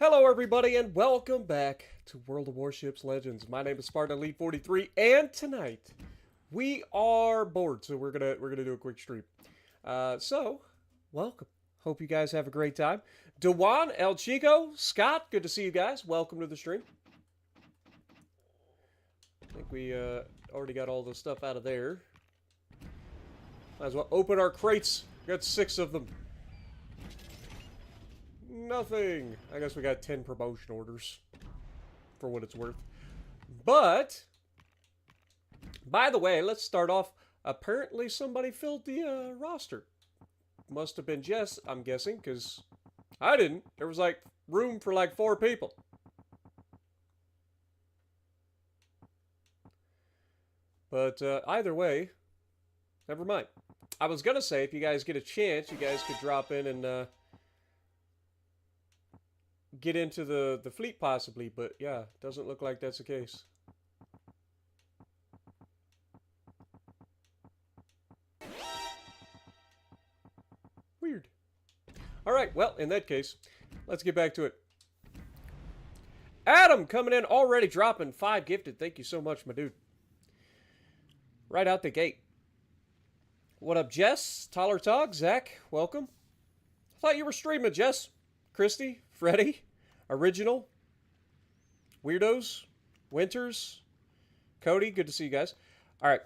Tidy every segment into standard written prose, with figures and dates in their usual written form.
Hello everybody and welcome back to World of Warships Legends. My name is Spartan Elite 43 and tonight we are bored, so we're gonna do a quick stream. So welcome. Hope you guys have a great time. Dewan, El Chico, Scott, good to see you guys. Welcome to the stream. I think we already got all the stuff out of there. Might as well open our crates. We got 6 of them. Nothing. I guess we got 10 promotion orders for what it's worth. But, by the way, let's start off. Apparently somebody filled the roster. Must have been Jess, I'm guessing, because I didn't. There was like room for like 4 people. But either way, never mind. I was going to say, if you guys get a chance, you guys could drop in and get into the fleet possibly, but yeah, doesn't look like that's the case. Weird. Alright, well, in that case, let's get back to it. Adam coming in already dropping 5 gifted. Thank you so much, my dude. Right out the gate. What up, Jess? Tyler Tog, Zach, welcome. I thought you were streaming, Jess. Christy, Freddie, Original, Weirdos, Winters, Cody, good to see you guys. Alright.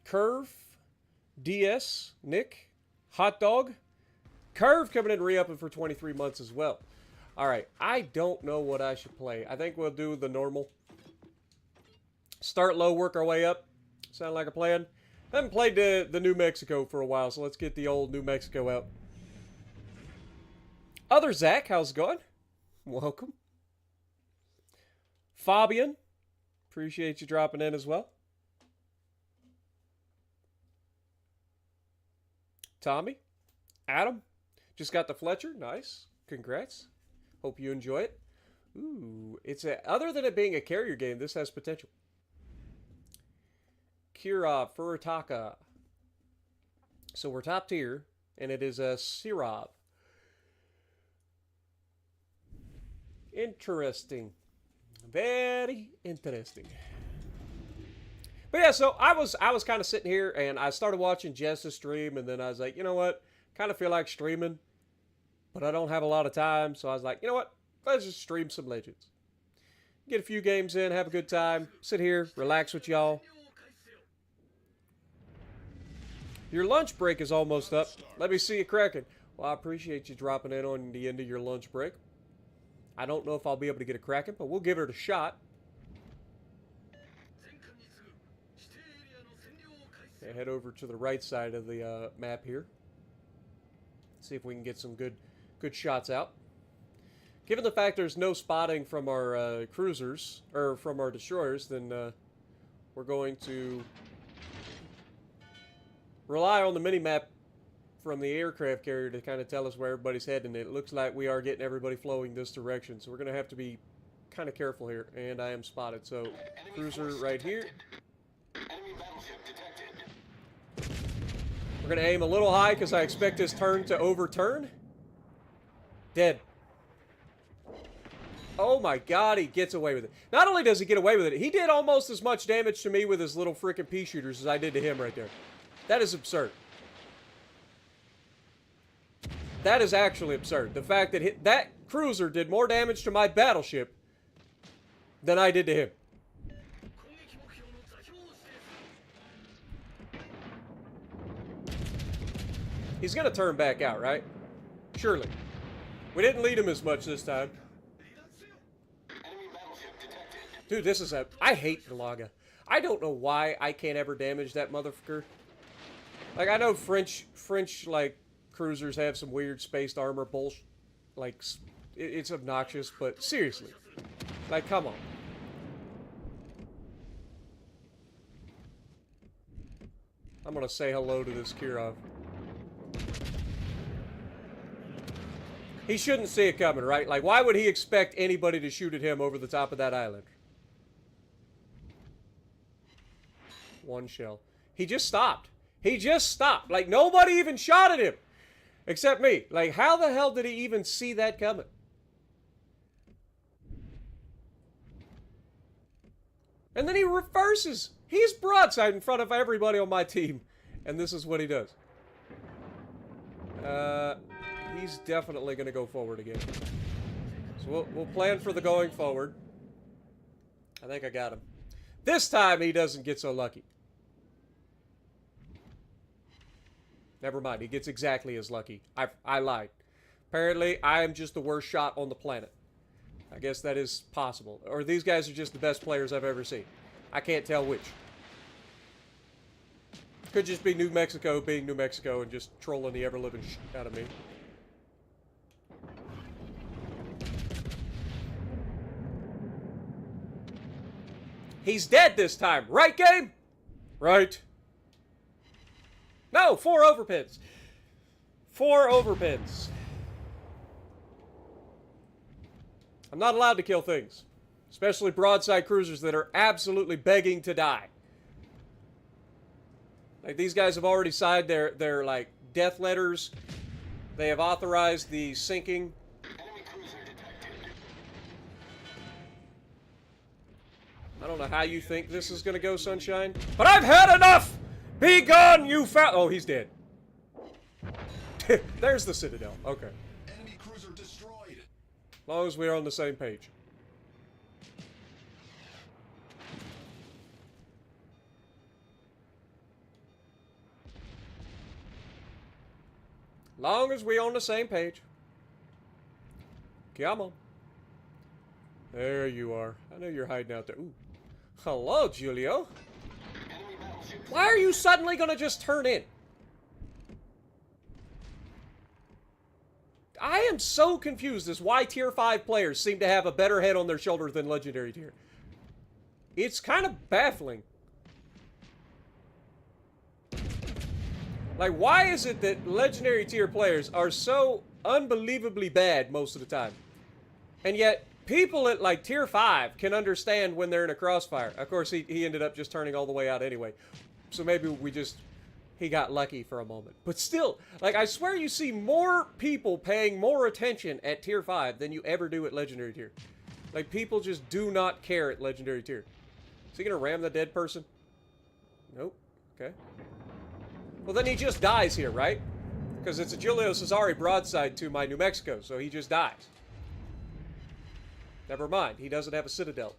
Curve, DS, Nick, Hot Dog, Curve coming in re-upping for 23 months as well. Alright, I don't know what I should play. I think we'll do the normal. Start low, work our way up. Sound like a plan? I haven't played the New Mexico for a while, so let's get the old New Mexico out. Other Zach, how's it going? Welcome. Fabian, appreciate you dropping in as well. Tommy, Adam, just got the Fletcher, nice, congrats. Hope you enjoy it. Ooh, other than it being a carrier game, this has potential. Kirov, Furitaka. So we're top tier, and it is a Sirov. Interesting. Very interesting. But yeah, so I was kind of sitting here and I started watching Jess's stream, and then I was like, you know what? Kind of feel like streaming, but I don't have a lot of time, so I was like, you know what? Let's just stream some Legends. Get a few games in, have a good time, sit here, relax with y'all. Your lunch break is almost up. Let me see you cracking. Well, I appreciate you dropping in on the end of your lunch break. I don't know if I'll be able to get a Kraken, but we'll give it a shot. Okay, head over to the right side of the map here. See if we can get some good shots out. Given the fact there's no spotting from our cruisers, or from our destroyers, then we're going to rely on the mini-map from the aircraft carrier to kind of tell us where everybody's heading. It looks like we are getting everybody flowing this direction, so we're going to have to be kind of careful here. And I am spotted, so cruiser right here. Enemy battleship detected. We're going to aim a little high because I expect this turn to overturn. Dead. Oh my god, he gets away with it. Not only does he get away with it, he did almost as much damage to me with his little freaking pea shooters as I did to him right there. That is absurd. That is actually absurd. The fact that that cruiser did more damage to my battleship than I did to him. He's going to turn back out, right? Surely. We didn't lead him as much this time. Dude, this is I hate Galaga. I don't know why I can't ever damage that motherfucker. Like, I know French, like, cruisers have some weird spaced armor bullshit. Like, it's obnoxious, but seriously. Like, come on. I'm gonna say hello to this Kirov. He shouldn't see it coming, right? Like, why would he expect anybody to shoot at him over the top of that island? One shell. He just stopped. He just stopped. Like, nobody even shot at him. Except me. Like, how the hell did he even see that coming? And then he reverses. He's broadside in front of everybody on my team. And this is what he does. He's definitely going to go forward again. So we'll plan for the going forward. I think I got him. This time he doesn't get so lucky. Never mind, he gets exactly as lucky. I lied. Apparently, I am just the worst shot on the planet. I guess that is possible. Or these guys are just the best players I've ever seen. I can't tell which. Could just be New Mexico being New Mexico and just trolling the ever-living shit out of me. He's dead this time. Right, game? Right. No, 4 overpins. 4 overpins. I'm not allowed to kill things. Especially broadside cruisers that are absolutely begging to die. Like, these guys have already signed their like, death letters. They have authorized the sinking. Enemy cruiser detected. I don't know how you think this is going to go, Sunshine. But I've had enough! Be gone, you foul— Oh, he's dead. There's the Citadel. Okay. Enemy cruiser destroyed. As long as we're on the same page. Long as we're on the same page. Come on. There you are. I know you're hiding out there. Ooh. Hello, Julio. Enemy battleship. Why are you suddenly gonna just turn in? I am so confused as why Tier 5 players seem to have a better head on their shoulder than Legendary Tier. It's kind of baffling. Like, why is it that Legendary Tier players are so unbelievably bad most of the time? And yet, people at, like, Tier 5 can understand when they're in a crossfire. Of course, he ended up just turning all the way out anyway. So maybe he got lucky for a moment. But still, like, I swear you see more people paying more attention at Tier 5 than you ever do at Legendary Tier. Like, people just do not care at Legendary Tier. Is he gonna ram the dead person? Nope. Okay. Well, then he just dies here, right? Because it's a Julio Cesare broadside to my New Mexico, so he just dies. Never mind, he doesn't have a Citadel.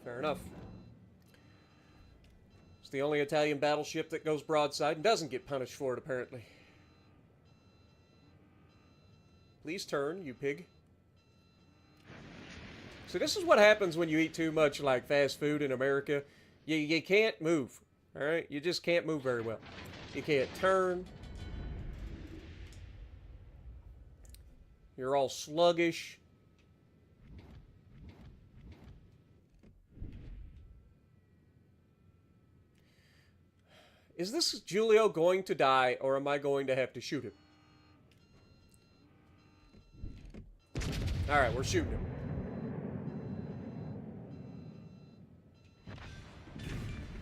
Fair enough. It's the only Italian battleship that goes broadside and doesn't get punished for it, apparently. Please turn, you pig. So this is what happens when you eat too much, like, fast food in America. You can't move. Alright? You just can't move very well. You can't turn. You're all sluggish. Is this Julio going to die, or am I going to have to shoot him? Alright, we're shooting him.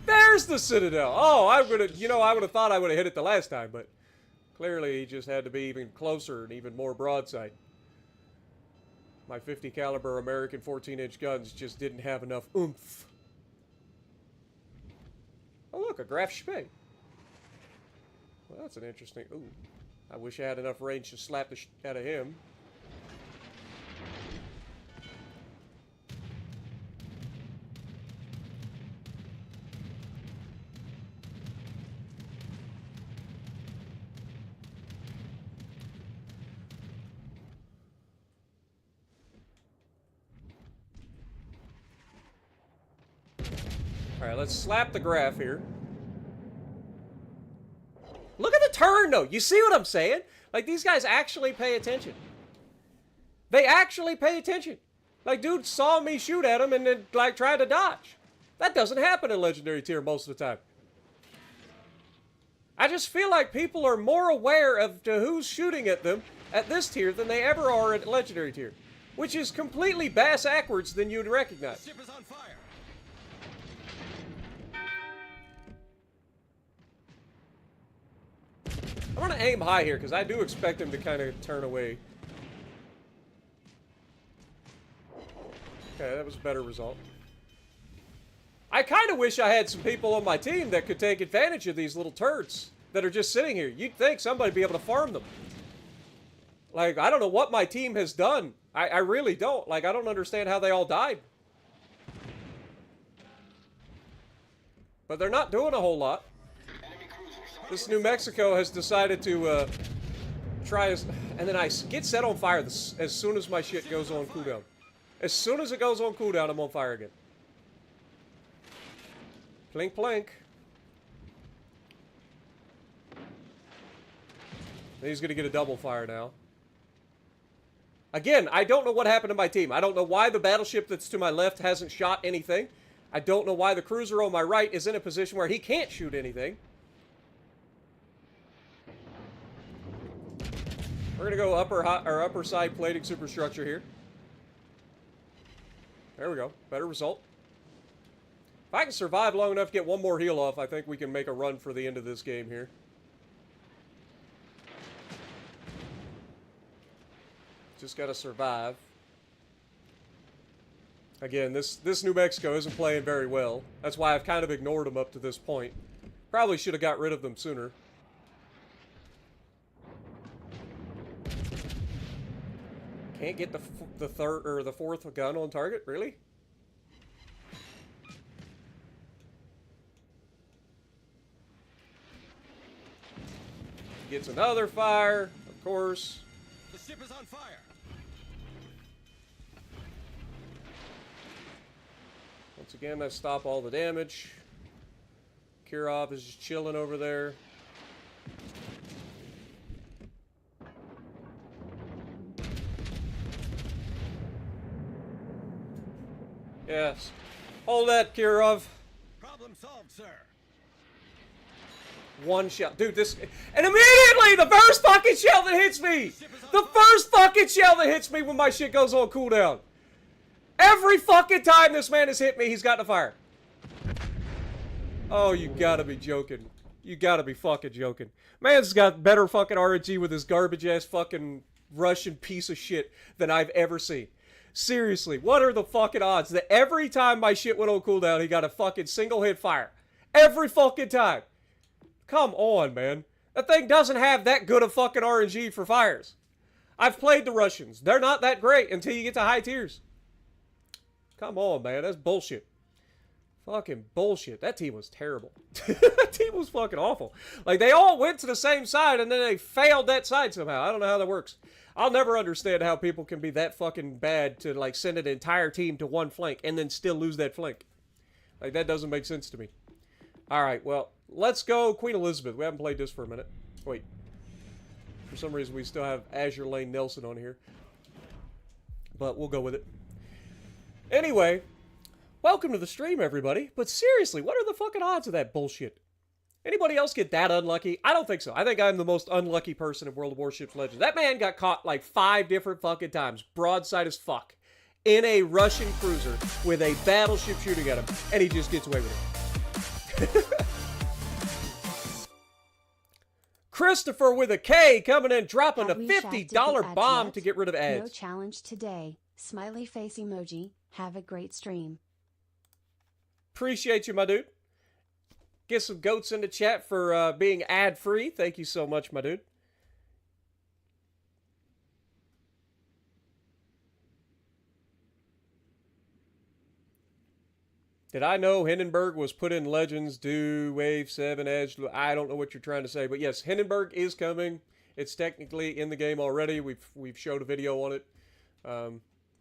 There's the Citadel! Oh, I'm gonna, you know, I would have thought I would have hit it the last time, but clearly he just had to be even closer and even more broadside. My 50 caliber American 14-inch guns just didn't have enough oomph. Oh look, a Graf Spee. Well, that's an interesting... Ooh. I wish I had enough range to slap the shit out of him. Alright, let's slap the Graf here. Look at the turn, though. You see what I'm saying? Like, these guys actually pay attention. They actually pay attention. Like, dude saw me shoot at him and then, like, tried to dodge. That doesn't happen in Legendary Tier most of the time. I just feel like people are more aware of to who's shooting at them at this tier than they ever are at Legendary Tier. Which is completely bass-ackwards than you'd recognize. Ship is on fire. I'm gonna to aim high here, because I do expect him to kind of turn away. Okay, that was a better result. I kind of wish I had some people on my team that could take advantage of these little turds that are just sitting here. You'd think somebody'd be able to farm them. Like, I don't know what my team has done. I really don't. Like, I don't understand how they all died. But they're not doing a whole lot. This New Mexico has decided to try as... And then I get set on fire as soon as my shit goes on cooldown. As soon as it goes on cooldown, I'm on fire again. Plink, plink. He's going to get a double fire now. Again, I don't know what happened to my team. I don't know why the battleship that's to my left hasn't shot anything. I don't know why the cruiser on my right is in a position where he can't shoot anything. We're going to go upper side plating superstructure here. There we go. Better result. If I can survive long enough to get one more heal off, I think we can make a run for the end of this game here. Just got to survive. Again, this New Mexico isn't playing very well. That's why I've kind of ignored them up to this point. Probably should have got rid of them sooner. Can't get the third or the fourth gun on target, really? Gets another fire, of course. The ship is on fire. Once again, I stop all the damage. Kirov is just chilling over there. Yes. Hold that, Kirov. Problem solved, sir. One shell. Dude, this... And immediately, the first fucking shell that hits me! The first fucking shell that hits me when my shit goes on cooldown. Every fucking time this man has hit me, he's gotten a fire. Oh, you gotta be joking. You gotta be fucking joking. Man's got better fucking RNG with his garbage-ass fucking Russian piece of shit than I've ever seen. Seriously, what are the fucking odds that every time my shit went on cooldown, he got a fucking single hit fire? Every fucking time. Come on, man. That thing doesn't have that good of fucking RNG for fires. I've played the Russians. They're not that great until you get to high tiers. Come on, man. That's bullshit. Fucking bullshit. That team was terrible. That team was fucking awful. Like, they all went to the same side, and then they failed that side somehow. I don't know how that works. I'll never understand how people can be that fucking bad to, like, send an entire team to one flank and then still lose that flank. Like, that doesn't make sense to me. Alright, well, let's go Queen Elizabeth. We haven't played this for a minute. Wait. For some reason, we still have Azure Lane Nelson on here. But we'll go with it. Anyway, welcome to the stream, everybody. But seriously, what are the fucking odds of that bullshit? Anybody else get that unlucky? I don't think so. I think I'm the most unlucky person in World of Warships Legends. That man got caught like 5 different fucking times, broadside as fuck, in a Russian cruiser with a battleship shooting at him, and he just gets away with it. Christopher with a K coming in, dropping a $50 bomb to get rid of ads. No challenge today. Smiley face emoji. Have a great stream. Appreciate you, my dude. Get some goats in the chat for being ad-free. Thank you so much, my dude. Did I know Hindenburg was put in Legends due Wave 7 Edge? I don't know what you're trying to say, but yes, Hindenburg is coming. It's technically in the game already. We've showed a video on it.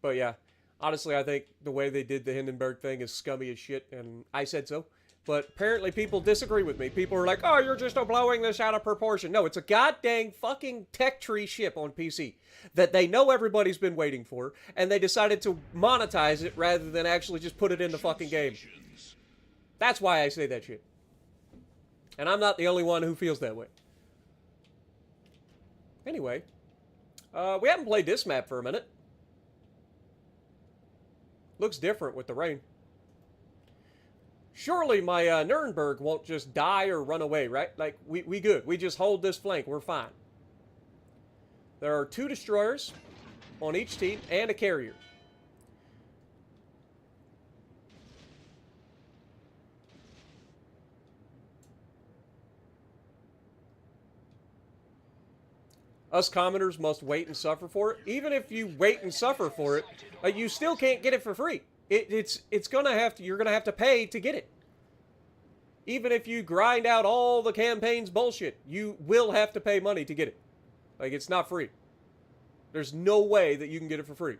But yeah, honestly, I think the way they did the Hindenburg thing is scummy as shit, and I said so. But apparently people disagree with me. People are like, oh, you're just blowing this out of proportion. No, it's a goddamn fucking tech tree ship on PC that they know everybody's been waiting for, and they decided to monetize it rather than actually just put it in the fucking game. That's why I say that shit. And I'm not the only one who feels that way. Anyway, we haven't played this map for a minute. Looks different with the rain. Surely my Nuremberg won't just die or run away, right? Like, we good. We just hold this flank. We're fine. There are 2 destroyers on each team and a carrier. Us commoners must wait and suffer for it. Even if you wait and suffer for it, you still can't get it for free. It's gonna have to. You're gonna have to pay to get it. Even if you grind out all the campaign's bullshit, you will have to pay money to get it. Like, it's not free. There's no way that you can get it for free.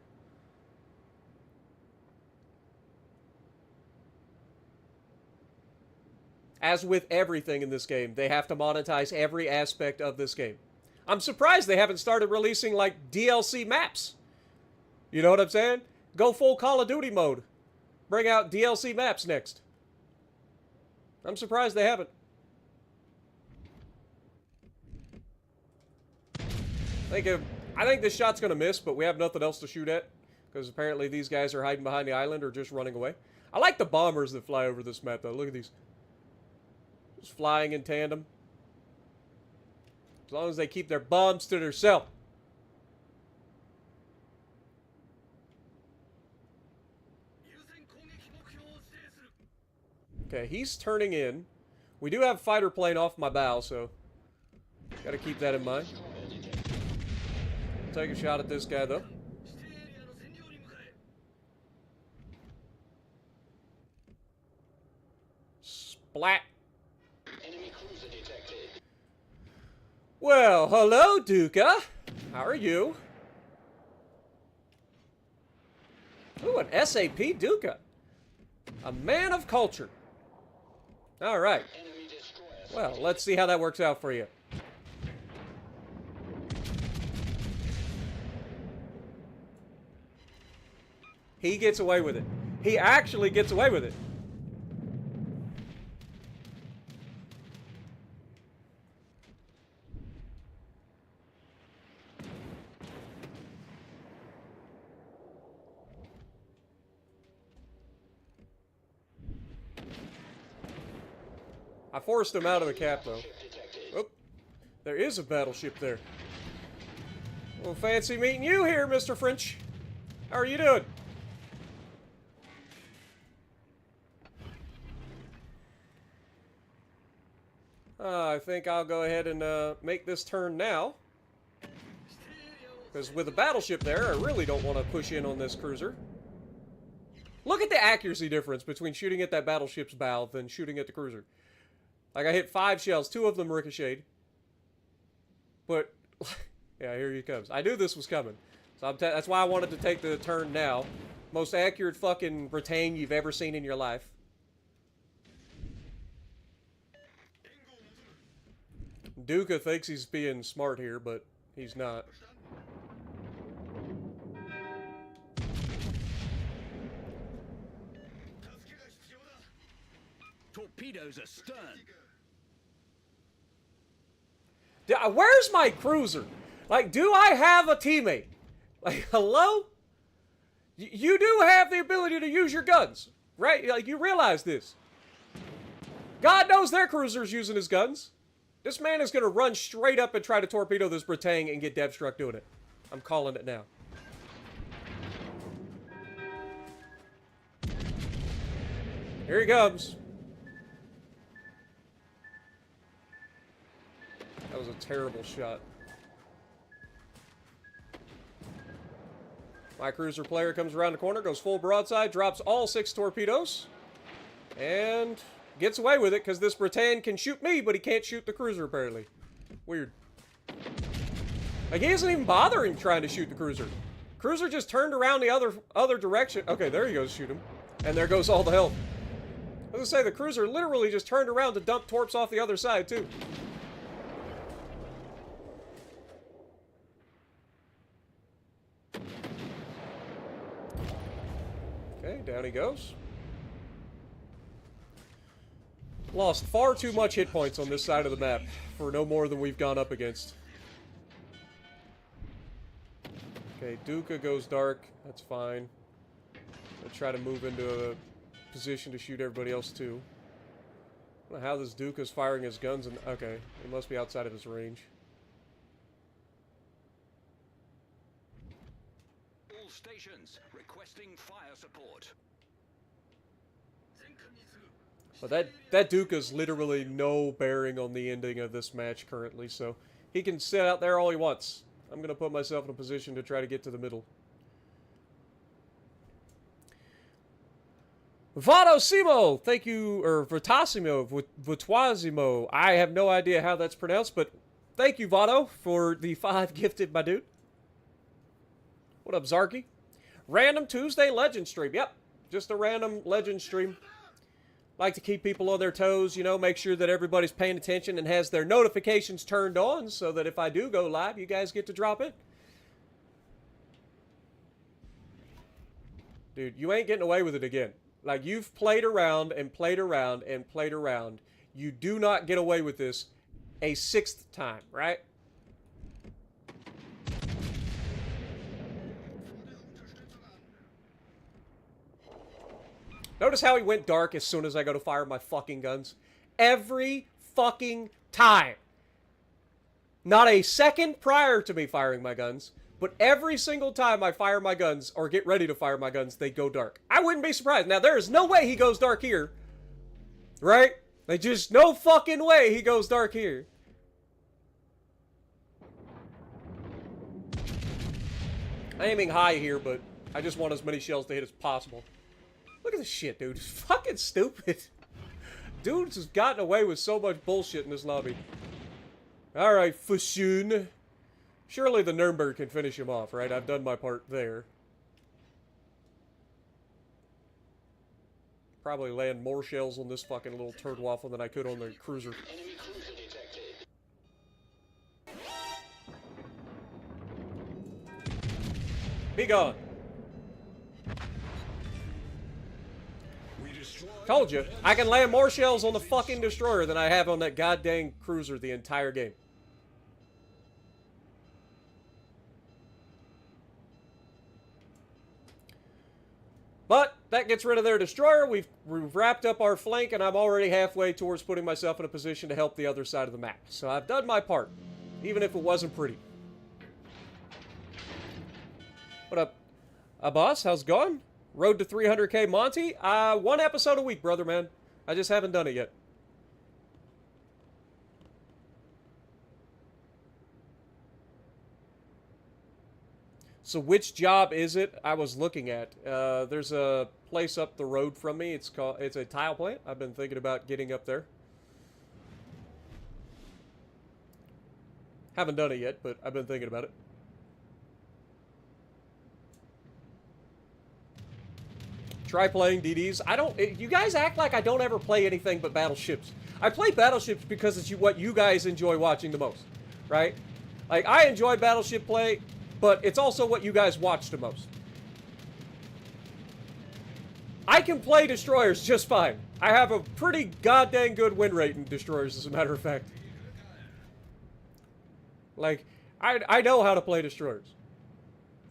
As with everything in this game, they have to monetize every aspect of this game. I'm surprised they haven't started releasing, like, DLC maps. You know what I'm saying? Go full Call of Duty mode. Bring out DLC maps next. I'm surprised they haven't. I think this shot's going to miss, but we have nothing else to shoot at. Because apparently these guys are hiding behind the island or just running away. I like the bombers that fly over this map, though. Look at these. Just flying in tandem. As long as they keep their bombs to themselves. Okay, he's turning in. We do have a fighter plane off my bow, so gotta keep that in mind. Take a shot at this guy, though. Splat. Enemy cruiser detected. Well, hello, Duca. How are you? Ooh, an SAP Duca. A man of culture. All right. Enemy destroyer. Well, let's see how that works out for you. He gets away with it. He actually gets away with it. I forced him out of the cap, though. Oh, there is a battleship there. Well, fancy meeting you here, Mr. French. How are you doing? I think I'll go ahead and make this turn now. Because with a battleship there, I really don't want to push in on this cruiser. Look at the accuracy difference between shooting at that battleship's bow than shooting at the cruiser. Like, I hit 5 shells, 2 of them ricocheted. But, yeah, here he comes. I knew this was coming. So that's why I wanted to take the turn now. Most accurate fucking Britain you've ever seen in your life. Duca thinks he's being smart here, but he's not. Torpedoes astern. Where's my cruiser? Like, do I have a teammate? Like, hello? You do have the ability to use your guns, right? Like, you realize this. God knows their cruiser's using his guns. This man is going to run straight up and try to torpedo this Britannia and get dev-struck doing it. I'm calling it now. Here he comes. That was a terrible shot. My cruiser player comes around the corner, goes full broadside, drops all 6 torpedoes, and gets away with it because this Britannia can shoot me, but he can't shoot the cruiser, apparently. Weird. Like, he isn't even bothering trying to shoot the cruiser. Cruiser just turned around the other direction. Okay, there he goes, shoot him. And there goes all the health. I was gonna say, the cruiser literally just turned around to dump torps off the other side, too. Okay, down he goes. Lost far too much hit points on this side of the map for no more than we've gone up against. Okay, Duca goes dark. That's fine. I'll try to move into a position to shoot everybody else too. I don't know how this Duke is firing his guns and okay, it must be outside of his range. All stations requesting fire support. But that Duke has literally no bearing on the ending of this match currently, so he can sit out there all he wants. I'm going to put myself in a position to try to get to the middle. Vatosimo, thank you, or Vatasimo, Vatuasimo. I have no idea how that's pronounced, but thank you, Vato, for the 5 gifted, my dude. What up, Zarky? Random Tuesday Legend stream. Yep, just a random Legend stream. Like to keep people on their toes, you know, make sure that everybody's paying attention and has their notifications turned on so that if I do go live, you guys get to drop it. Dude, you ain't getting away with it again. Like, you've played around and played around and played around. You do not get away with this a 6th time, right? Notice how he went dark as soon as I go to fire my fucking guns? Every fucking time. Not a second prior to me firing my guns, but every single time I fire my guns, or get ready to fire my guns, they go dark. I wouldn't be surprised. Now, there is no way he goes dark here. Right? Like, just no fucking way he goes dark here. I'm aiming high here, but I just want as many shells to hit as possible. Look at this shit, dude. It's fucking stupid. Dude's just gotten away with so much bullshit in this lobby. Alright, Fushun. Surely the Nuremberg can finish him off, right? I've done my part there. Probably land more shells on this fucking little turd waffle than I could on the cruiser. Enemy cruiser detected. Be gone. Told you, I can land more shells on the fucking destroyer than I have on that goddamn cruiser the entire game. But that gets rid of their destroyer. We've wrapped up our flank, and I'm already halfway towards putting myself in a position to help the other side of the map. So I've done my part, even if it wasn't pretty. What up, boss? How's it going? Road to 300K Monty? 1 episode a week, brother, man. I just haven't done it yet. So which job is it I was looking at? There's a place up the road from me. It's a tile plant. I've been thinking about getting up there. Haven't done it yet, but I've been thinking about it. Try playing DDs. I don't... You guys act like I don't ever play anything but battleships. I play battleships because it's what you guys enjoy watching the most, right? Like, I enjoy battleship play, but it's also what you guys watch the most. I can play destroyers just fine. I have a pretty goddamn good win rate in destroyers, as a matter of fact. Like, I know how to play destroyers.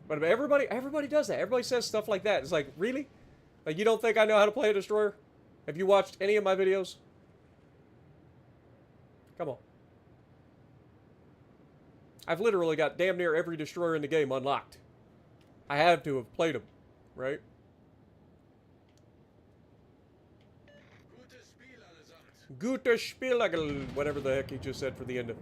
But everybody does that. Everybody says stuff like that. It's like, really? Like, you don't think I know how to play a destroyer? Have you watched any of my videos? Come on. I've literally got damn near every destroyer in the game unlocked. I have to have played them, right? Gute Spiel, whatever the heck he just said for the end of.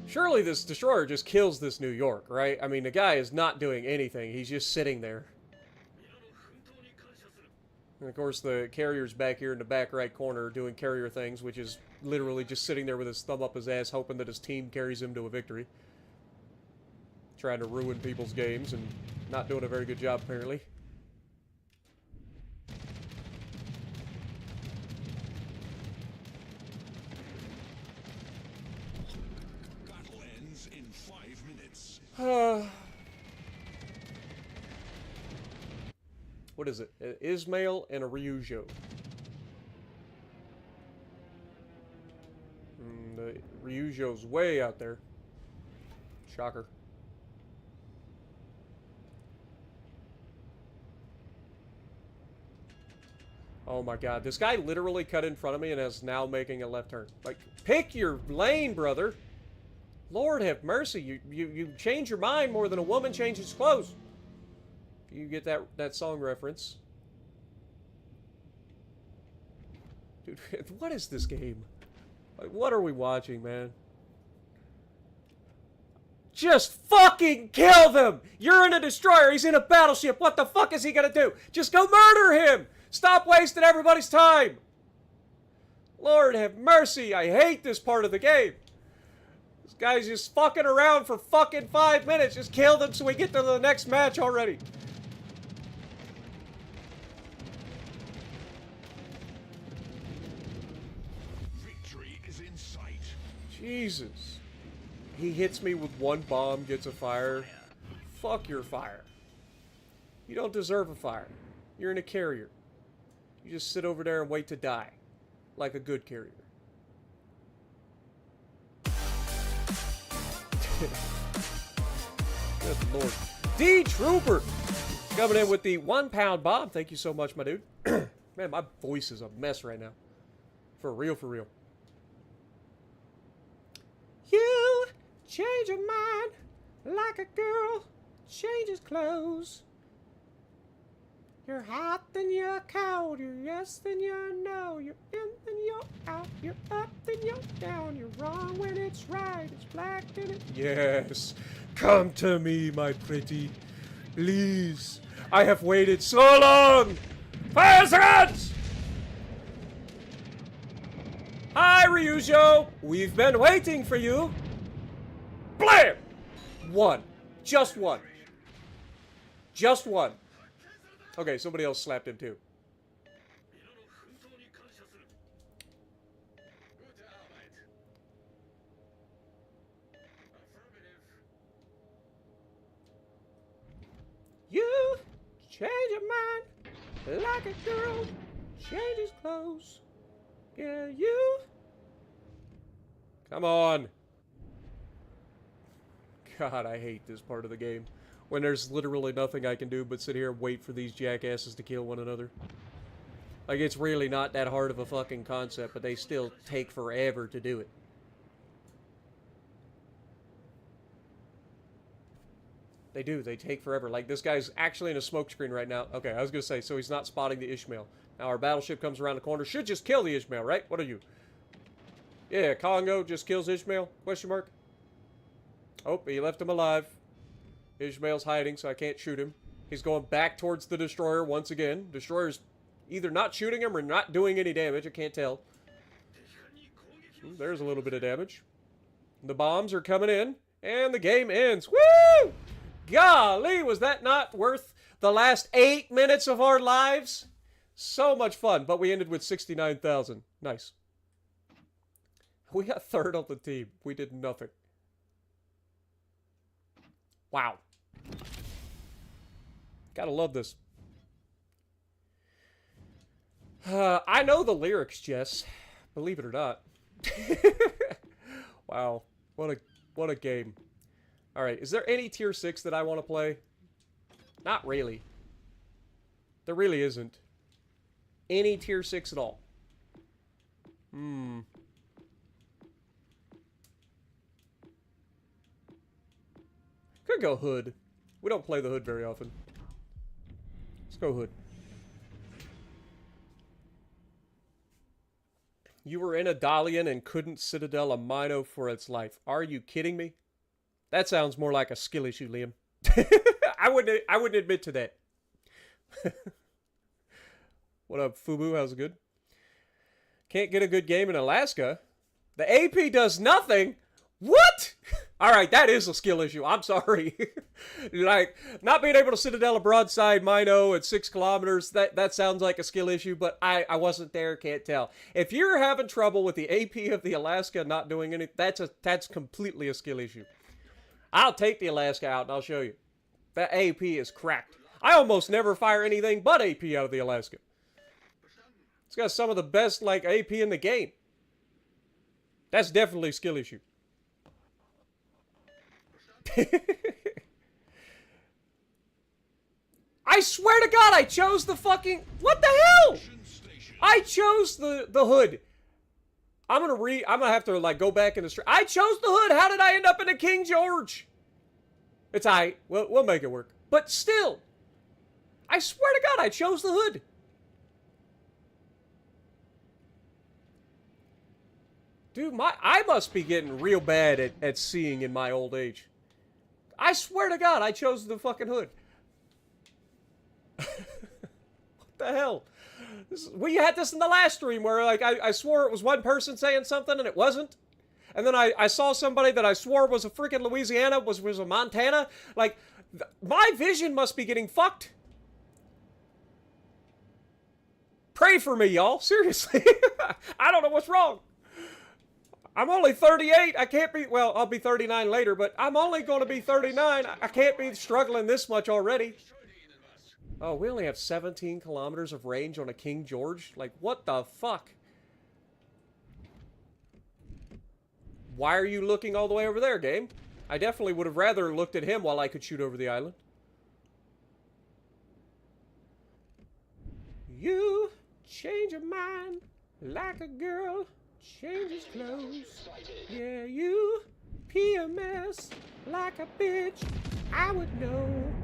Surely this destroyer just kills this New York, right? I mean, the guy is not doing anything. He's just sitting there. And of course, the carrier's back here in the back right corner doing carrier things, which is literally just sitting there with his thumb up his ass, hoping that his team carries him to a victory. Trying to ruin people's games and not doing a very good job, apparently. Battle ends in 5 minutes. What is it? Ismail and a Ryujo. The Ryujo's way out there. Shocker. Oh my god, this guy literally cut in front of me and is now making a left turn. Like, pick your lane, brother. Lord have mercy, you change your mind more than a woman changes clothes. You get that song reference. Dude, what is this game? Like, what are we watching, man? Just fucking kill them! You're in a destroyer, he's in a battleship, what the fuck is he gonna do? Just go murder him! Stop wasting everybody's time! Lord have mercy, I hate this part of the game. This guy's just fucking around for fucking 5 minutes. Just kill them so we get to the next match already. Victory is in sight. Jesus. He hits me with one bomb, gets a fire. Fuck your fire. You don't deserve a fire. You're in a carrier. You just sit over there and wait to die. Like a good carrier. Good lord. D Trooper coming in with the 1 pound bomb. Thank you so much, my dude. Man, my voice is a mess right now. For real, for real. You change your mind like a girl changes clothes. You're hot, then you're cold. You're yes, then you're no. You're in, then you're out. You're up, then you're down. You're wrong when it's right. It's black, then it's... Yes. Come to me, my pretty. Please. I have waited so long. Fire seconds! Hi, Ryujo. We've been waiting for you. Blam! One. Just one. Just one. Okay, somebody else slapped him too. You change your mind like a girl changes clothes. Yeah, you. Come on. God, I hate this part of the game. When there's literally nothing I can do but sit here and wait for these jackasses to kill one another. Like, it's really not that hard of a fucking concept, but they still take forever to do it. They do, they take forever. Like, this guy's actually in a smoke screen right now. Okay, I was gonna say, so he's not spotting the Ishmael. Now our battleship comes around the corner. Should just kill the Ishmael, right? What are you? Yeah, Congo just kills Ishmael? Question mark? Oh, he left him alive. Ishmael's hiding, so I can't shoot him. He's going back towards the destroyer once again. Destroyer's either not shooting him or not doing any damage. I can't tell. There's a little bit of damage. The bombs are coming in, and the game ends. Woo! Golly, was that not worth the last 8 minutes of our lives? So much fun, but we ended with 69,000. Nice. We got third on the team. We did nothing. Wow. Gotta love this. I know the lyrics, Jess. Believe it or not. Wow. What a game. Alright, is there any tier 6 that I want to play? Not really. There really isn't. Any tier 6 at all. Could go Hood. We don't play the Hood very often. Let's go Hood. You were in a Dalian and couldn't Citadel a Mino for its life. Are you kidding me? That sounds more like a skill issue, Liam. I wouldn't admit to that. What up, Fubu? How's it good? Can't get a good game in Alaska. The AP does nothing? What? Alright, that is a skill issue. I'm sorry. Like, not being able to Citadel a broadside Mino at 6 kilometers, that sounds like a skill issue, but I wasn't there, can't tell. If you're having trouble with the AP of the Alaska not doing anything, that's completely a skill issue. I'll take the Alaska out and I'll show you. That AP is cracked. I almost never fire anything but AP out of the Alaska. It's got some of the best, like, AP in the game. That's definitely a skill issue. I swear to God, I chose the fucking... What the hell? I chose the hood. I'm gonna have to like go back in the street. I chose the hood. How did I end up in a King George? It's alright. We'll make it work. But still, I swear to God, I chose the hood. Dude, I must be getting real bad at seeing in my old age. I swear to God, I chose the fucking hood. What the hell? We had this in the last stream where, like, I swore it was one person saying something and it wasn't. And then I saw somebody that I swore was a freaking Louisiana, was a Montana. Like, my vision must be getting fucked. Pray for me, y'all. Seriously. I don't know what's wrong. I'm only 38. I can't be, well, I'll be 39 later, but I'm only going to be 39. I can't be struggling this much already. Oh, we only have 17 kilometers of range on a King George? Like, what the fuck? Why are you looking all the way over there, game? I definitely would have rather looked at him while I could shoot over the island. You change your mind like a girl changes clothes. Yeah, you PMS like a bitch. I would know.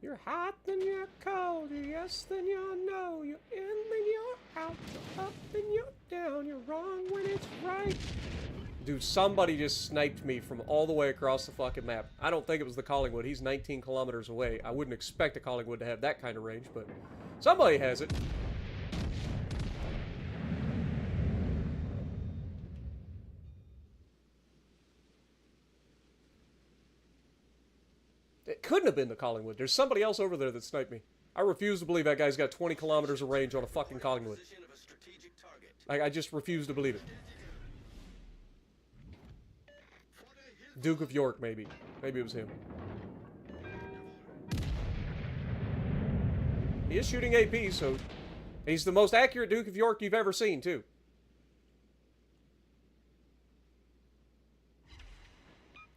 You're hot, then you're cold. You're yes, then you're no. You're in, then you're out. You're up, then you're down. You're wrong when it's right. Dude, somebody just sniped me from all the way across the fucking map. I don't think it was the Collingwood. He's 19 kilometers away. I wouldn't expect a Collingwood to have that kind of range, but somebody has it. It couldn't have been the Collingwood. There's somebody else over there that sniped me. I refuse to believe that guy's got 20 kilometers of range on a fucking Collingwood. I just refuse to believe it. Duke of York, maybe. Maybe it was him. He is shooting AP, so he's the most accurate Duke of York you've ever seen, too.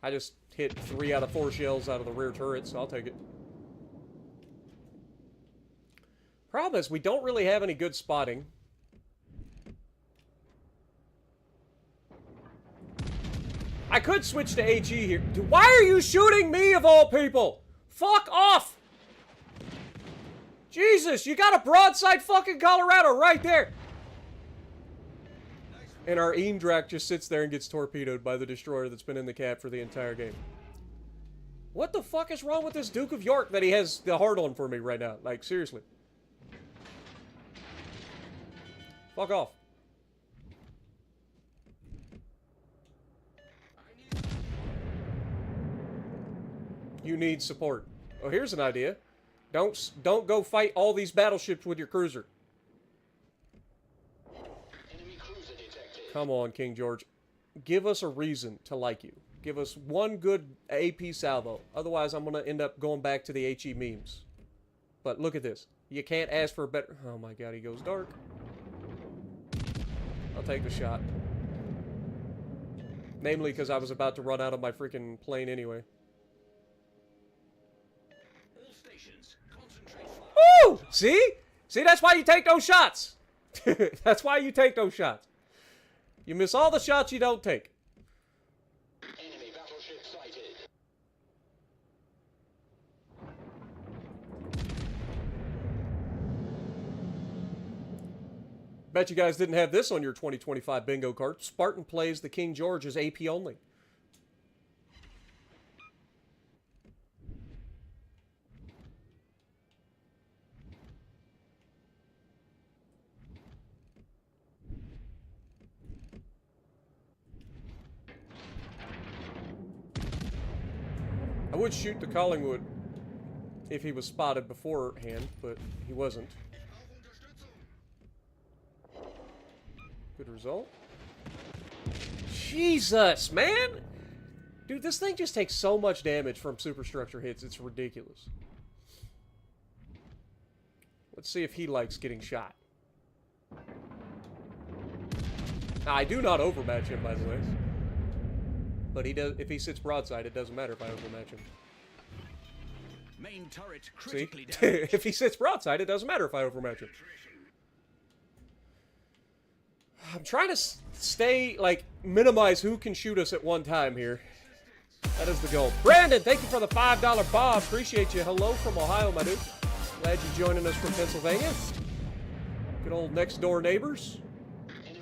I just hit 3 out of 4 shells out of the rear turret, so I'll take it. Problem is, we don't really have any good spotting. I could switch to AG here. Dude, why are you shooting me, of all people? Fuck off! Jesus, you got a broadside fucking Colorado right there! And our Eendrak just sits there and gets torpedoed by the destroyer that's been in the cap for the entire game. What the fuck is wrong with this Duke of York that he has the hard on for me right now? Like, seriously. Fuck off. You need support. Oh, here's an idea. Don't go fight all these battleships with your cruiser. Enemy cruiser detected. Come on, King George. Give us a reason to like you. Give us one good AP salvo. Otherwise, I'm going to end up going back to the HE memes. But look at this. You can't ask for a better... Oh my god, he goes dark. I'll take the shot. Namely because I was about to run out of my freaking plane anyway. Woo! See? See, that's why you take those shots. That's why you take those shots. You miss all the shots you don't take. Enemy battleship sighted. Bet you guys didn't have this on your 2025 bingo card. Spartan plays the King George as AP only. I would shoot the Collingwood if he was spotted beforehand, but he wasn't. Good result. Jesus, man! Dude, this thing just takes so much damage from superstructure hits, it's ridiculous. Let's see if he likes getting shot. Now, I do not overmatch him, by the way. But he does. If he sits broadside, it doesn't matter if I overmatch him. Main turret See? critically damaged. If he sits broadside, it doesn't matter if I overmatch him. I'm trying to stay, like, minimize who can shoot us at one time here. That is the goal. Brandon, thank you for the $5 Bob. Appreciate you. Hello from Ohio, my dude. Glad you're joining us from Pennsylvania. Good old next door neighbors.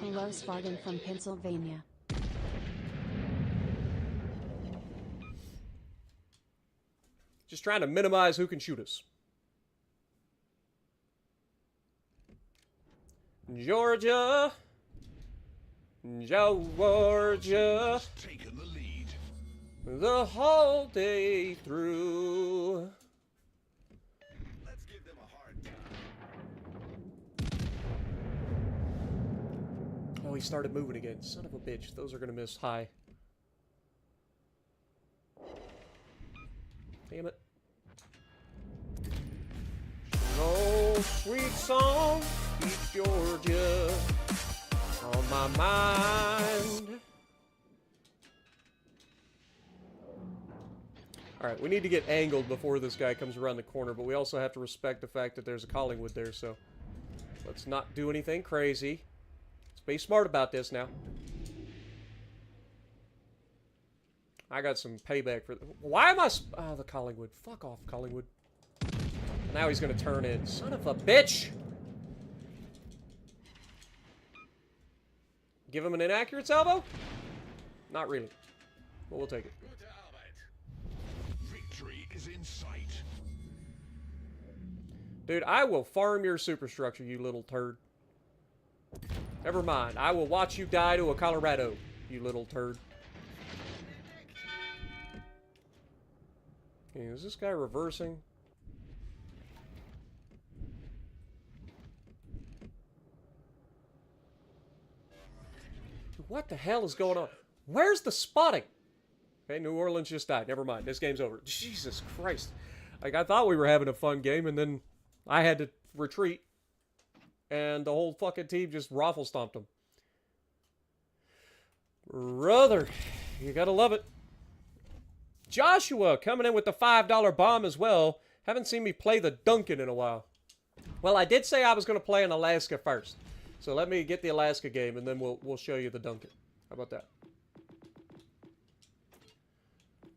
Hello, Spartan from Pennsylvania. Just trying to minimize who can shoot us. Georgia. Georgia. Taken the lead. The whole day through. Let's give them a hard time. Oh, he started moving again. Son of a bitch. Those are going to miss high. Damn it. Oh, sweet song, keep Georgia on my mind. Alright, we need to get angled before this guy comes around the corner, but we also have to respect the fact that there's a Collingwood there, so let's not do anything crazy. Let's be smart about this now. I got some payback for... Why am I... Oh, the Collingwood. Fuck off, Collingwood. Now he's going to turn in. Son of a bitch! Give him an inaccurate salvo? Not really. But we'll take it. Victory is in sight. Dude, I will farm your superstructure, you little turd. Never mind. I will watch you die to a Colorado, you little turd. Okay, is this guy reversing? What the hell is going on? Where's the spotting? Okay, New Orleans just died. Never mind. This game's over. Jesus Christ. Like, I thought we were having a fun game, and then I had to retreat. And the whole fucking team just raffle stomped them. Brother, you gotta love it. Joshua coming in with the $5 bomb as well. Haven't seen me play the Duncan in a while. Well, I did say I was going to play in Alaska first. So let me get the Alaska game, and then we'll show you the Duncan. How about that?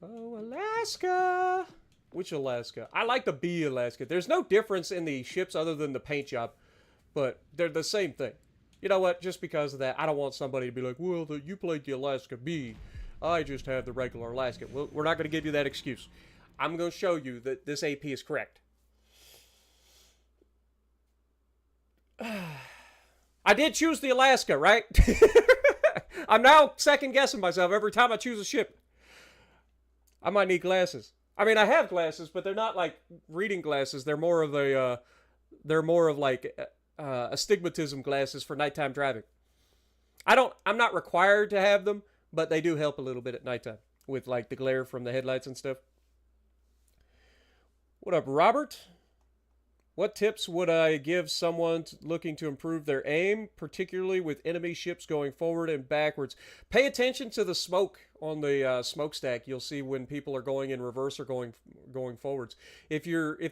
Oh, Alaska. Which Alaska? I like the B Alaska. There's no difference in the ships other than the paint job, but they're the same thing. You know what? Just because of that, I don't want somebody to be like, well, you played the Alaska B. I just have the regular Alaska. Well, we're not going to give you that excuse. I'm going to show you that this AP is correct. I did choose the Alaska, right? I'm now second-guessing myself every time I choose a ship. I might need glasses. I mean, I have glasses, but they're not like reading glasses. They're more of like astigmatism glasses for nighttime driving. I'm not required to have them, but they do help a little bit at nighttime with like the glare from the headlights and stuff. What up, Robert? What tips would I give someone looking to improve their aim, particularly with enemy ships going forward and backwards? Pay attention to the smoke on the smokestack. You'll see when people are going in reverse or going forwards. If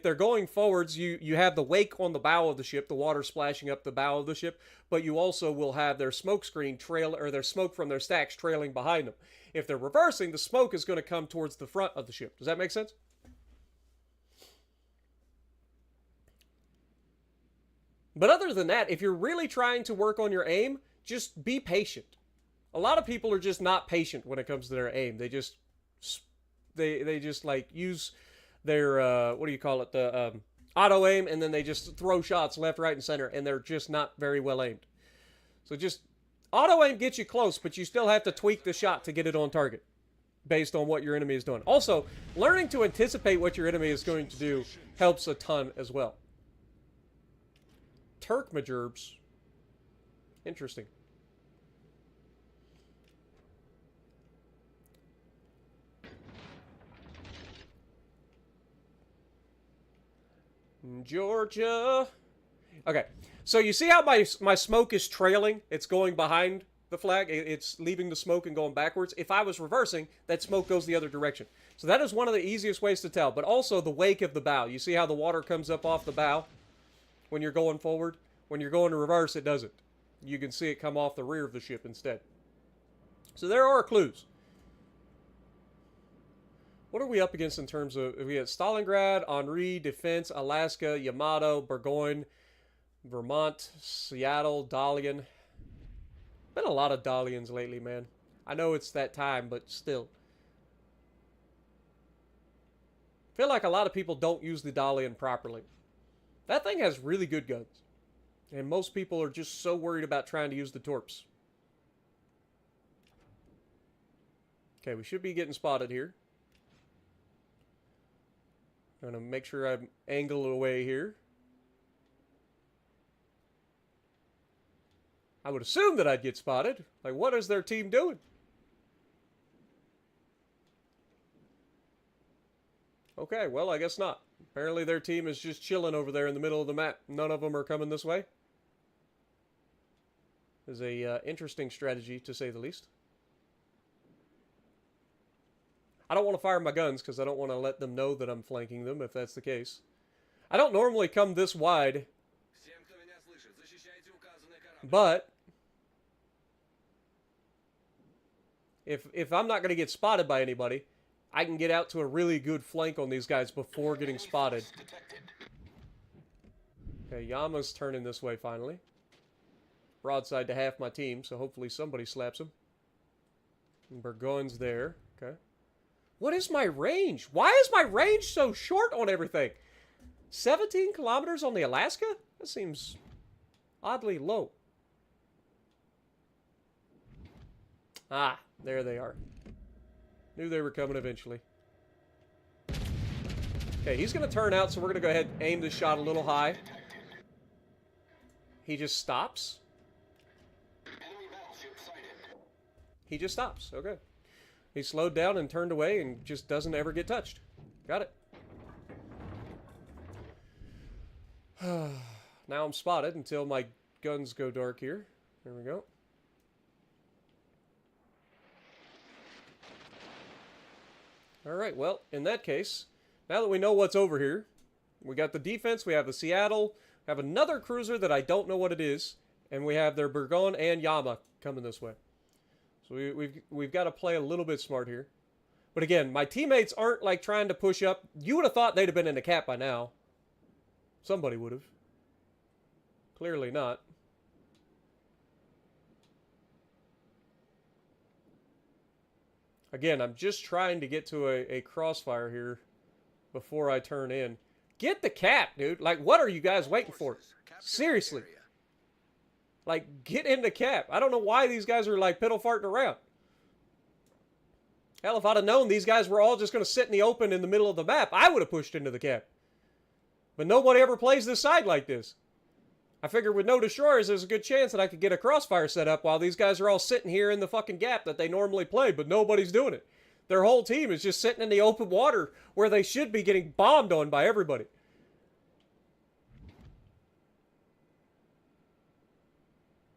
they're going forwards, you have the wake on the bow of the ship, the water splashing up the bow of the ship, but you also will have their smoke screen trail, or their smoke from their stacks trailing behind them. If they're reversing, the smoke is going to come towards the front of the ship. Does that make sense? But other than that, if you're really trying to work on your aim, just be patient. A lot of people are just not patient when it comes to their aim. They just like use their what do you call it, the auto aim, and then they just throw shots left, right, and center, and they're just not very well aimed. So just auto aim gets you close, but you still have to tweak the shot to get it on target based on what your enemy is doing. Also, learning to anticipate what your enemy is going to do helps a ton as well. Turkmajerbs. Interesting. Georgia. Okay, so you see how my smoke is trailing? It's going behind the flag. It's leaving the smoke and going backwards. If I was reversing, that smoke goes the other direction. So that is one of the easiest ways to tell. But also the wake of the bow. You see how the water comes up off the bow when you're going forward? When you're going to reverse, it doesn't. You can see it come off the rear of the ship instead. So there are clues. What are we up against in terms of... We had Stalingrad, Henri, Defense, Alaska, Yamato, Burgoyne, Vermont, Seattle, Dalian. Been a lot of Dalians lately, man. I know it's that time, but still. I feel like a lot of people don't use the Dalian properly. That thing has really good guns. And most people are just so worried about trying to use the torps. Okay, we should be getting spotted here. I'm going to make sure I angle away here. I would assume that I'd get spotted. Like, what is their team doing? Okay, well, I guess not. Apparently their team is just chilling over there in the middle of the map. None of them are coming this way. Is a interesting strategy, to say the least. I don't want to fire my guns because I don't want to let them know that I'm flanking them, if that's the case. I don't normally come this wide. But if I'm not going to get spotted by anybody, I can get out to a really good flank on these guys before getting spotted. Okay, Yama's turning this way finally. Broadside to half my team, so hopefully somebody slaps him. And Burgoyne's there. Okay. What is my range? Why is my range so short on everything? 17 kilometers on the Alaska? That seems oddly low. Ah, there they are. Knew they were coming eventually. Okay, he's going to turn out, so we're going to go ahead and aim this shot a little high. He just stops. He just stops. Okay. He slowed down and turned away and just doesn't ever get touched. Got it. Now I'm spotted until my guns go dark here. There we go. Alright, well, in that case, now that we know what's over here, we got the defense, we have the Seattle, we have another cruiser that I don't know what it is, and we have their Burgoyne and Yama coming this way. So we've got to play a little bit smart here. But again, my teammates aren't like trying to push up. You would have thought they'd have been in the cap by now. Somebody would have. Clearly not. Again, I'm just trying to get to a crossfire here before I turn in. Get the cap, dude. Like, what are you guys waiting for? Seriously. Like, get in the cap. I don't know why these guys are, like, piddle-farting around. Hell, if I'd have known these guys were all just going to sit in the open in the middle of the map, I would have pushed into the cap. But nobody ever plays this side like this. I figured with no destroyers, there's a good chance that I could get a crossfire set up while these guys are all sitting here in the fucking gap that they normally play, but nobody's doing it. Their whole team is just sitting in the open water where they should be getting bombed on by everybody.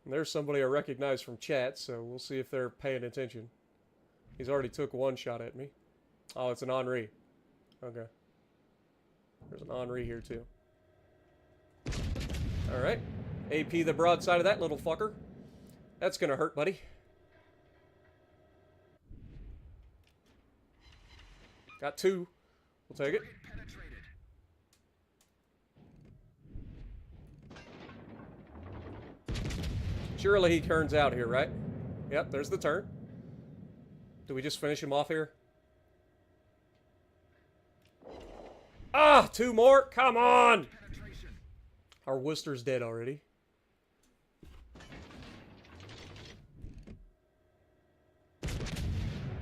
And there's somebody I recognize from chat, so we'll see if they're paying attention. He's already took one shot at me. Oh, it's an Henri. Okay. There's an Henri here, too. Alright. AP the broadside of that little fucker. That's gonna hurt, buddy. Got two. We'll take it. Surely he turns out here, right? Yep, there's the turn. Do we just finish him off here? Ah, two more? Come on! Our Worcester's dead already.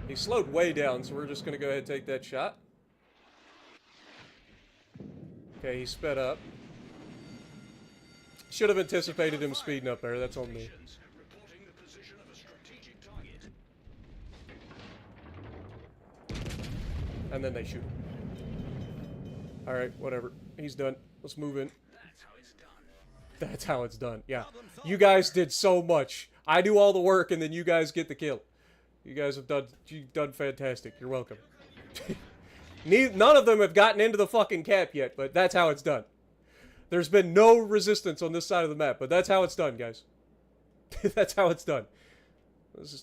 He slowed way down, so we're just going to go ahead and take that shot. Okay, he sped up. Should have anticipated him speeding up there. That's on me. And then they shoot him. Alright, whatever. He's done. Let's move in. That's how it's done. Yeah. You guys did so much. I do all the work and then you guys get the kill. You guys have done fantastic. You're welcome. None of them have gotten into the fucking cap yet, but that's how it's done. There's been no resistance on this side of the map, but that's how it's done, guys. That's how it's done.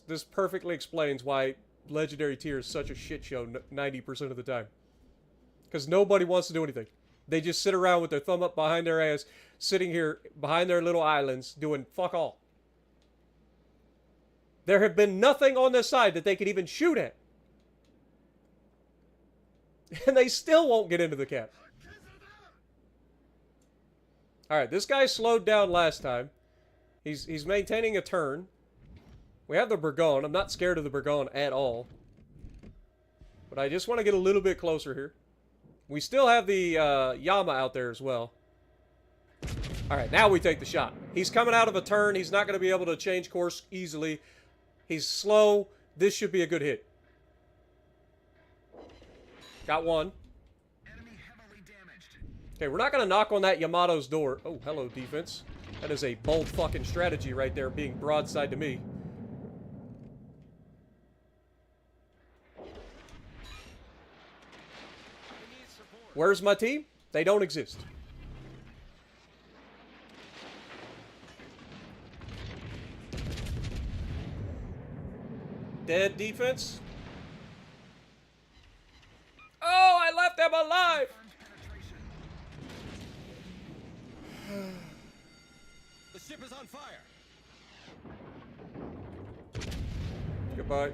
This perfectly explains why Legendary Tier is such a shit show 90% of the time. Because nobody wants to do anything. They just sit around with their thumb up behind their ass, sitting here behind their little islands, doing fuck all. There have been nothing on this side that they could even shoot at. And they still won't get into the cap. Alright, this guy slowed down last time. He's maintaining a turn. We have the Burgon. I'm not scared of the Burgon at all. But I just want to get a little bit closer here. We still have the Yama out there as well. Alright, now we take the shot. He's coming out of a turn. He's not going to be able to change course easily. He's slow. This should be a good hit. Got one. Okay, we're not going to knock on that Yamato's door. Oh, hello, defense. That is a bold fucking strategy right there, being broadside to me. Where's my team? They don't exist. Dead defense. Oh, I left them alive! The ship is on fire. Goodbye.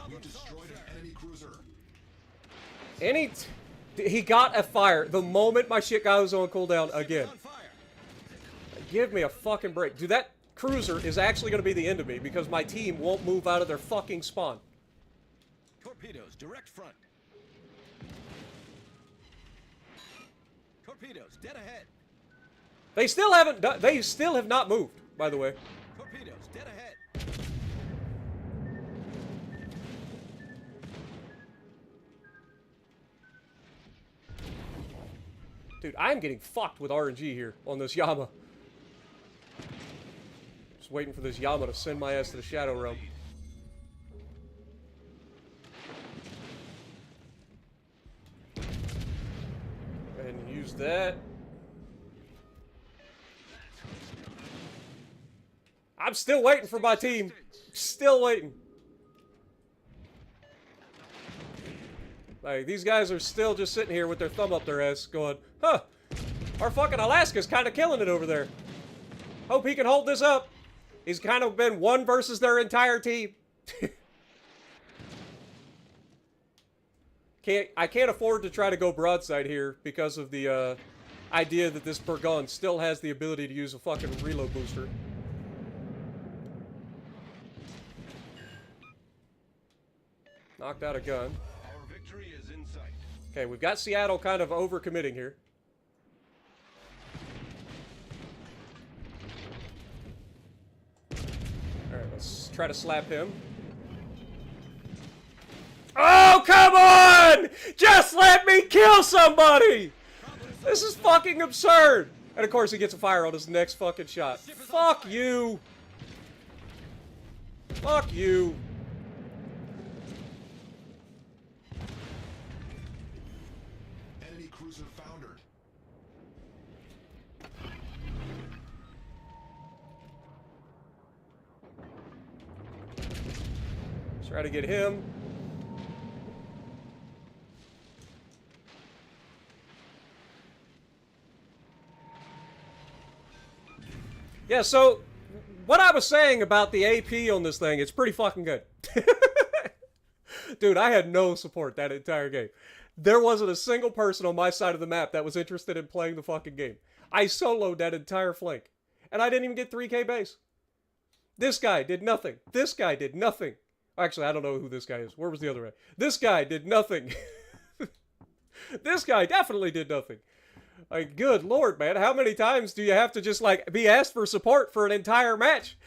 You destroyed an enemy cruiser. He got a fire the moment my shit goes on cooldown again. Give me a fucking break. Dude, that cruiser is actually going to be the end of me because my team won't move out of their fucking spawn. Torpedoes, direct front. Torpedoes, dead ahead. They still haven't done, they still have not moved, by the way. Torpedoes, dead ahead. Dude, I'm getting fucked with RNG here on this Yama. Just waiting for this Yama to send my ass to the Shadow Realm. And use that. I'm still waiting for my team. Still waiting. Like, these guys are still just sitting here with their thumb up their ass going, huh, our fucking Alaska's kind of killing it over there. Hope he can hold this up. He's kind of been one versus their entire team. I can't afford to try to go broadside here because of the idea that this Burgon still has the ability to use a fucking reload booster. Knocked out a gun. Our victory is in sight. Okay, we've got Seattle kind of overcommitting here. Alright, let's try to slap him. Oh, come on! Just let me kill somebody! This is fucking absurd! And of course he gets a fire on his next fucking shot. Fuck you! Fuck you! Enemy cruiser foundered. Try to get him. Yeah, so what I was saying about the AP on this thing, it's pretty fucking good. Dude, I had no support that entire game. There wasn't a single person on my side of the map that was interested in playing the fucking game. I soloed that entire flank. And I didn't even get 3k base. This guy did nothing. This guy did nothing. Actually, I don't know who this guy is. Where was the other guy? This guy did nothing. This guy definitely did nothing. Like, good lord, man. How many times do you have to just, like, be asked for support for an entire match?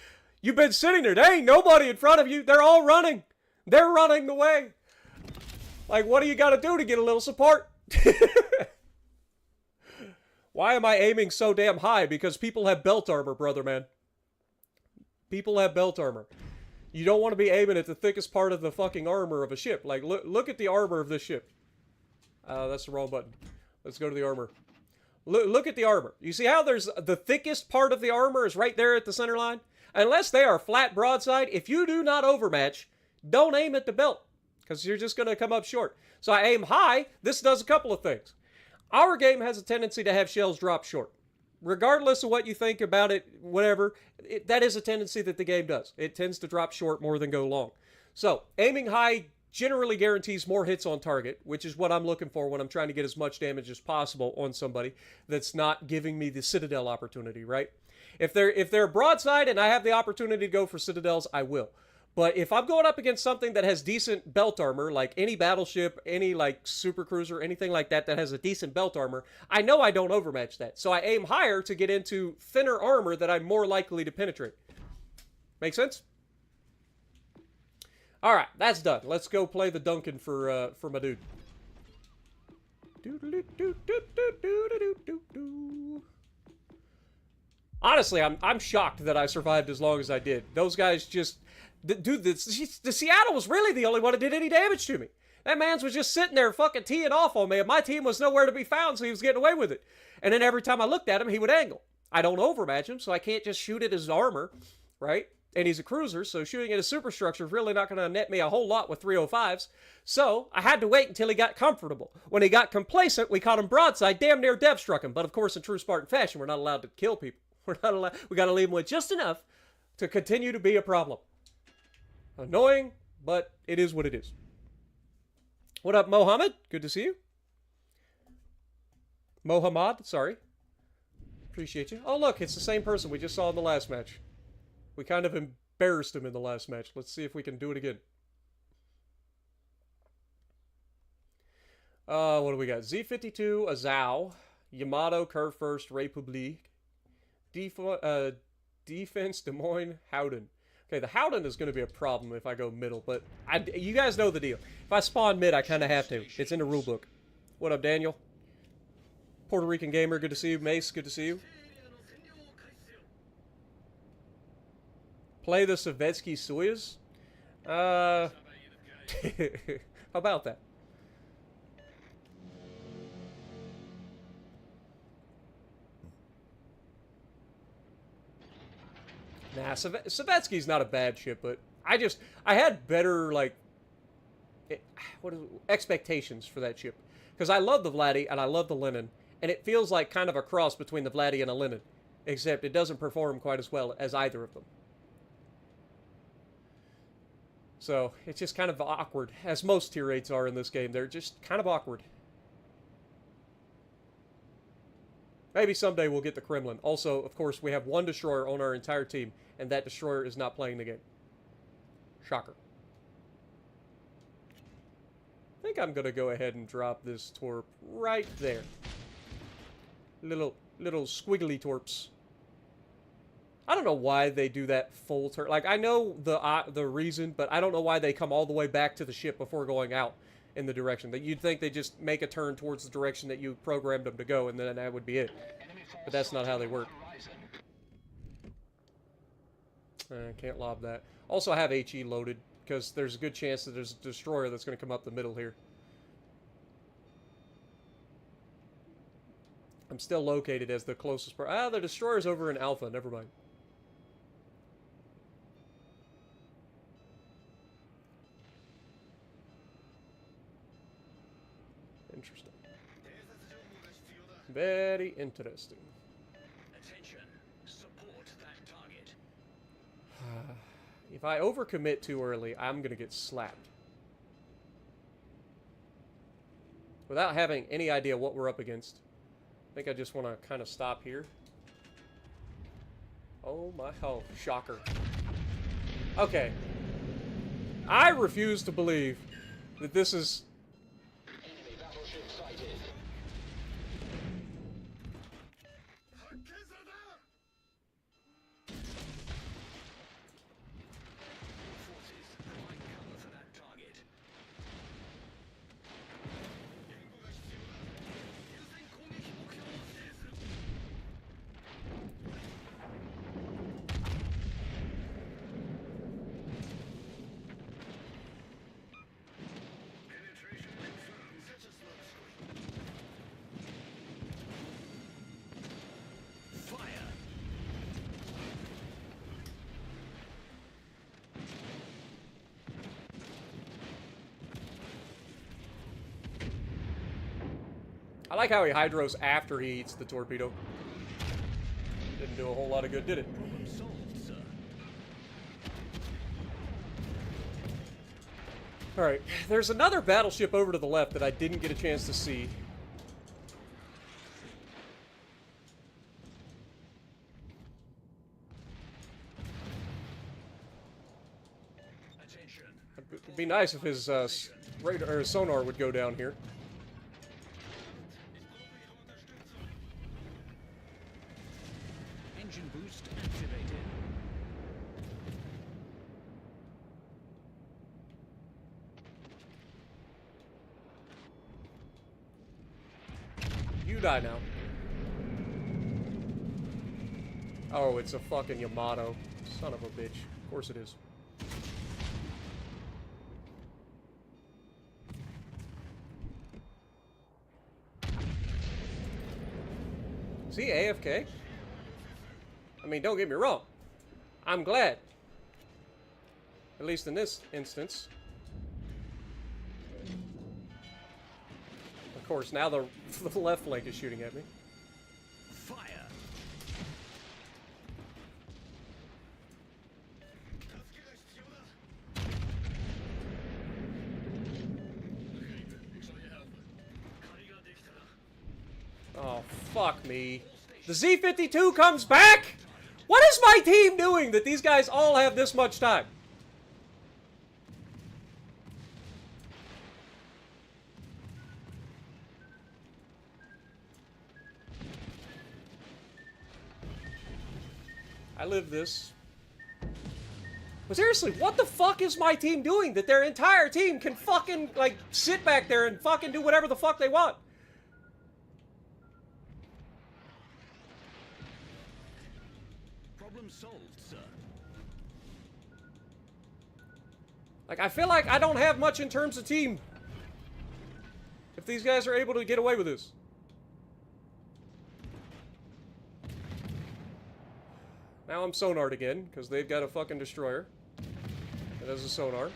You've been sitting there. There ain't nobody in front of you. They're all running. They're running the way. Like, what do you got to do to get a little support? Why am I aiming so damn high? Because people have belt armor, brother, man. People have belt armor. You don't want to be aiming at the thickest part of the fucking armor of a ship. Like, look at the armor of this ship. That's the wrong button. Let's go to the armor. Look at the armor. You see how there's the thickest part of the armor is right there at the center line? Unless they are flat broadside, if you do not overmatch, don't aim at the belt, because you're just going to come up short. So I aim high. This does a couple of things. Our game has a tendency to have shells drop short. Regardless of what you think about it, whatever, that is a tendency that the game does. It tends to drop short more than go long. So aiming high generally guarantees more hits on target, which is what I'm looking for when I'm trying to get as much damage as possible on somebody that's not giving me the Citadel opportunity, right? If they're broadside and I have the opportunity to go for Citadels, I will. But if I'm going up against something that has decent belt armor, like any battleship, any like super cruiser, anything like that has a decent belt armor, I know I don't overmatch that. So I aim higher to get into thinner armor that I'm more likely to penetrate. Make sense? All right, that's done. Let's go play the Duncan for my dude. Honestly, I'm shocked that I survived as long as I did. Those guys just... Dude, the Seattle was really the only one that did any damage to me. That man's was just sitting there fucking teeing off on me, and my team was nowhere to be found, so he was getting away with it. And then every time I looked at him, he would angle. I don't overmatch him, so I can't just shoot at his armor, right? And he's a cruiser, so shooting at a superstructure is really not going to net me a whole lot with 305s. So I had to wait until he got comfortable. When he got complacent, we caught him broadside, damn near dev struck him. But of course, in true Spartan fashion, we're not allowed to kill people. We're not allowed. We got to leave him with just enough to continue to be a problem. Annoying, but it is what it is. What up, Mohammed? Good to see you. Mohammad, sorry. Appreciate you. Oh, look, it's the same person we just saw in the last match. We kind of embarrassed him in the last match. Let's see if we can do it again. What do we got? Z52, Azao, Yamato, Curve First, Republique, Defense, Des Moines, Howden. Okay, the Howden is going to be a problem if I go middle, but you guys know the deal. If I spawn mid, I kind of have to. It's in the rulebook. What up, Daniel? Puerto Rican Gamer, good to see you. Mace, good to see you. Play the Sovietsky Soyuz? How about that? Nah, Sovietsky's not a bad ship, but I had better, like, expectations for that ship. Because I love the Vladdy and I love the Lenin, and it feels like kind of a cross between the Vladdy and a Lenin, except it doesn't perform quite as well as either of them. So, it's just kind of awkward, as most tier 8s are in this game. They're just kind of awkward. Maybe someday we'll get the Kremlin. Also, of course, we have one destroyer on our entire team, and that destroyer is not playing the game. Shocker. I think I'm going to go ahead and drop this torp right there. Little squiggly torps. I don't know why they do that full turn. Like, I know the reason, but I don't know why they come all the way back to the ship before going out in the direction. That you'd think they just make a turn towards the direction that you programmed them to go, and then that would be it. But that's not how they work. I can't lob that. Also, I have HE loaded, because there's a good chance that there's a destroyer that's going to come up the middle here. I'm still located as the closest part. Ah, the destroyer's over in Alpha. Never mind. Interesting. Very interesting. Attention. Support that target. If I overcommit too early, I'm going to get slapped. Without having any idea what we're up against, I think I just want to kind of stop here. Oh my, oh, shocker. Okay. I refuse to believe that this is... Enemy battleship sighted. Forces provide cover for that target. I like how he hydros after he eats the torpedo. Didn't do a whole lot of good, did it? Problem solved, sir. Alright, there's another battleship over to the left that I didn't get a chance to see. Attention. It'd be nice if his radar or his sonar would go down here. Engine boost activated. You die now. Oh, it's a fucking Yamato. Son of a bitch. Of course it is. Is he AFK? I mean, don't get me wrong. I'm glad. At least in this instance. Of course, now the left flank is shooting at me. Fire. Oh, fuck me. The Z-52 comes back? What is my team doing that these guys all have this much time? I live this. But seriously, what the fuck is my team doing that their entire team can fucking, like, sit back there and fucking do whatever the fuck they want? Problem solved, sir. Like, I feel like I don't have much in terms of team. If these guys are able to get away with this. Now I'm sonared again, because they've got a fucking destroyer. It has a sonar.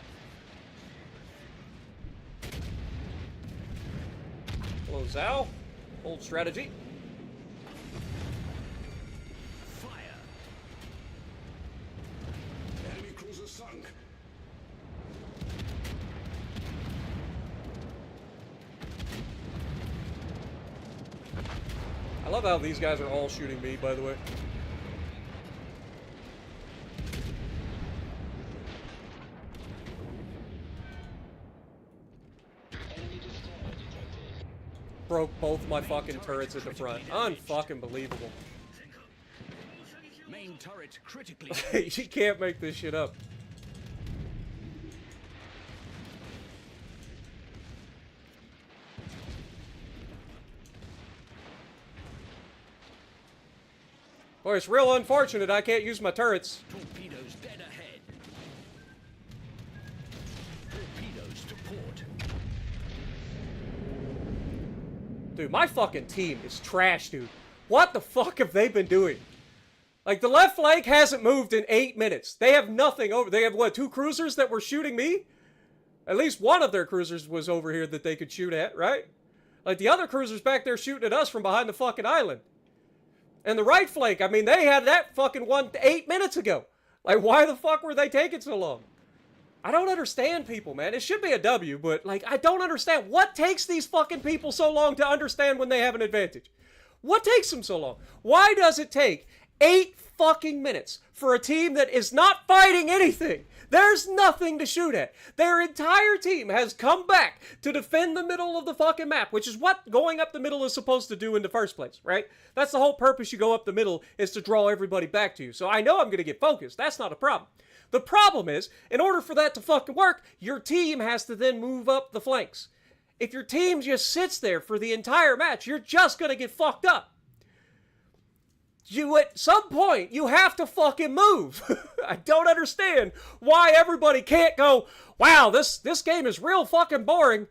Hello, Zhao. Old strategy. Fire. Enemy cruiser sunk. I love how these guys are all shooting me, by the way. Broke both my fucking turrets at the front. Unfucking believable. Main turret critically. You can't make this shit up. Boy, it's real unfortunate I can't use my turrets. Torpedoes dead ahead. Torpedoes to port. Dude, my fucking team is trash, dude. What the fuck have they been doing? Like, the left flank hasn't moved in 8 minutes. They have nothing over. They have, what, 2 cruisers that were shooting me? At least one of their cruisers was over here that they could shoot at, right? Like, the other cruisers back there shooting at us from behind the fucking island. And the right flank, I mean, they had that fucking one 8 minutes ago. Like, why the fuck were they taking so long? I don't understand people, man. It should be a W, but, like, I don't understand. What takes these fucking people so long to understand when they have an advantage? What takes them so long? Why does it take 8 fucking minutes for a team that is not fighting anything? There's nothing to shoot at. Their entire team has come back to defend the middle of the fucking map, which is what going up the middle is supposed to do in the first place, right? That's the whole purpose you go up the middle, is to draw everybody back to you. So I know I'm going to get focused. That's not a problem. The problem is, in order for that to fucking work, your team has to then move up the flanks. If your team just sits there for the entire match, you're just going to get fucked up. You, at some point, you have to fucking move. I don't understand why everybody can't go, wow, this game is real fucking boring.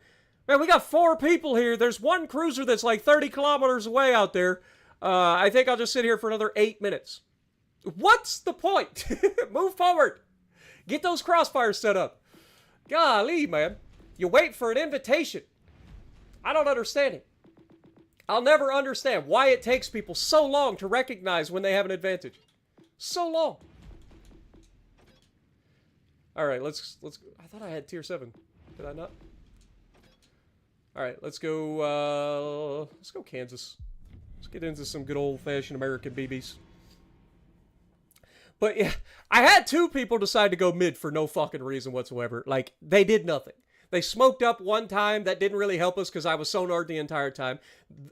Man, we got 4 people here. There's one cruiser that's like 30 kilometers away out there. I think I'll just sit here for another 8 minutes. What's the point? Move forward. Get those crossfires set up. Golly, man. You wait for an invitation. I don't understand it. I'll never understand why it takes people so long to recognize when they have an advantage. So long. All right, let's. I thought I had tier 7. Did I not? All right, let's go. Let's go Kansas. Let's get into some good old-fashioned American BBs. But yeah, I had 2 people decide to go mid for no fucking reason whatsoever. Like, they did nothing. They smoked up one time. That didn't really help us because I was sonarred the entire time.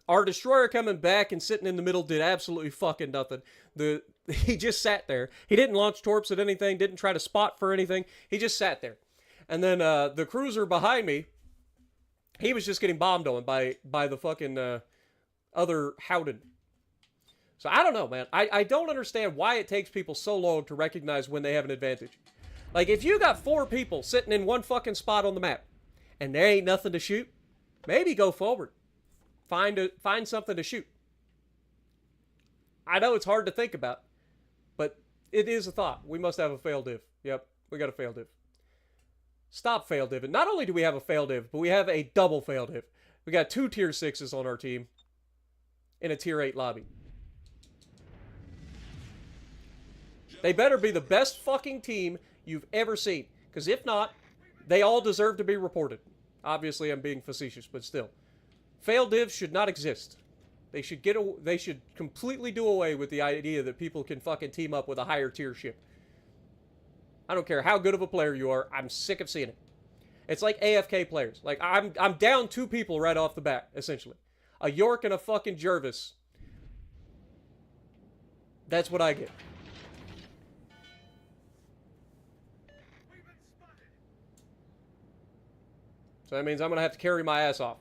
Our destroyer coming back and sitting in the middle did absolutely fucking nothing. He just sat there. He didn't launch torps at anything, didn't try to spot for anything. He just sat there. And then the cruiser behind me, he was just getting bombed on by the fucking other Howden. So I don't know, man. I don't understand why it takes people so long to recognize when they have an advantage. Like, if you got 4 people sitting in one fucking spot on the map, and there ain't nothing to shoot, maybe go forward. Find something to shoot. I know it's hard to think about, but it is a thought. We must have a fail div. Yep, we got a fail div. Stop fail div. Not only do we have a fail div, but we have a double fail div. We got 2 tier 6s on our team in a tier 8 lobby. They better be the best fucking team you've ever seen. Because if not, they all deserve to be reported. Obviously, I'm being facetious, but still. Fail divs should not exist. They should completely do away with the idea that people can fucking team up with a higher tier ship. I don't care how good of a player you are. I'm sick of seeing it. It's like AFK players. Like, I'm down 2 people right off the bat, essentially. A York and a fucking Jervis. That's what I get. So that means I'm going to have to carry my ass off.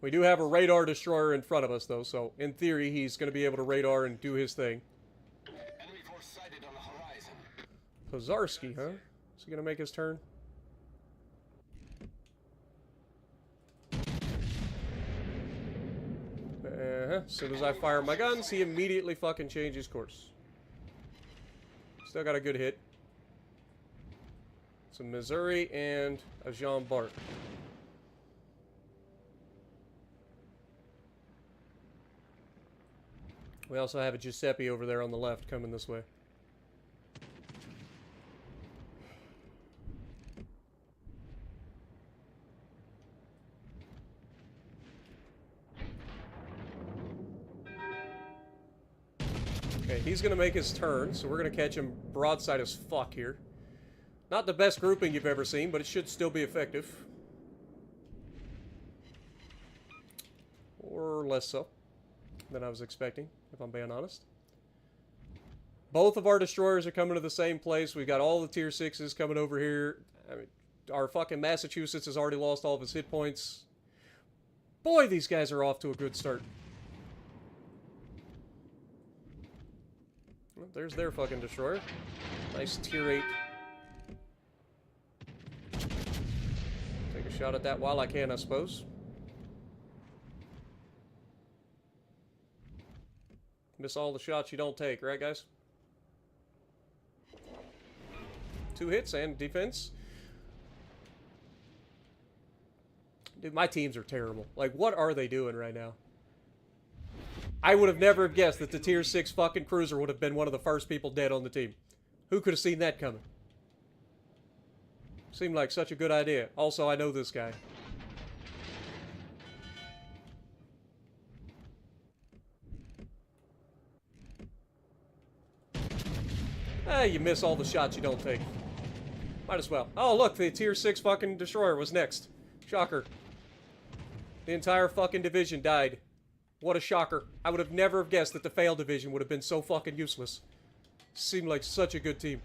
We do have a radar destroyer in front of us, though, so in theory, he's going to be able to radar and do his thing. Enemy force sighted on the horizon. Pozarski, huh? Is he going to make his turn? As soon as I fire my guns, he immediately fucking changes course. Still got a good hit. Some Missouri and a Jean Bart. We also have a Giuseppe over there on the left coming this way. Okay, he's going to make his turn, so we're going to catch him broadside as fuck here. Not the best grouping you've ever seen, but it should still be effective. Or less so than I was expecting, if I'm being honest. Both of our destroyers are coming to the same place. We've got all the tier 6s coming over here. I mean, our fucking Massachusetts has already lost all of his hit points. Boy, these guys are off to a good start. Well, there's their fucking destroyer. Nice tier 8. Take a shot at that while I can, I suppose. Miss all the shots you don't take, right, guys? 2 hits and defense. Dude, my teams are terrible. Like, what are they doing right now? I would have never guessed that the tier 6 fucking cruiser would have been one of the first people dead on the team. Who could have seen that coming? Seemed like such a good idea. Also, I know this guy. Ah, you miss all the shots you don't take. Might as well. Oh, look, the tier 6 fucking destroyer was next. Shocker. The entire fucking division died. What a shocker. I would have never guessed that the fail division would have been so fucking useless. Seemed like such a good team.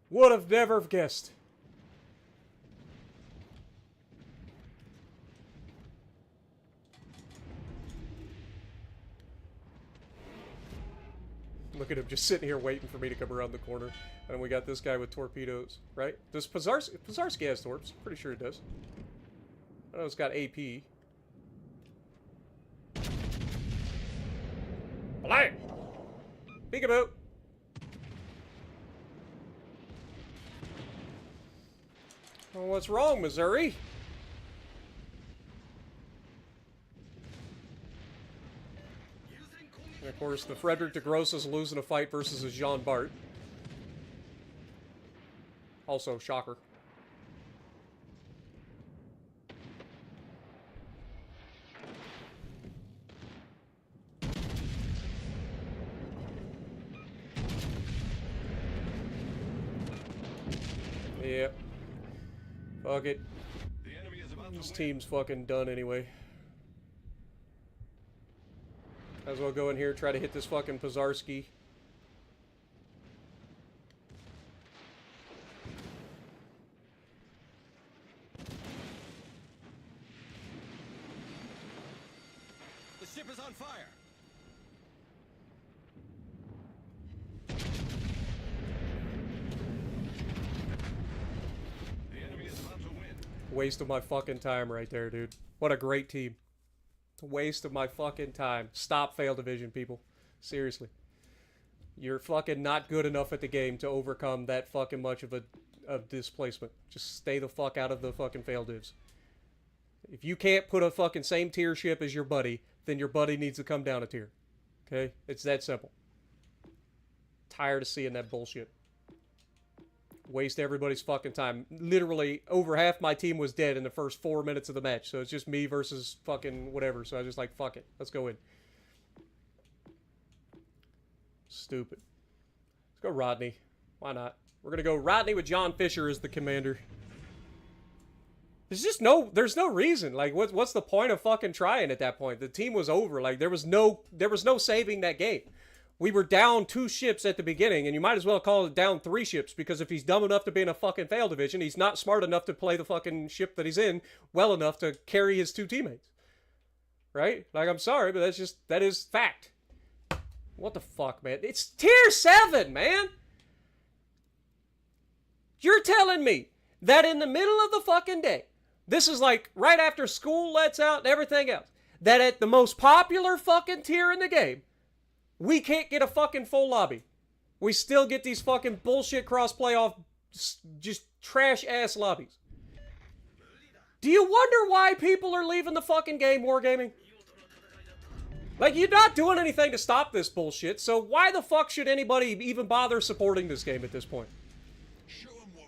Would have never guessed. Look at him just sitting here waiting for me to come around the corner. And then we got this guy with torpedoes, right? Does Pozarski has torps? Pretty sure it does. I know it's got AP. Play! Peekaboo! Well, what's wrong, Missouri? And of course, the Frederick DeGrosse is losing a fight versus a Jean Bart. Also, shocker. Yep. Fuck it. This team's fucking done anyway. Might as well go in here and try to hit this fucking Pazarski. The ship is on fire. Waste of my fucking time right there, dude. What a great team. Waste of my fucking time. Stop fail division, people. Seriously. You're fucking not good enough at the game to overcome that fucking much of a displacement. Just stay the fuck out of the fucking fail divs. If you can't put a fucking same tier ship as your buddy, then your buddy needs to come down a tier. Okay? It's that simple. Tired of seeing that bullshit. Waste everybody's fucking time. Literally, over half my team was dead in the first 4 minutes of the match. So it's just me versus fucking whatever. So I was just like, fuck it. Let's go in. Stupid. Let's go Rodney. Why not? We're gonna go Rodney with John Fisher as the commander. There's no reason. Like, what's the point of fucking trying at that point? The team was over. Like, there was no saving that game. We were down 2 ships at the beginning, and you might as well call it down 3 ships, because if he's dumb enough to be in a fucking fail division, he's not smart enough to play the fucking ship that he's in well enough to carry his 2 teammates. Right? Like, I'm sorry, but that is fact. What the fuck, man? It's tier 7, man! You're telling me that in the middle of the fucking day, this is like right after school lets out and everything else, that at the most popular fucking tier in the game, we can't get a fucking full lobby. We still get these fucking bullshit cross-playoff, just trash-ass lobbies. Do you wonder why people are leaving the fucking game, Wargaming? Like, you're not doing anything to stop this bullshit, so why the fuck should anybody even bother supporting this game at this point?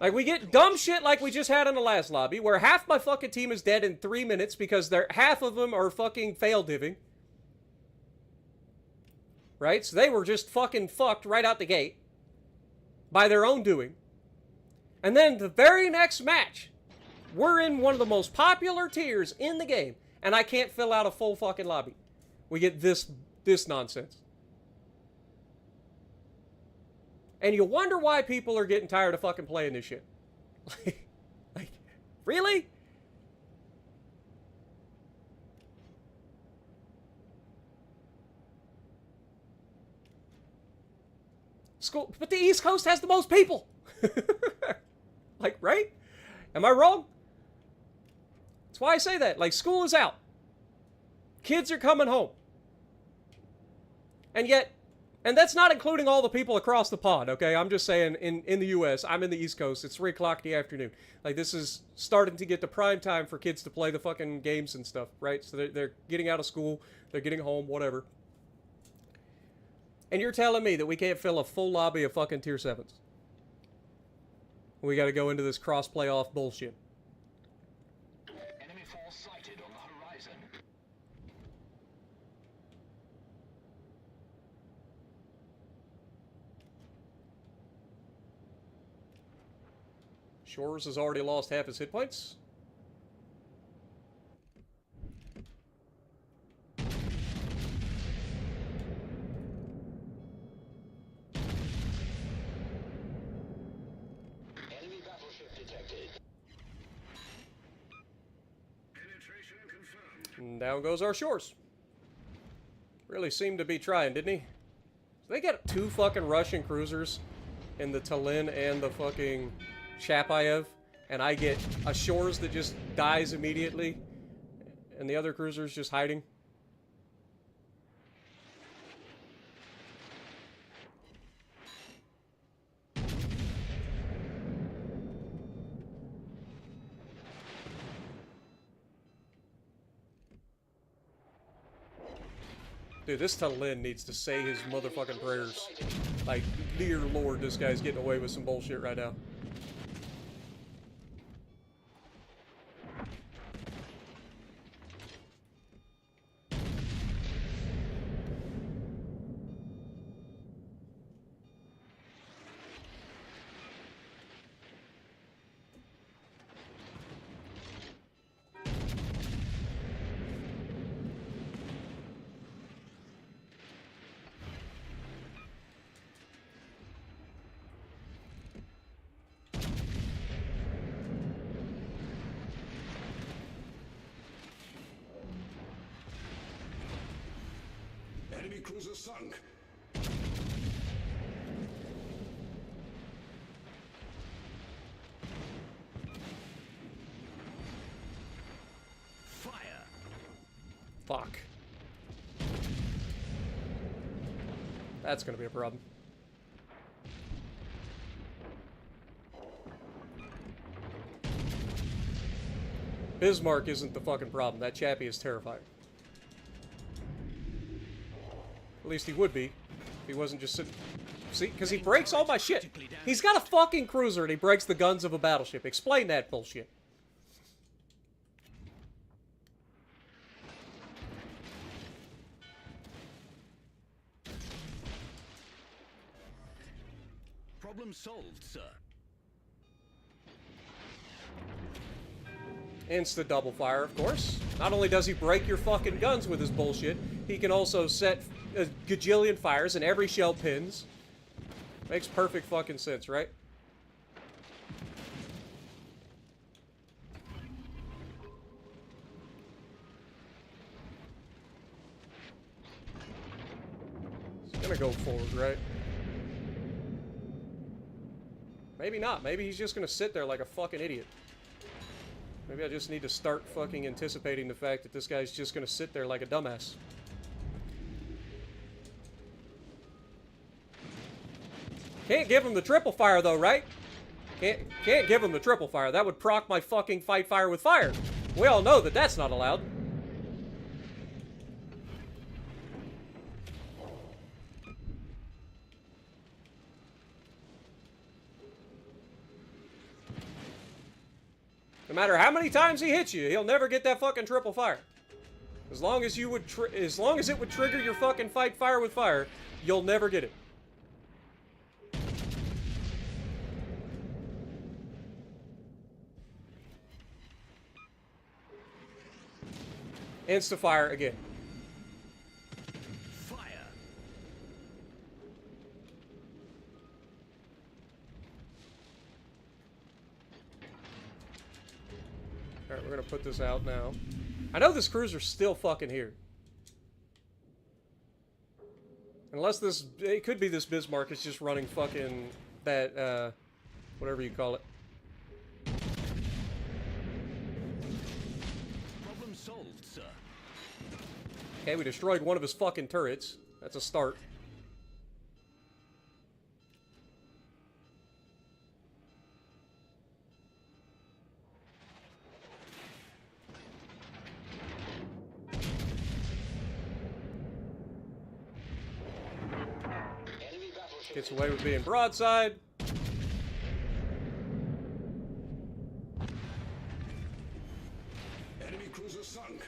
Like, we get dumb shit like we just had in the last lobby, where half my fucking team is dead in 3 minutes because half of them are fucking fail-diving. Right? So they were just fucking fucked right out the gate by their own doing. And then the very next match, we're in one of the most popular tiers in the game, and I can't fill out a full fucking lobby. We get this nonsense. And you wonder why people are getting tired of fucking playing this shit. Like, really? School, but the East Coast has the most people. Like, right? Am I wrong? That's why I say that. Like, school is out. Kids are coming home. And yet, and that's not including all the people across the pond, okay? I'm just saying, in the U.S., I'm in the East Coast, it's 3 o'clock in the afternoon. Like, this is starting to get to prime time for kids to play the fucking games and stuff, right? So they're getting out of school, they're getting home, whatever. And you're telling me that we can't fill a full lobby of fucking tier 7s? We gotta go into this cross-playoff bullshit. Enemy force sighted on the horizon. Shores has already lost half his hit points. Enemy battleship detected. And down goes our Shores. Really seemed to be trying, didn't he? So they got 2 fucking Russian cruisers in the Tallinn and the fucking Chapayev, and I get a Shores that just dies immediately, and the other cruiser's just hiding. Dude, this Tunnelin needs to say his motherfucking prayers. Like, dear lord, this guy's getting away with some bullshit right now. Enemy cruiser sunk. Fire. Fuck. That's gonna be a problem. Bismarck isn't the fucking problem. That chappie is terrifying. At least he would be. If he wasn't just sitting... See? Because he breaks all my shit. He's got a fucking cruiser and he breaks the guns of a battleship. Explain that bullshit. Problem solved, sir. Insta double fire, of course. Not only does he break your fucking guns with his bullshit, he can also set a gajillion fires and every shell pins. Makes perfect fucking sense, right? He's gonna go forward, right? Maybe not. Maybe he's just gonna sit there like a fucking idiot. Maybe I just need to start fucking anticipating the fact that this guy's just gonna sit there like a dumbass. Can't give him the triple fire though, right? Can't give him the triple fire. That would proc my fucking fight fire with fire. We all know that that's not allowed. No matter how many times he hits you, he'll never get that fucking triple fire. As long as you would, as long as it would trigger your fucking fight fire with fire, you'll never get it. Insta fire again. Fire. Alright, we're gonna put this out now. I know this cruiser's still fucking here. Unless this... It could be this Bismarck is just running fucking... that, whatever you call it. Problem solved, sir. Okay, we destroyed one of his fucking turrets. That's a start. Gets away with being broadside. Enemy cruiser sunk.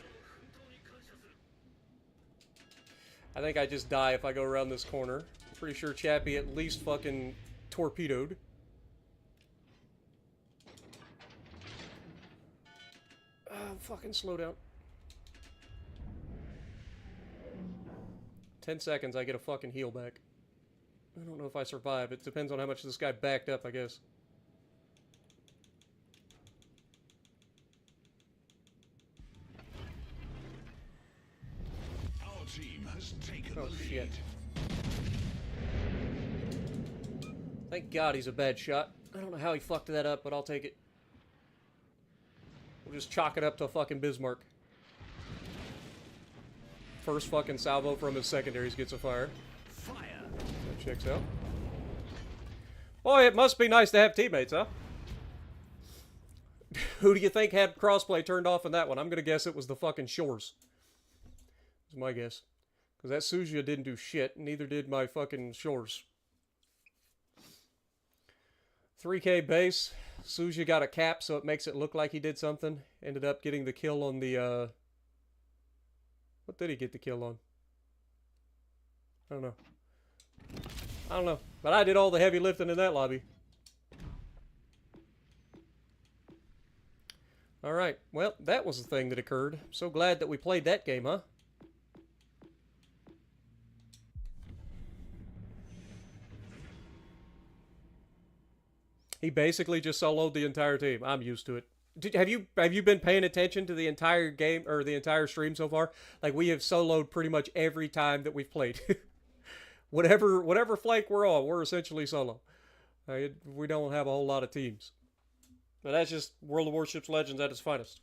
I think I just die if I go around this corner. I'm pretty sure Chappie at least fucking torpedoed. Fucking slow down. 10 seconds, I get a fucking heal back. I don't know if I survive. It depends on how much this guy backed up, I guess. Our team has taken Oh, the lead. shit. Thank God he's a bad shot. I don't know how he fucked that up, but I'll take it. We'll just chalk it up to a fucking Bismarck. First fucking salvo from his secondaries gets a fire. Fire. That checks out. Boy, it must be nice to have teammates, huh? Who do you think had crossplay turned off in that one? I'm gonna guess it was the fucking Shores. That's my guess. Because that Suja didn't do shit. Neither did my fucking shores. 3K base. Suja got a cap, so it makes it look like he did something. Ended up getting the kill on the, What did he get the kill on? I don't know. I don't know. But I did all the heavy lifting in that lobby. Alright. Well, that was the thing that occurred. So glad that we played that game, huh? He basically just soloed the entire team. I'm used to it. Have you been paying attention to the entire game or the entire stream so far? Like, we have soloed pretty much every time that we've played. whatever flank we're on, we're essentially solo. We don't have a whole lot of teams. But that's just World of Warships Legends at its finest.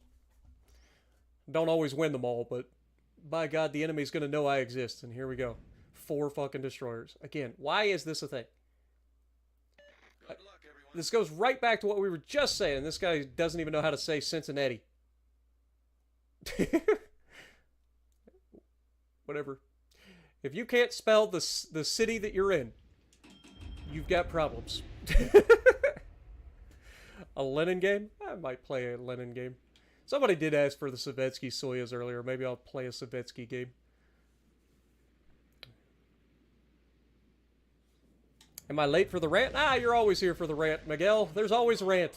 Don't always win them all, but by God, the enemy's gonna know I exist. And here we go. 4 fucking destroyers. Again, why is this a thing? This goes right back to what we were just saying. This guy doesn't even know how to say Cincinnati. Whatever. If you can't spell the city that you're in, you've got problems. A Lenin game? I might play a Lenin game. Somebody did ask for the Savetsky Soyuz earlier. Maybe I'll play a Savetsky game. Am I late for the rant? Ah, you're always here for the rant, Miguel. There's always a rant.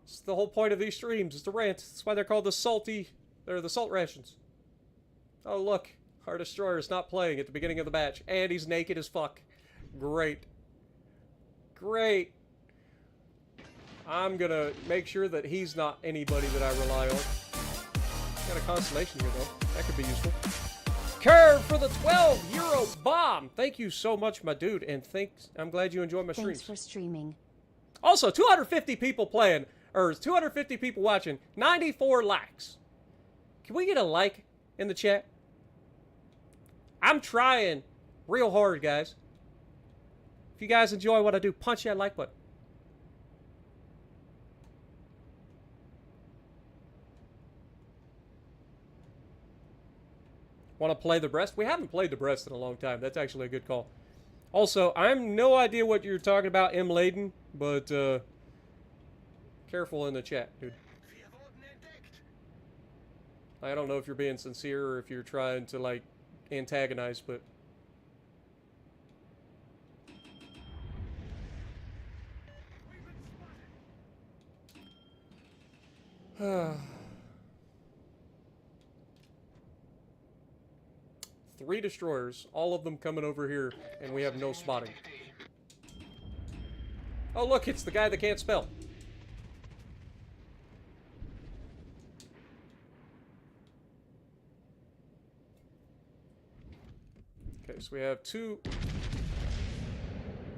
It's the whole point of these streams, is to rant. That's why they're called the salt rations. Oh, look. Our destroyer's not playing at the beginning of the match. And he's naked as fuck. Great. Great. I'm gonna make sure that he's not anybody that I rely on. Got a constellation here, though. That could be useful. Curve for the 12 € bomb. Thank you so much, my dude, and thanks. I'm glad you enjoy my streams. Thanks for streaming. Also, 250 people playing, or 250 people watching, 94 likes. Can we get a like in the chat? I'm trying real hard, guys. If you guys enjoy what I do, punch that like button. Want to play the Brest? We haven't played the Brest in a long time. That's actually a good call. Also, I'm no idea what you're talking about, M. Laden, but careful in the chat, dude. I don't know if you're being sincere or if you're trying to, like, antagonize, but... Three destroyers, all of them coming over here, and we have no spotting. Oh, look, it's the guy that can't spell. Okay, so we have 2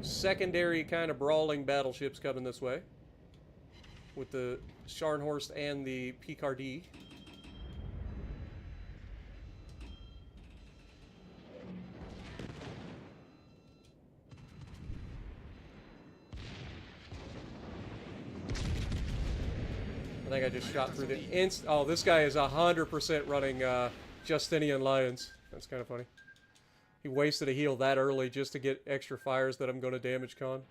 secondary kind of brawling battleships coming this way. With the Scharnhorst and the Picardie. I think I just shot through the oh, this guy is 100% running Justinian Lions. That's kind of funny. He wasted a heal that early just to get extra fires that I'm going to damage con.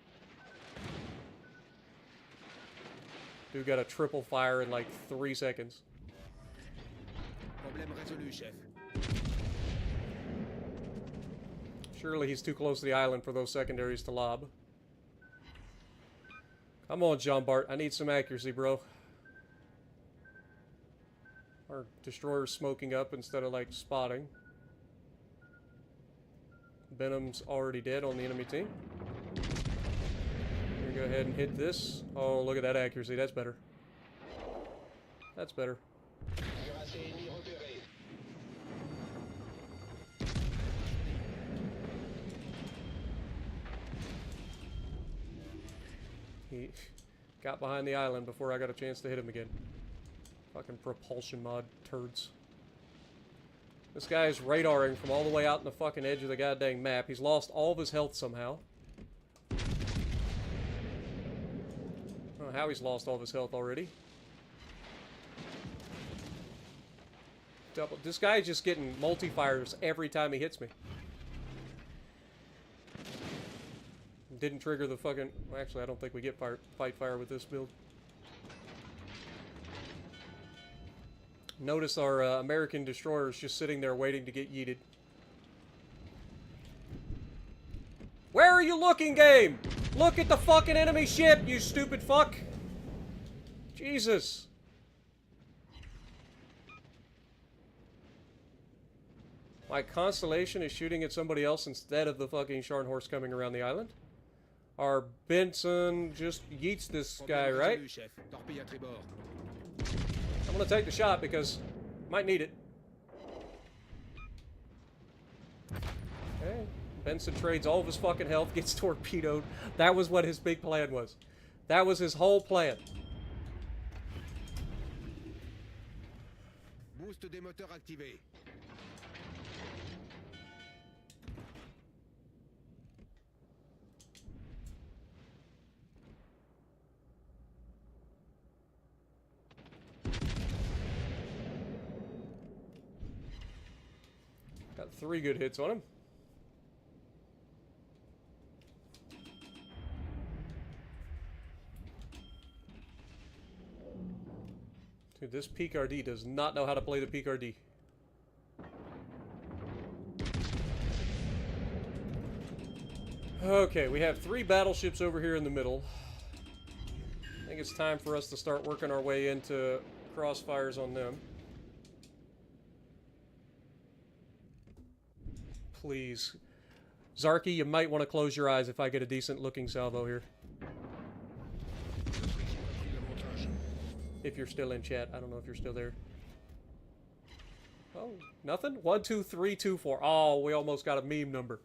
Dude got a triple fire in like 3 seconds. Problème résolu, chef. Surely he's too close to the island for those secondaries to lob. Come on, Jean Bart. I need some accuracy, bro. Our destroyer's smoking up instead of, like, spotting. Benham's already dead on the enemy team. We're gonna go ahead and hit this. Oh, look at that accuracy. That's better. That's better. He got behind the island before I got a chance to hit him again. Fucking propulsion mod turds. This guy is radaring from all the way out in the fucking edge of the goddamn map. He's lost all of his health somehow. I don't know how he's lost all of his health already. double. This guy is just getting multi-fires every time he hits me. Didn't trigger the fucking... Well, actually, I don't think we get fight fire with this build. Notice our American destroyers just sitting there waiting to get yeeted. Where are you looking, game? Look at the fucking enemy ship, you stupid fuck. Jesus. My Constellation is shooting at somebody else instead of the fucking Scharnhorst coming around the island. Our Benson just yeets this guy, right? I'm gonna take the shot because might need it. Okay. Benson trades all of his fucking health, gets torpedoed. That was what his big plan was. That was his whole plan. Boost des moteurs activé. Got 3 good hits on him. Dude, this PRD does not know how to play the PRD. Okay, we have 3 battleships over here in the middle. I think it's time for us to start working our way into crossfires on them. Please. Zarky, you might want to close your eyes if I get a decent looking salvo here. If you're still in chat. I don't know if you're still there. Oh, nothing? 1, 2, 3, 2, 4. Oh, we almost got a meme number.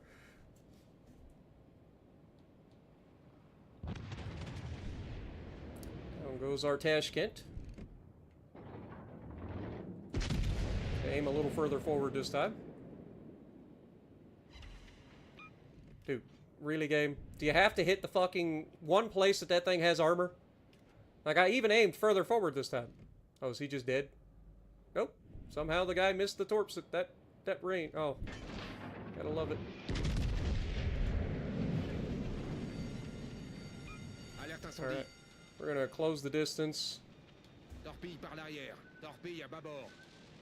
Down goes our Tashkent. Aim a little further forward this time. Dude, really, game? Do you have to hit the fucking one place that that thing has armor? Like, I even aimed further forward this time. Oh, is he just dead? Nope. Somehow the guy missed the torps at that range. Oh. Gotta love it. Alright. We're gonna close the distance.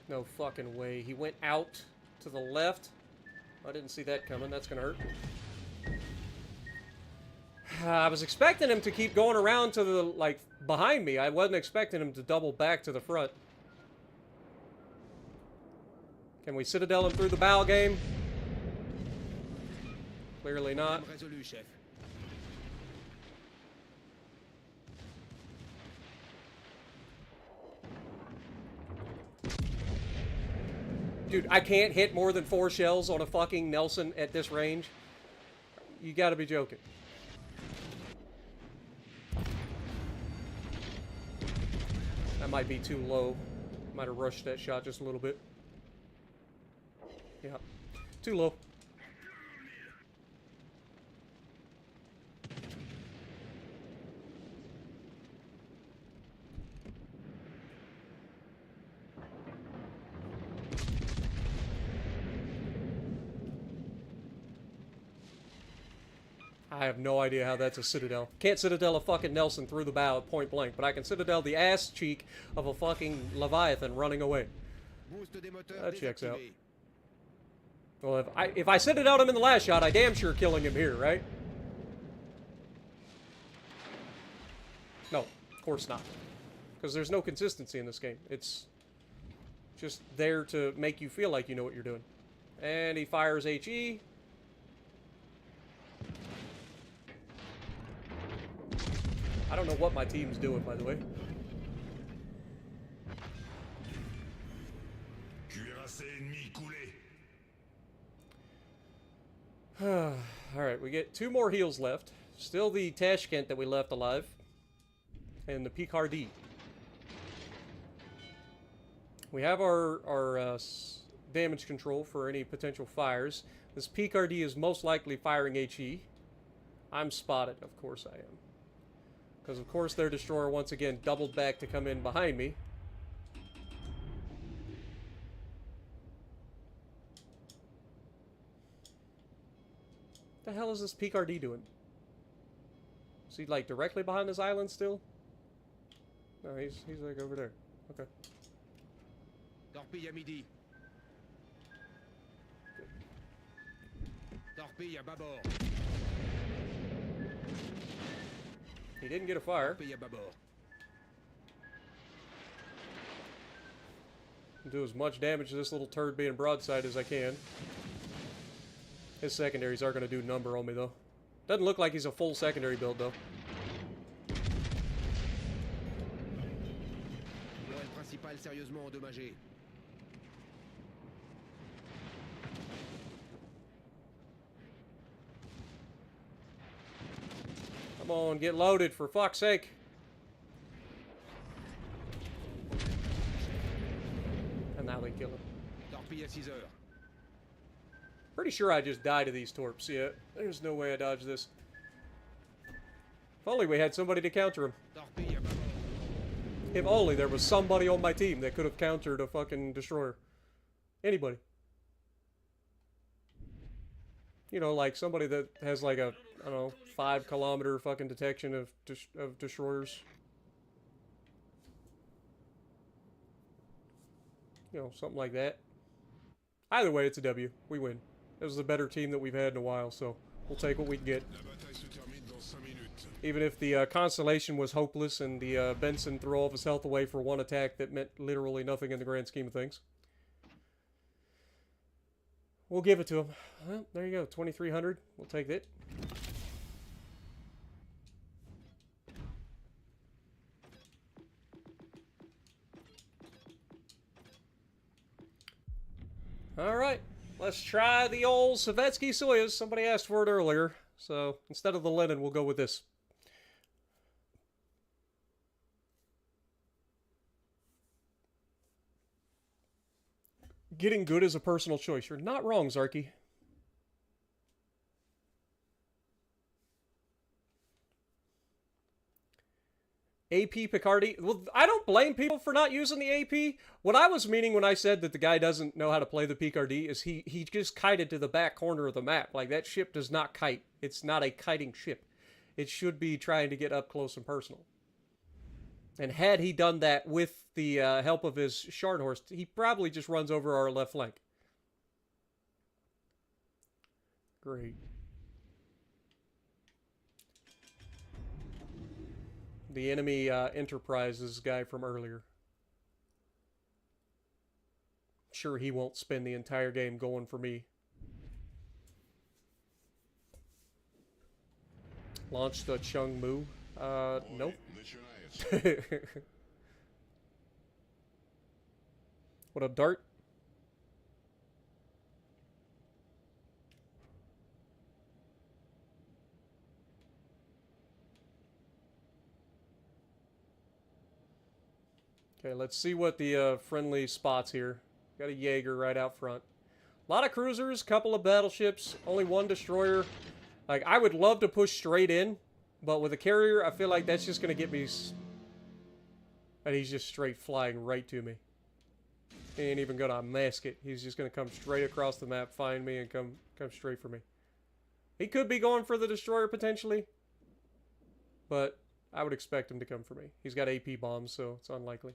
No fucking way. He went out to the left. I didn't see that coming. That's gonna hurt. I was expecting him to keep going around to the, like, behind me. I wasn't expecting him to double back to the front. Can we Citadel him through the bow, game? Clearly not. Dude, I can't hit more than 4 shells on a fucking Nelson at this range. You gotta be joking. That might be too low. Might have rushed that shot just a little bit. Yeah, too low. I have no idea how that's a Citadel. Can't Citadel a fucking Nelson through the bow at point blank, but I can Citadel the ass cheek of a fucking Leviathan running away. That checks out. Well, if I Citadeled him in the last shot, I damn sure killing him here, right? No, of course not. Because there's no consistency in this game. It's just there to make you feel like you know what you're doing. And he fires HE. I don't know what my team's doing, by the way. Alright, we get 2 more heals left. Still the Tashkent that we left alive. And the PRD. We have our damage control for any potential fires. This PRD is most likely firing HE. I'm spotted, of course I am. Because, of course, their destroyer once again doubled back to come in behind me. What the hell is this PKRD doing? Is he like directly behind this island still? No, he's like over there. Okay. Torpille à midi. Torpille à bâbord. He didn't get a fire. Torpille à bâbord. Do as much damage to this little turd being broadside as I can. His secondaries are going to do number on me, though. Doesn't look like he's a full secondary build, though. L'oreille principale sérieusement endommagée. Come on, get loaded, for fuck's sake. And now they kill him. Torpille à 6 heures. Pretty sure I just died to these torps. Yeah, there's no way I dodged this. If only we had somebody to counter him. Torpille à bâbord. If only there was somebody on my team that could have countered a fucking destroyer. Anybody. You know, like somebody that has like a, I don't know, 5 kilometer fucking detection of destroyers. You know, something like that. Either way, it's a W. We win. This is a better team that we've had in a while, so we'll take what we can get. Even if the Constellation was hopeless and the Benson threw all of his health away for one attack that meant literally nothing in the grand scheme of things. We'll give it to him. Well, there you go. 2,300. We'll take it. Alright. Let's try the old Sovietsky Soyuz. Somebody asked for it earlier. So, instead of the Lenin, we'll go with this. Getting good is a personal choice. You're not wrong, Zarky. AP Picardy. Well, I don't blame people for not using the AP. What I was meaning when I said that the guy doesn't know how to play the Picardy is he just kited to the back corner of the map. Like, that ship does not kite. It's not a kiting ship. It should be trying to get up close and personal. And had he done that with the help of his Scharnhorst, he probably just runs over our left flank. Great. The enemy Enterprises guy from earlier. Sure, he won't spend the entire game going for me. Launch the Chung Mu. Nope. What up, Dart? Okay, let's see what the friendly spots here. Got a Jaeger right out front. A lot of cruisers, couple of battleships, only one destroyer. Like, I would love to push straight in, but with a carrier, I feel like that's just going to get me... And he's just straight flying right to me. He ain't even going to mask it. He's just going to come straight across the map, find me, and come straight for me. He could be going for the destroyer, potentially. But I would expect him to come for me. He's got AP bombs, so it's unlikely.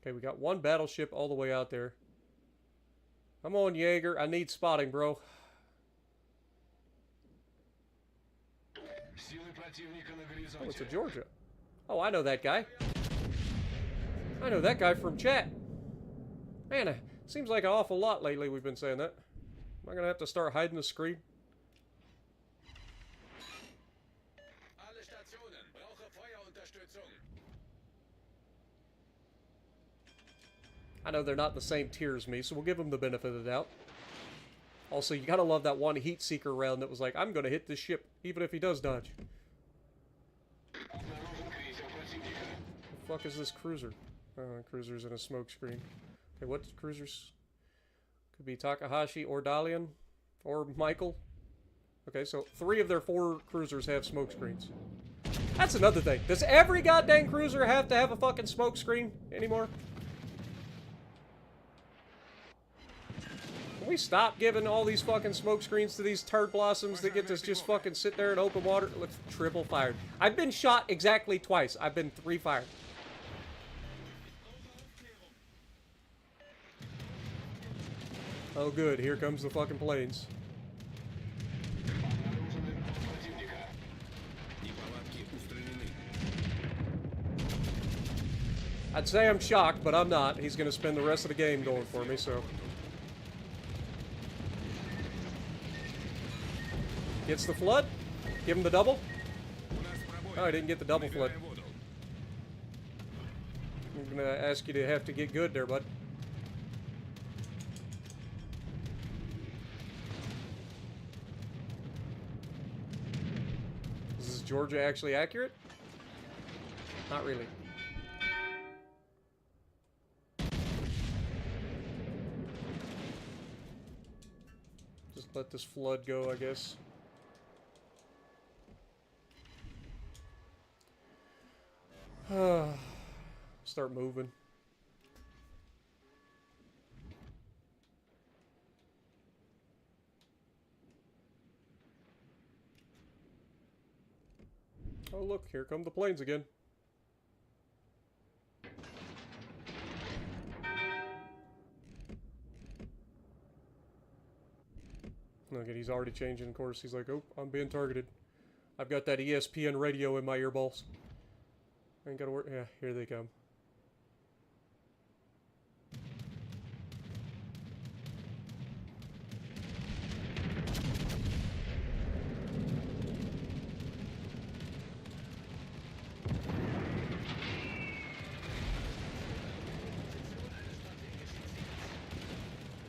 Okay, we got one battleship all the way out there. I'm on Jaeger. I need spotting, bro. Oh, it's a Georgia. Oh, I know that guy. I know that guy from chat. Man, it seems like an awful lot lately we've been saying that. Am I going to have to start hiding the screen? I know they're not in the same tier as me, so we'll give them the benefit of the doubt. Also, you gotta love that one heat seeker round that was like, I'm gonna hit this ship, even if he does dodge. The fuck is this cruiser? Cruiser's in a smoke screen. Okay, what cruisers? Could be Takahashi or Dalian or Michael. Okay, so 3 of their 4 cruisers have smoke screens. That's another thing. Does every goddamn cruiser have to have a fucking smoke screen anymore? Can we stop giving all these fucking smoke screens to these turd blossoms that get to just fucking sit there in open water? Look, triple fired. I've been shot exactly twice. I've been 3 fired. Oh good, here comes the fucking planes. I'd say I'm shocked, but I'm not. He's gonna spend the rest of the game going for me, so. Gets the flood. Give him the double. Oh, I didn't get the double flood. I'm gonna ask you to have to get good there, bud. Is Georgia actually accurate? Not really. Just let this flood go, I guess. Start moving. Oh look, here come the planes again. Look at, he's already changing course. He's like, oh, I'm being targeted. I've got that ESPN radio in my earballs. I ain't gotta work. Yeah, here they come.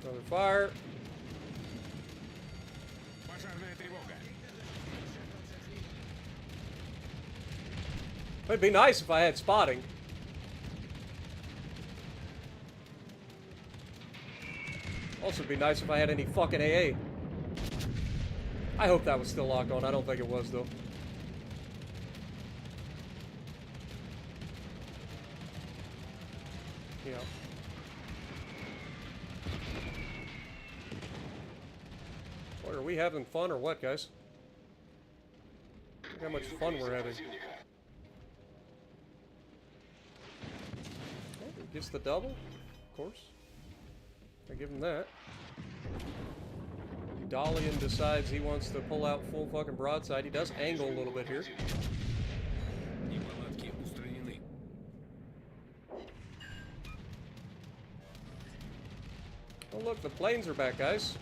Another fire. It'd be nice if I had spotting. Also, it'd be nice if I had any fucking AA. I hope that was still locked on. I don't think it was, though. Yeah. What, are we having fun or what, guys? Look how much fun we're having. Gets the double, of course. I give him that. Dalian decides he wants to pull out full fucking broadside. He does angle a little bit here. Oh look, the planes are back, guys.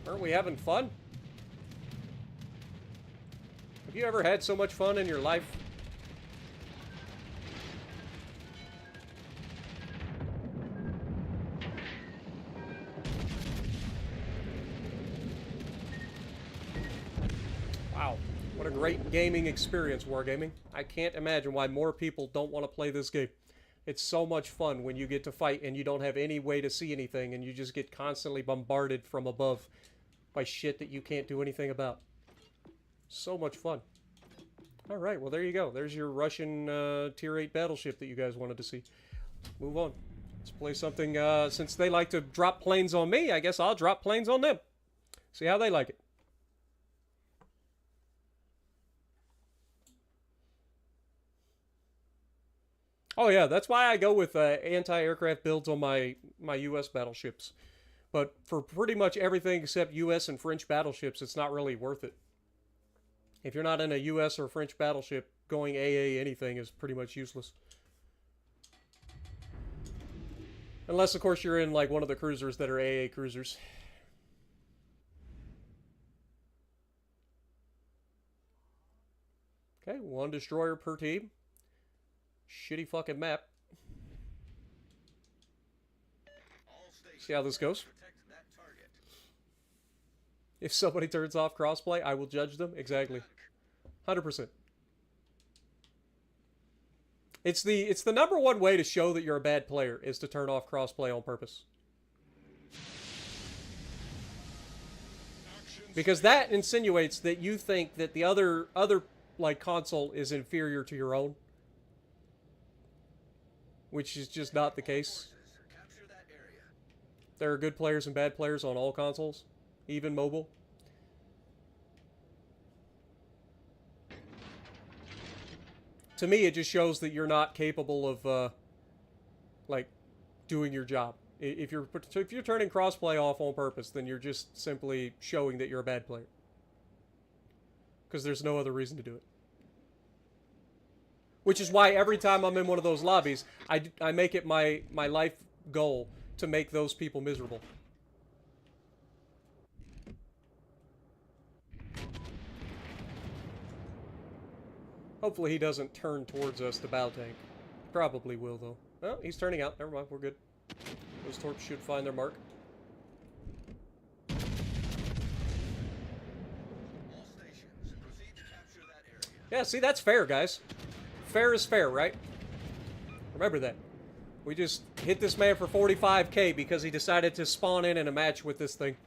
Aren't we having fun? Have you ever had so much fun in your life? Wow, what a great gaming experience, Wargaming. I can't imagine why more people don't want to play this game. It's so much fun when you get to fight and you don't have any way to see anything and you just get constantly bombarded from above by shit that you can't do anything about. So much fun. Alright, well there you go. There's your Russian Tier 8 battleship that you guys wanted to see. Move on. Let's play something, since they like to drop planes on me, I guess I'll drop planes on them. See how they like it. Oh yeah, that's why I go with anti-aircraft builds on my US battleships. But for pretty much everything except US and French battleships, it's not really worth it. If you're not in a US or French battleship, going AA anything is pretty much useless. Unless, of course, you're in like one of the cruisers that are AA cruisers. Okay, 1 destroyer per team. Shitty fucking map. See how this goes. If somebody turns off crossplay, I will judge them. Exactly. 100%. It's the number one way to show that you're a bad player is to turn off crossplay on purpose. Because that insinuates that you think that the other like console is inferior to your own, which is just not the case. There are good players and bad players on all consoles, even mobile. To me, it just shows that you're not capable of, like, doing your job. If you're turning crossplay off on purpose, then you're just simply showing that you're a bad player. Because there's no other reason to do it. Which is why every time I'm in one of those lobbies, I make it my life goal to make those people miserable. Hopefully he doesn't turn towards us, the battle tank. Probably will, though. Oh, he's turning out. Never mind, we're good. Those torps should find their mark. All stations, proceed to capture that area. Yeah, see, that's fair, guys. Fair is fair, right? Remember that. We just hit this man for 45k because he decided to spawn in a match with this thing.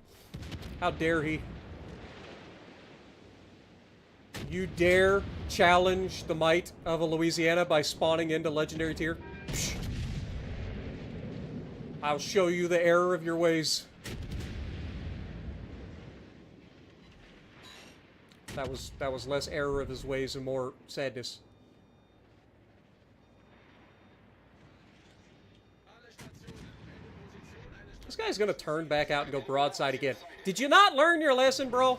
How dare he? You dare challenge the might of a Louisiana by spawning into Legendary Tier? Psh. I'll show you the error of your ways. That was less error of his ways and more sadness. This guy's gonna turn back out and go broadside again. Did you not learn your lesson, bro?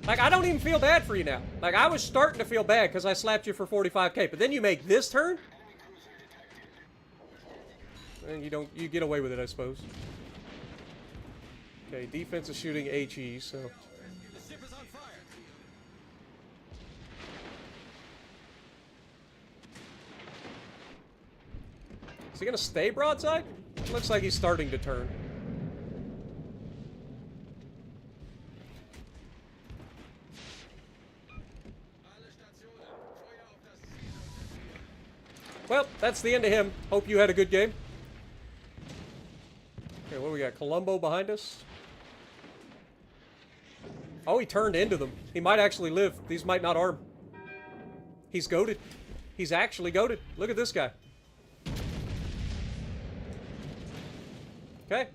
Like, I don't even feel bad for you now. Like, I was starting to feel bad because I slapped you for 45k, but then you make this turn? And you get away with it, I suppose. Okay, defense is shooting HE, so... The ship is on fire. Is he gonna stay broadside? Looks like he's starting to turn. Well, that's the end of him. Hope you had a good game. Okay, what do we got? Columbo behind us? Oh, he turned into them. He might actually live. These might not arm. He's goated. He's actually goated. Look at this guy. Okay.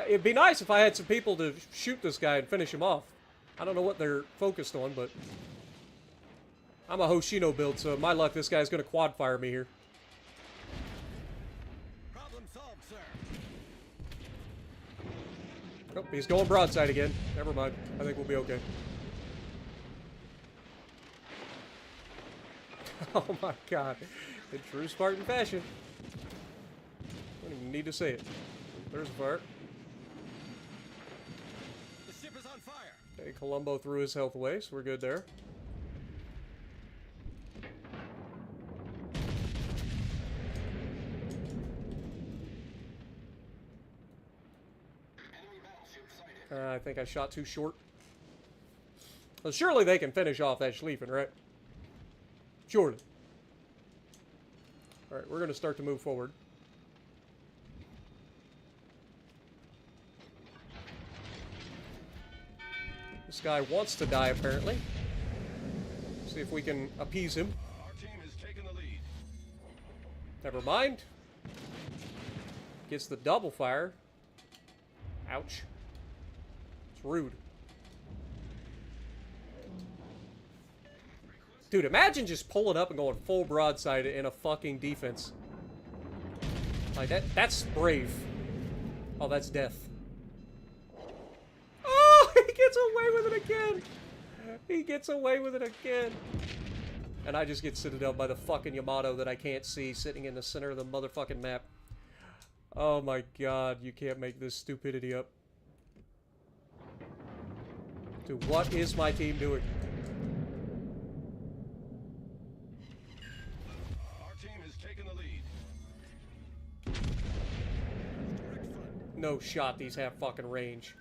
It'd be nice if I had some people to shoot this guy and finish him off. I don't know what they're focused on, but... I'm a Hoshino build, so my luck, this guy's gonna quad fire me here. Problem solved, sir. Oh, he's going broadside again. Never mind. I think we'll be okay. Oh my god. In true Spartan fashion. I don't even need to say it. There's a fire. The ship is on fire. Okay, Columbo threw his health away, so we're good there. I think I shot too short. Well, surely they can finish off that Schlieffen, right? Surely. Alright, we're going to start to move forward. This guy wants to die, apparently. See if we can appease him. Our team has taken the lead. Never mind. Gets the double fire. Ouch. It's rude. Dude, imagine just pulling up and going full broadside in a fucking defense. Like, that's brave. Oh, that's death. Oh, he gets away with it again. He gets away with it again. And I just get citadelled by the fucking Yamato that I can't see sitting in the center of the motherfucking map. Oh my god, you can't make this stupidity up. Dude, what is my team doing? Our team has taken the lead. No shot these have fucking range.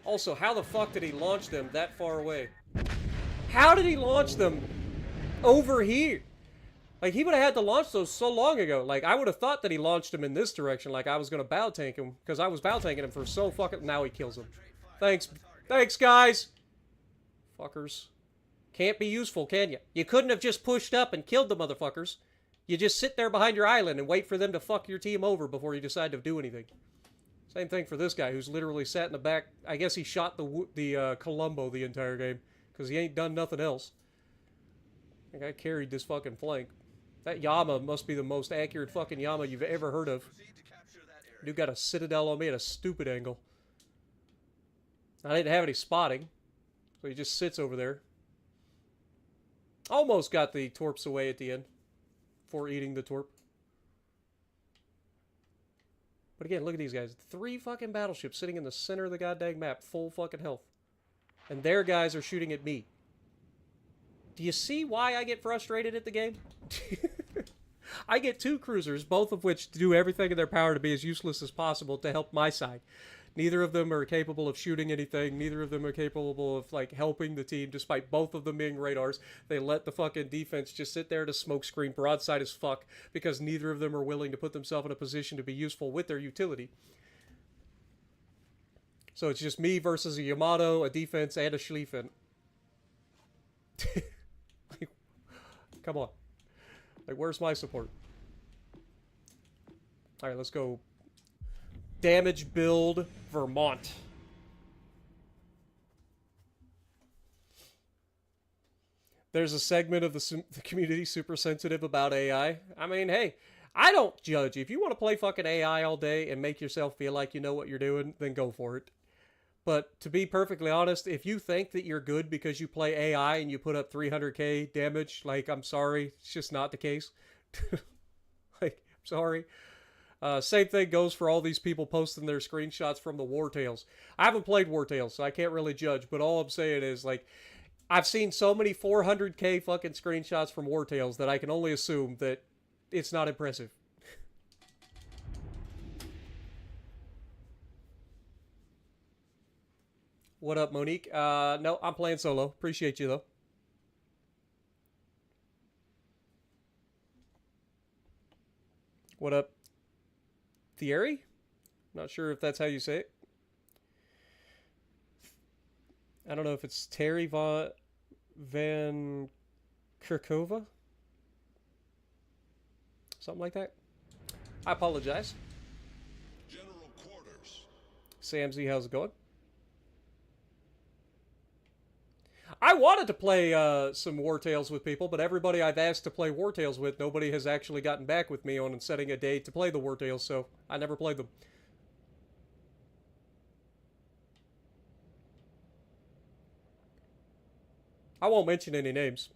Also, how the fuck did he launch them that far away? How did he launch them over here? Like, he would have had to launch those so long ago. Like, I would have thought that he launched them in this direction. Like, I was going to bow tank him. Because I was bow tanking him for so fucking... Now he kills him. Thanks. Thanks, guys. Fuckers. Can't be useful, can you? You couldn't have just pushed up and killed the motherfuckers. You just sit there behind your island and wait for them to fuck your team over before you decide to do anything. Same thing for this guy who's literally sat in the back. I guess he shot the Columbo the entire game. Because he ain't done nothing else. I think I carried this fucking flank. That Yama must be the most accurate fucking Yama you've ever heard of. Dude got a citadel on me at a stupid angle. I didn't have any spotting. So he just sits over there. Almost got the torps away at the end. Before eating the torp. But again, look at these guys. 3 fucking battleships sitting in the center of the goddamn map. Full fucking health. And their guys are shooting at me. Do you see why I get frustrated at the game? I get 2 cruisers, both of which do everything in their power to be as useless as possible to help my side. Neither of them are capable of shooting anything. Neither of them are capable of, like, helping the team, despite both of them being radars. They let the fucking defense just sit there to smoke screen broadside as fuck because neither of them are willing to put themselves in a position to be useful with their utility. So it's just me versus a Yamato, a defense, and a Schlieffen. Come on. Like, where's my support? Alright, let's go. Damage build Vermont. There's a segment of the community super sensitive about AI. I mean, hey, I don't judge. If you want to play fucking AI all day and make yourself feel like you know what you're doing, then go for it. But to be perfectly honest, if you think that you're good because you play AI and you put up 300k damage, like, I'm sorry, it's just not the case. Like, I'm sorry. Same thing goes for all these people posting their screenshots from the War Tales. I haven't played War Tales, so I can't really judge, but all I'm saying is, like, I've seen so many 400k fucking screenshots from War Tales that I can only assume that it's not impressive. What up, Monique? No, I'm playing solo. Appreciate you, though. What up, Thierry? Not sure if that's how you say it. I don't know if it's Terry Van Kirkova. Something like that. I apologize. General quarters. Sam Z, how's it going? I wanted to play some War Tales with people, but everybody I've asked to play War Tales with, nobody has actually gotten back with me on setting a date to play the War Tales, so I never played them. I won't mention any names.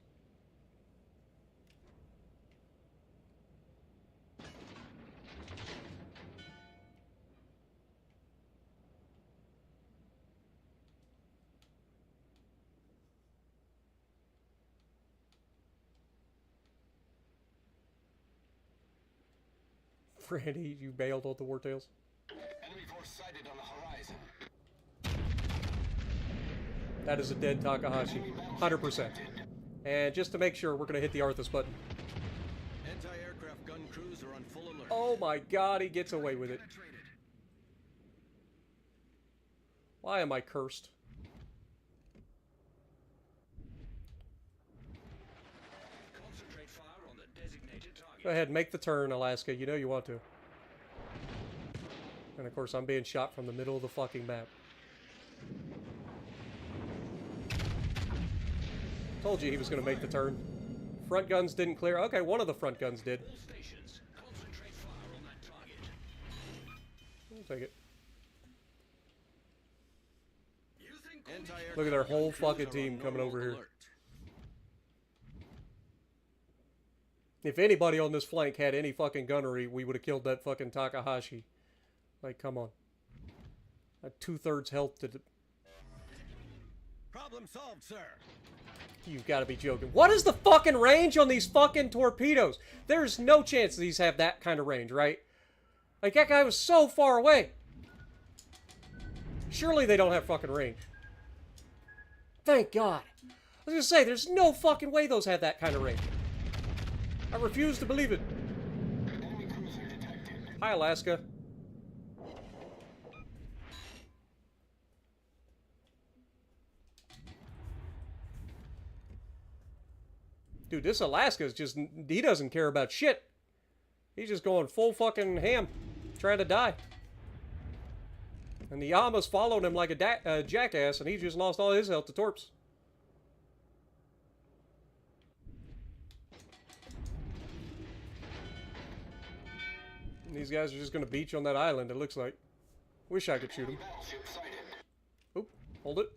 Randy, you bailed on the War Tales. Enemy force sighted on the horizon. That is a dead Takahashi. 100%. And just to make sure, we're going to hit the Arthas button. Anti-aircraft gun crews are on full alert. Oh my god, he gets away with it. Why am I cursed? Concentrate fire on the designated target. Go ahead, make the turn, Alaska. You know you want to. And of course, I'm being shot from the middle of the fucking map. Told you he was going to make the turn. Front guns didn't clear. Okay, one of the front guns did. All stations, concentrate fire on that target. I'll take it. Anti-aircraft Look at their whole gun crews fucking are team on coming over here. alert. If anybody on this flank had any fucking gunnery, we would have killed that fucking Takahashi. Like, come on. At 2/3 health to... Problem solved, sir. You've got to be joking. What is the fucking range on these fucking torpedoes? There's no chance these have that kind of range, right? Like, that guy was so far away. Surely they don't have fucking range. Thank God. I was gonna say, there's no fucking way those have that kind of range. I refuse to believe it. Hi, Alaska. Dude, this Alaska is just... He doesn't care about shit. He's just going full fucking ham. Trying to die. And the Yama's followed him like a jackass, and he just lost all his health to torps. And these guys are just going to beach on that island, it looks like. Wish I could shoot him. Oop, hold it.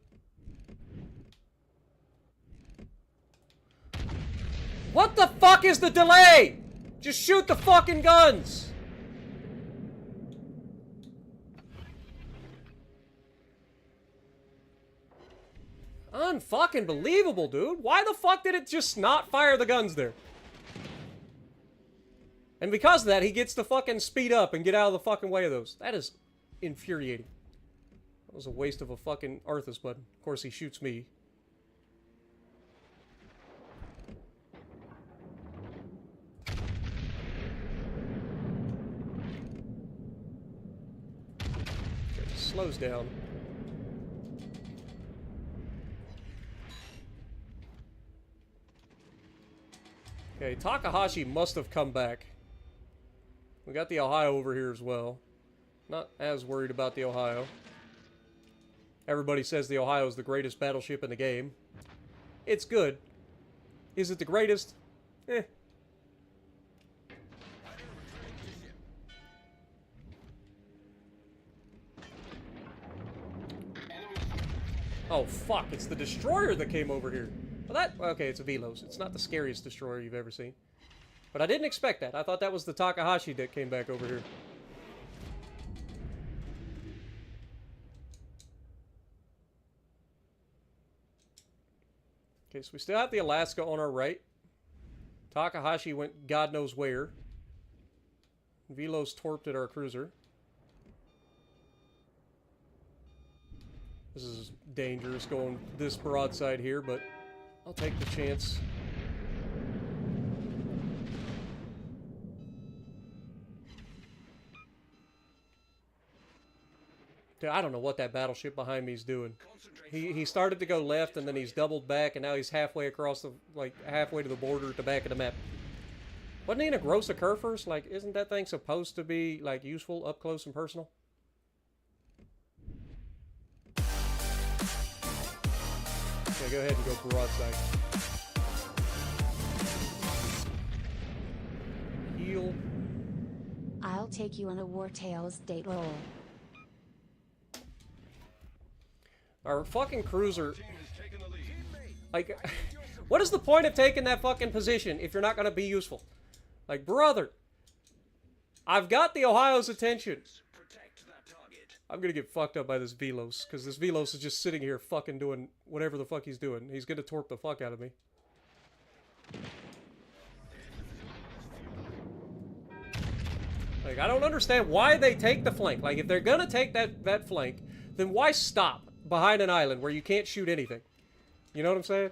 What the fuck is the delay? Just shoot the fucking guns! Unfucking believable, dude. Why the fuck did it just not fire the guns there? And because of that, he gets to fucking speed up and get out of the fucking way of those. That is infuriating. That was a waste of a fucking Arthas button. Of course, he shoots me. Okay, slows down. Okay, Takahashi must have come back. We got the Ohio over here as well. Not as worried about the Ohio. Everybody says the Ohio is the greatest battleship in the game. It's good. Is it the greatest? Eh. Oh, fuck. It's the destroyer that came over here. Well, okay, it's a Velos. It's not the scariest destroyer you've ever seen. But I didn't expect that. I thought that was the Takahashi that came back over here. Okay, so we still have the Alaska on our right. Takahashi went God knows where. Velos torped at our cruiser. This is dangerous going this broadside here, but I'll take the chance. Dude, I don't know what that battleship behind me is doing. He started to go left, and then he's doubled back, and now he's halfway across the, like, halfway to the border at the back of the map. Wasn't he in a gross occur first? Like, isn't that thing supposed to be, like, useful, up close and personal? Okay, go ahead and go broadside. Heal. I'll take you on a War Tales date roll. Our fucking cruiser... Like, what is the point of taking that fucking position if you're not going to be useful? Like, brother, I've got the Ohio's attention. I'm going to get fucked up by this Velos, because this Velos is just sitting here fucking doing whatever the fuck he's doing. He's going to torp the fuck out of me. Like, I don't understand why they take the flank. Like, if they're going to take that flank, then why stop behind an island where you can't shoot anything? You know what I'm saying?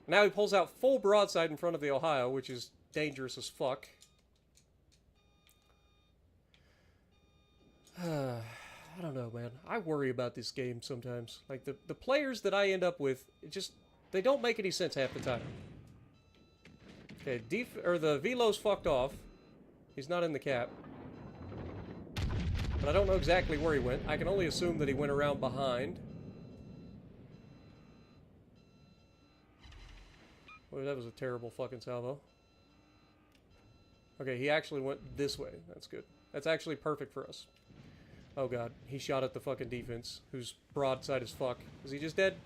Now he pulls out full broadside in front of the Ohio, which is dangerous as fuck. I don't know, man. I worry about this game sometimes. Like, the players that I end up with, they don't make any sense half the time. Okay, the Velo's fucked off. He's not in the cap. But I don't know exactly where he went. I can only assume that he went around behind. Well, that was a terrible fucking salvo. Okay, he actually went this way. That's good. That's actually perfect for us. Oh god, he shot at the fucking defense, who's broadside as fuck. Is he just dead?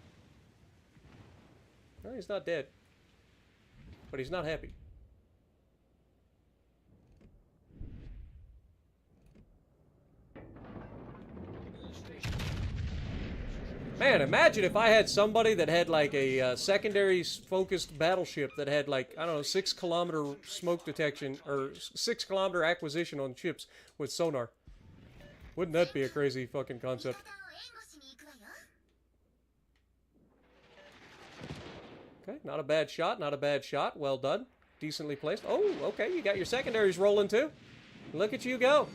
No, he's not dead. But he's not happy. Man, imagine if I had somebody that had like a secondary focused battleship that had like, I don't know, 6-kilometer smoke detection or 6-kilometer acquisition on ships with sonar. Wouldn't that be a crazy fucking concept? Okay, not a bad shot, not a bad shot. Well done. decently placed. Oh, okay, you got your secondaries rolling too. Look at you go.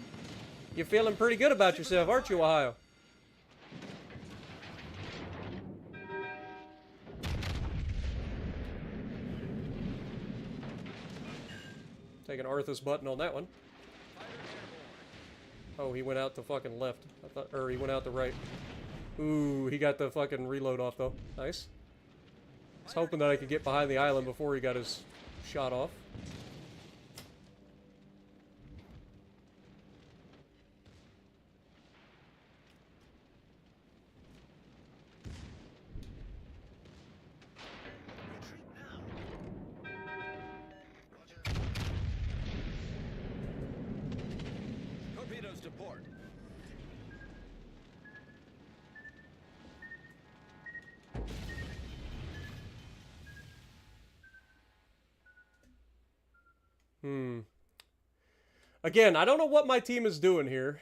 You're feeling pretty good about yourself, aren't you, Ohio? Taking Arthur's button on that one. Oh, he went out the fucking left. I thought, or he went out the right. Ooh, he got the fucking reload off though. Nice. I was hoping that I could get behind the island before he got his shot off. Torpedoes to port. Again, I don't know what my team is doing here.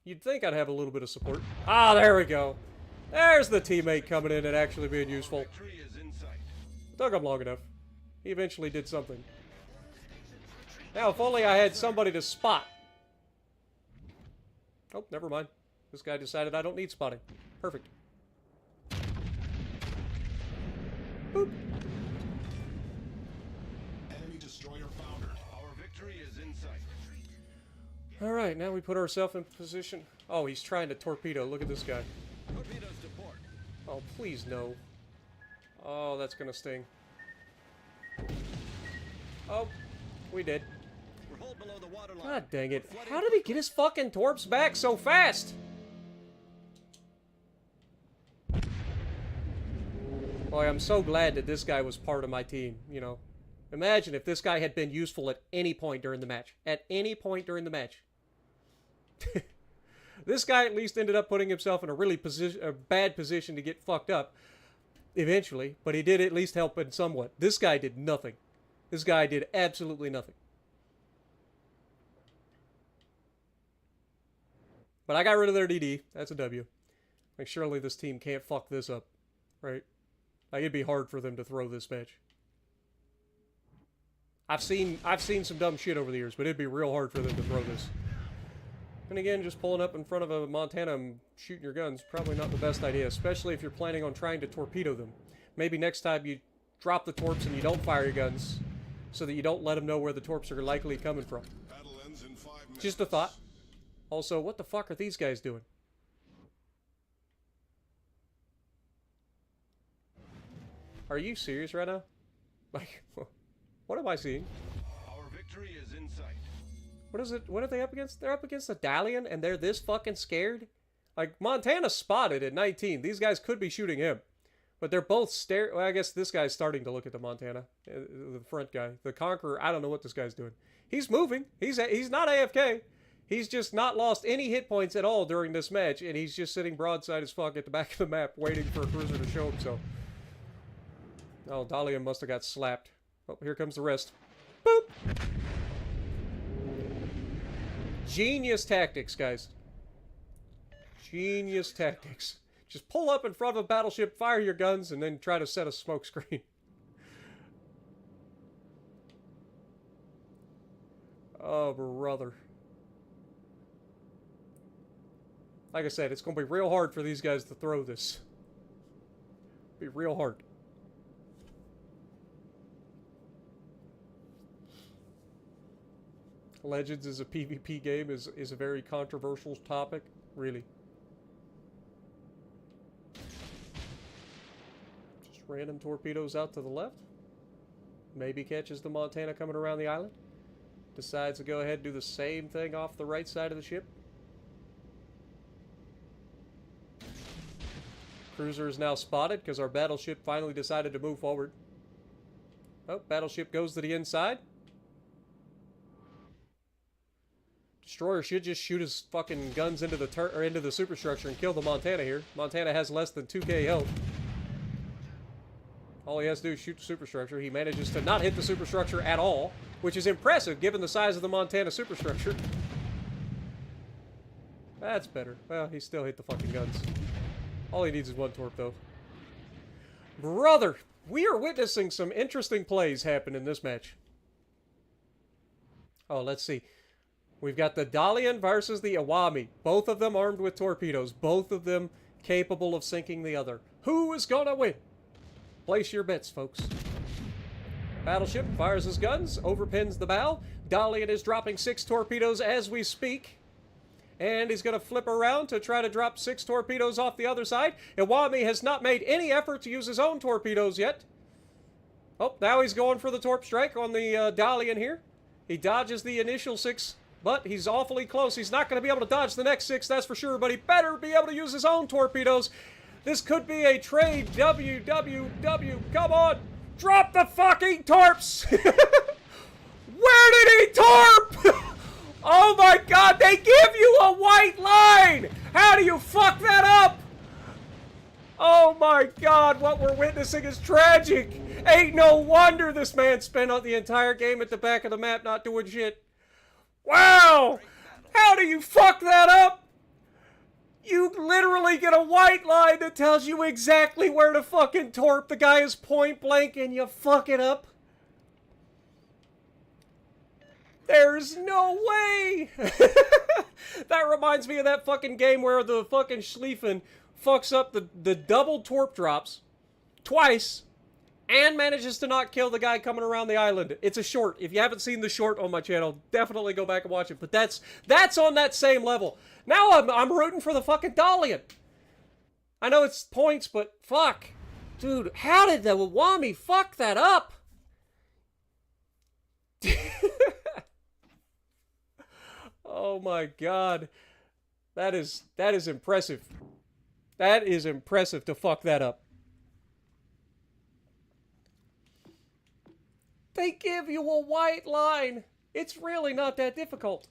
You'd think I'd have a little bit of support. Ah, there we go. There's the teammate coming in and actually being useful. Victory is in sight. Took him long enough. He eventually did something. Now, if only I had somebody to spot. Oh, never mind. This guy decided I don't need spotting. Perfect. Boop. Enemy destroyer foundered. Our victory is in sight. Alright, now we put ourselves in position. Oh, he's trying to torpedo. Look at this guy. Torpedoes to port. Oh, please no. Oh, that's gonna sting. Oh, we did. We're hull below the waterline. God dang it. How did he get his fucking torps back so fast? Boy, I'm so glad that this guy was part of my team, you know. Imagine if this guy had been useful at any point during the match. At any point during the match. This guy at least ended up putting himself in a really bad position to get fucked up. Eventually. But he did at least help in somewhat. This guy did nothing. This guy did absolutely nothing. But I got rid of their DD. That's a W. Like, surely this team can't fuck this up. Right? Like, it'd be hard for them to throw this match. I've seen some dumb shit over the years, but it'd be real hard for them to throw this. And again, just pulling up in front of a Montana and shooting your guns, probably not the best idea, especially if you're planning on trying to torpedo them. Maybe next time you drop the torps and you don't fire your guns, so that you don't let them know where the torps are likely coming from. Battle ends in 5 minutes. Just a thought. Also, what the fuck are these guys doing? Are you serious right now? Like, what am I seeing? Our victory is in sight. What is it? What are they up against? They're up against a Dalian, and they're this fucking scared? Like, Montana spotted at 19. These guys could be shooting him. But they're both well, I guess this guy's starting to look at the Montana. The front guy. The Conqueror, I don't know what this guy's doing. He's moving. He's not AFK. He's just not lost any hit points at all during this match, and he's just sitting broadside as fuck at the back of the map, waiting for a cruiser to show himself. Oh, Dalian must have got slapped. Oh, here comes the rest. Boop! Genius tactics, guys. Genius tactics. Just pull up in front of a battleship, fire your guns, and then try to set a smoke screen. Oh, brother. Like I said, it's going to be real hard for these guys to throw this. Be real hard. Legends as a PvP game is a very controversial topic, really. Just random torpedoes out to the left. Maybe catches the Montana coming around the island. Decides to go ahead and do the same thing off the right side of the ship. Cruiser is now spotted because our battleship finally decided to move forward. Oh, battleship goes to the inside. Destroyer should just shoot his fucking guns into the superstructure and kill the Montana here. Montana has less than 2k health. All he has to do is shoot the superstructure. He manages to not hit the superstructure at all, which is impressive given the size of the Montana superstructure. That's better. Well, he still hit the fucking guns. All he needs is one torp, though. Brother, we are witnessing some interesting plays happen in this match. Oh, let's see. We've got the Dalian versus the Awami. Both of them armed with torpedoes. Both of them capable of sinking the other. Who is gonna win? Place your bets, folks. Battleship fires his guns, overpins the bow. Dalian is dropping 6 torpedoes as we speak. And he's going to flip around to try to drop 6 torpedoes off the other side. Iwami has not made any effort to use his own torpedoes yet. Oh, now he's going for the torp strike on the Dalian here. He dodges the initial 6, but he's awfully close. He's not going to be able to dodge the next 6, that's for sure, but he better be able to use his own torpedoes. This could be a trade. WWW. Come on. Drop the fucking torps. Where did he torp? Oh my god, they give you a white line! How do you fuck that up? Oh my god, what we're witnessing is tragic. Ain't no wonder this man spent the entire game at the back of the map not doing shit. Wow! How do you fuck that up? You literally get a white line that tells you exactly where to fucking torp. The guy is point blank and you fuck it up. There's no way! That reminds me of that fucking game where the fucking Schlieffen fucks up the double torp drops twice and manages to not kill the guy coming around the island. It's a short. If you haven't seen the short on my channel, definitely go back and watch it. But that's on that same level. Now I'm rooting for the fucking Dalian. I know it's points, but fuck. Dude, how did the Wami fuck that up? Oh my god. That is impressive. That is impressive to fuck that up. They give you a white line. It's really not that difficult.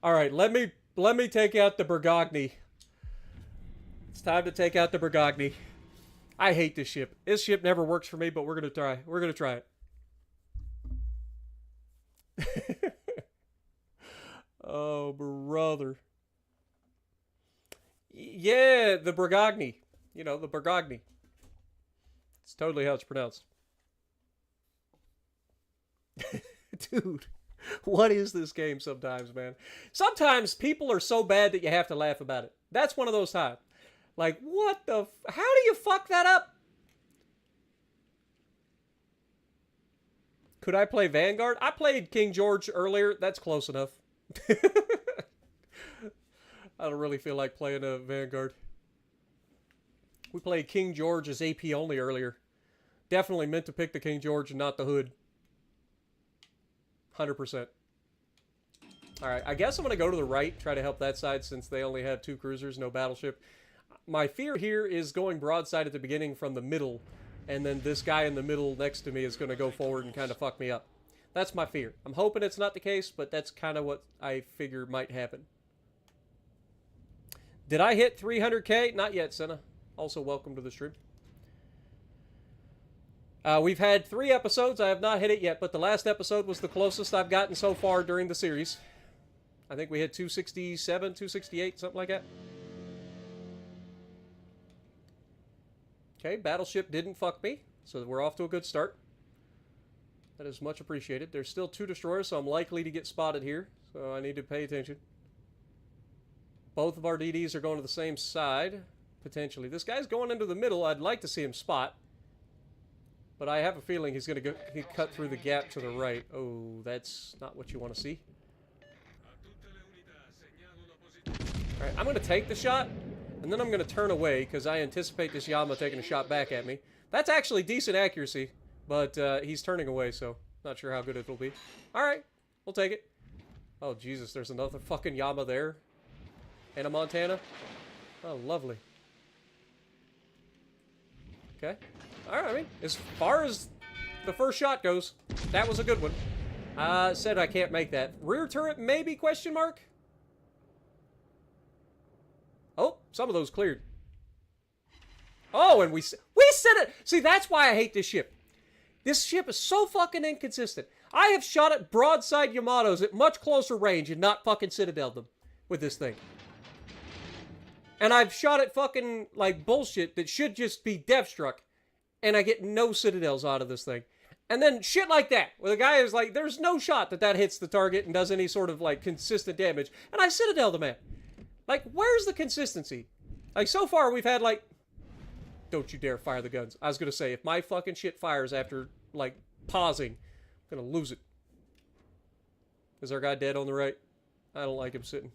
Alright, let me take out the Bergogny. It's time to take out the Bergogny. I hate this ship. This ship never works for me, but we're gonna try. We're gonna try it. Oh, brother. Yeah, the Bergogny. You know, the Bergogny. It's totally how it's pronounced. Dude, what is this game sometimes, man? Sometimes people are so bad that you have to laugh about it. That's one of those times. Like, what the... How do you fuck that up? Could I play Vanguard? I played King George earlier. That's close enough. I don't really feel like playing a Vanguard. We played King George as AP only earlier. Definitely meant to pick the King George and not the Hood. 100%. Alright, I guess I'm going to go to the right, try to help that side since they only have 2 cruisers, no battleship. My fear here is going broadside at the beginning from the middle, and then this guy in the middle next to me is going to go forward and kind of fuck me up. That's my fear. I'm hoping it's not the case, but that's kind of what I figure might happen. Did I hit 300k? Not yet, Senna. Also, welcome to the stream. We've had 3 episodes. I have not hit it yet, but the last episode was the closest I've gotten so far during the series. I think we hit 267, 268, something like that. Okay, Battleship didn't fuck me, so we're off to a good start. That is much appreciated. There's still 2 destroyers, so I'm likely to get spotted here, so I need to pay attention. Both of our DDs are going to the same side, potentially. This guy's going into the middle. I'd like to see him spot. But I have a feeling he's going to cut through the gap to the right. Oh, that's not what you want to see. Alright, I'm going to take the shot, and then I'm going to turn away, because I anticipate this Yama taking a shot back at me. That's actually decent accuracy, but he's turning away, so not sure how good it'll be. Alright, we'll take it. Oh, Jesus, there's another fucking Yama there. And a Montana. Oh, lovely. Okay. Alright, I mean, as far as the first shot goes, that was a good one. Said I can't make that. Rear turret, maybe, question mark? Oh, some of those cleared. Oh, and we said it! See, that's why I hate this ship. This ship is so fucking inconsistent. I have shot at broadside Yamatos at much closer range and not fucking citadeled them with this thing. And I've shot at fucking, like, bullshit that should just be dev struck And I get no citadels out of this thing. And then shit like that, where the guy is like, there's no shot that that hits the target and does any sort of, like, consistent damage. And I citadel the man. Like, where's the consistency? Like, so far we've had, like... Don't you dare fire the guns. I was gonna say, if my fucking shit fires after, like, pausing, I'm gonna lose it. Is our guy dead on the right? I don't like him sitting.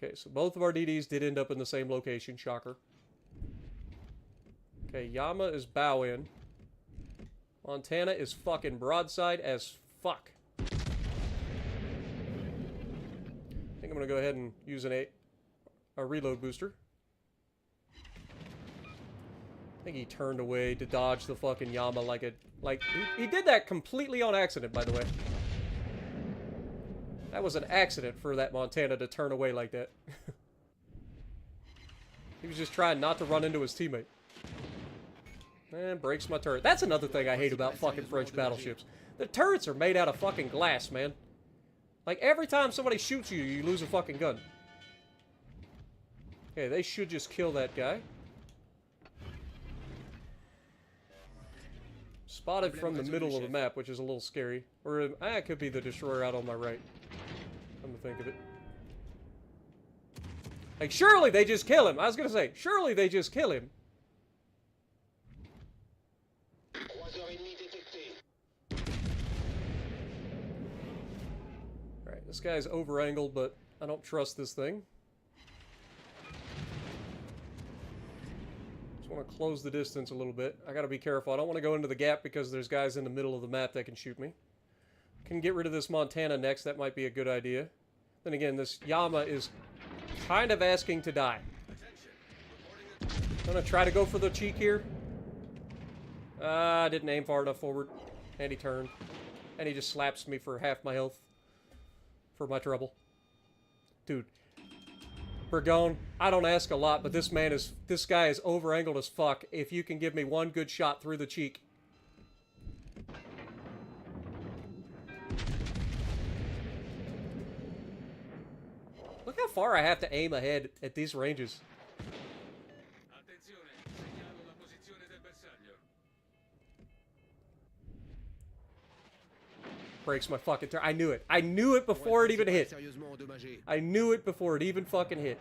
Okay, so both of our DDs did end up in the same location. Shocker. Okay, Yama is bow in. Montana is fucking broadside as fuck. I think I'm gonna go ahead and use a reload booster. I think he turned away to dodge the fucking Yama like a... he did that completely on accident, by the way. That was an accident for that Montana to turn away like that. He was just trying not to run into his teammate. And breaks my turret. That's another thing I hate about fucking French battleships. The turrets are made out of fucking glass, man. Like, every time somebody shoots you, you lose a fucking gun. Okay, they should just kill that guy. Spotted from the middle of the map, which is a little scary. Or, it could be the destroyer out on my right. Come to think of it. Like, surely they just kill him. I was gonna say, surely they just kill him. Alright, this guy's over-angled, but I don't trust this thing. Just want to close the distance a little bit. I gotta be careful. I don't want to go into the gap because there's guys in the middle of the map that can shoot me. Can get rid of this Montana next. That might be a good idea. Then again, this Yama is kind of asking to die. I'm gonna try to go for the cheek here. I didn't aim far enough forward. And he turned. And he just slaps me for half my health. For my trouble. Dude. Burgone, I don't ask a lot, but this guy is over-angled as fuck. If you can give me one good shot through the cheek. Look how far I have to aim ahead at these ranges. Breaks my fucking turn. I knew it. I knew it before it even hit. I knew it before it even fucking hit.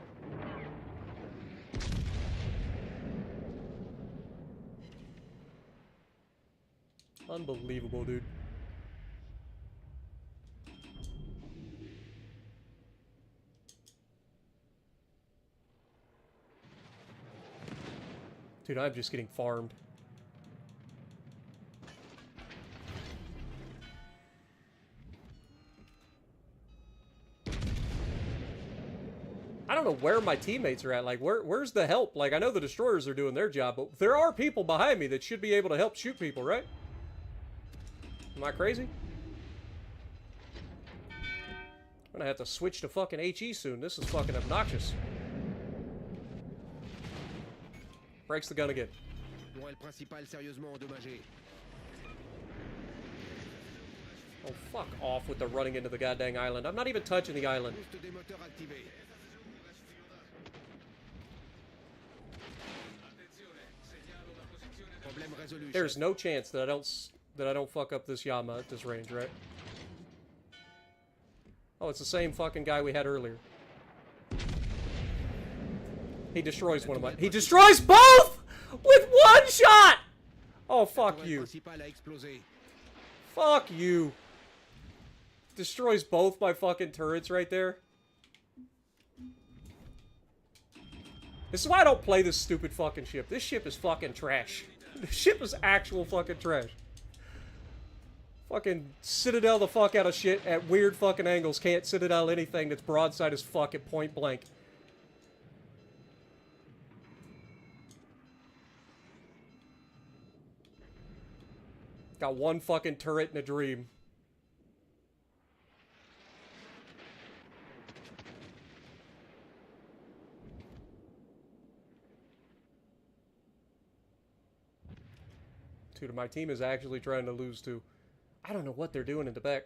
Unbelievable, dude. Dude, I'm just getting farmed. I don't know where my teammates are at. Like, where's the help? Like, I know the destroyers are doing their job, but there are people behind me that should be able to help shoot people, right? Am I crazy? I'm gonna have to switch to fucking HE soon. This is fucking obnoxious. Breaks the gun again. Oh, fuck off with the running into the goddamn island. I'm not even touching the island. There's no chance that I don't fuck up this Yama at this range, right? Oh, it's the same fucking guy we had earlier. He destroys one of my... He destroys both! With one shot! Oh, fuck you. Fuck you. Destroys both my fucking turrets right there. This is why I don't play this stupid fucking ship. This ship is fucking trash. This ship is actual fucking trash. Fucking citadel the fuck out of shit at weird fucking angles. Can't citadel anything that's broadside as fucking point blank. Got one fucking turret in a dream. Dude, my team is actually trying to lose too. I don't know what they're doing in the back.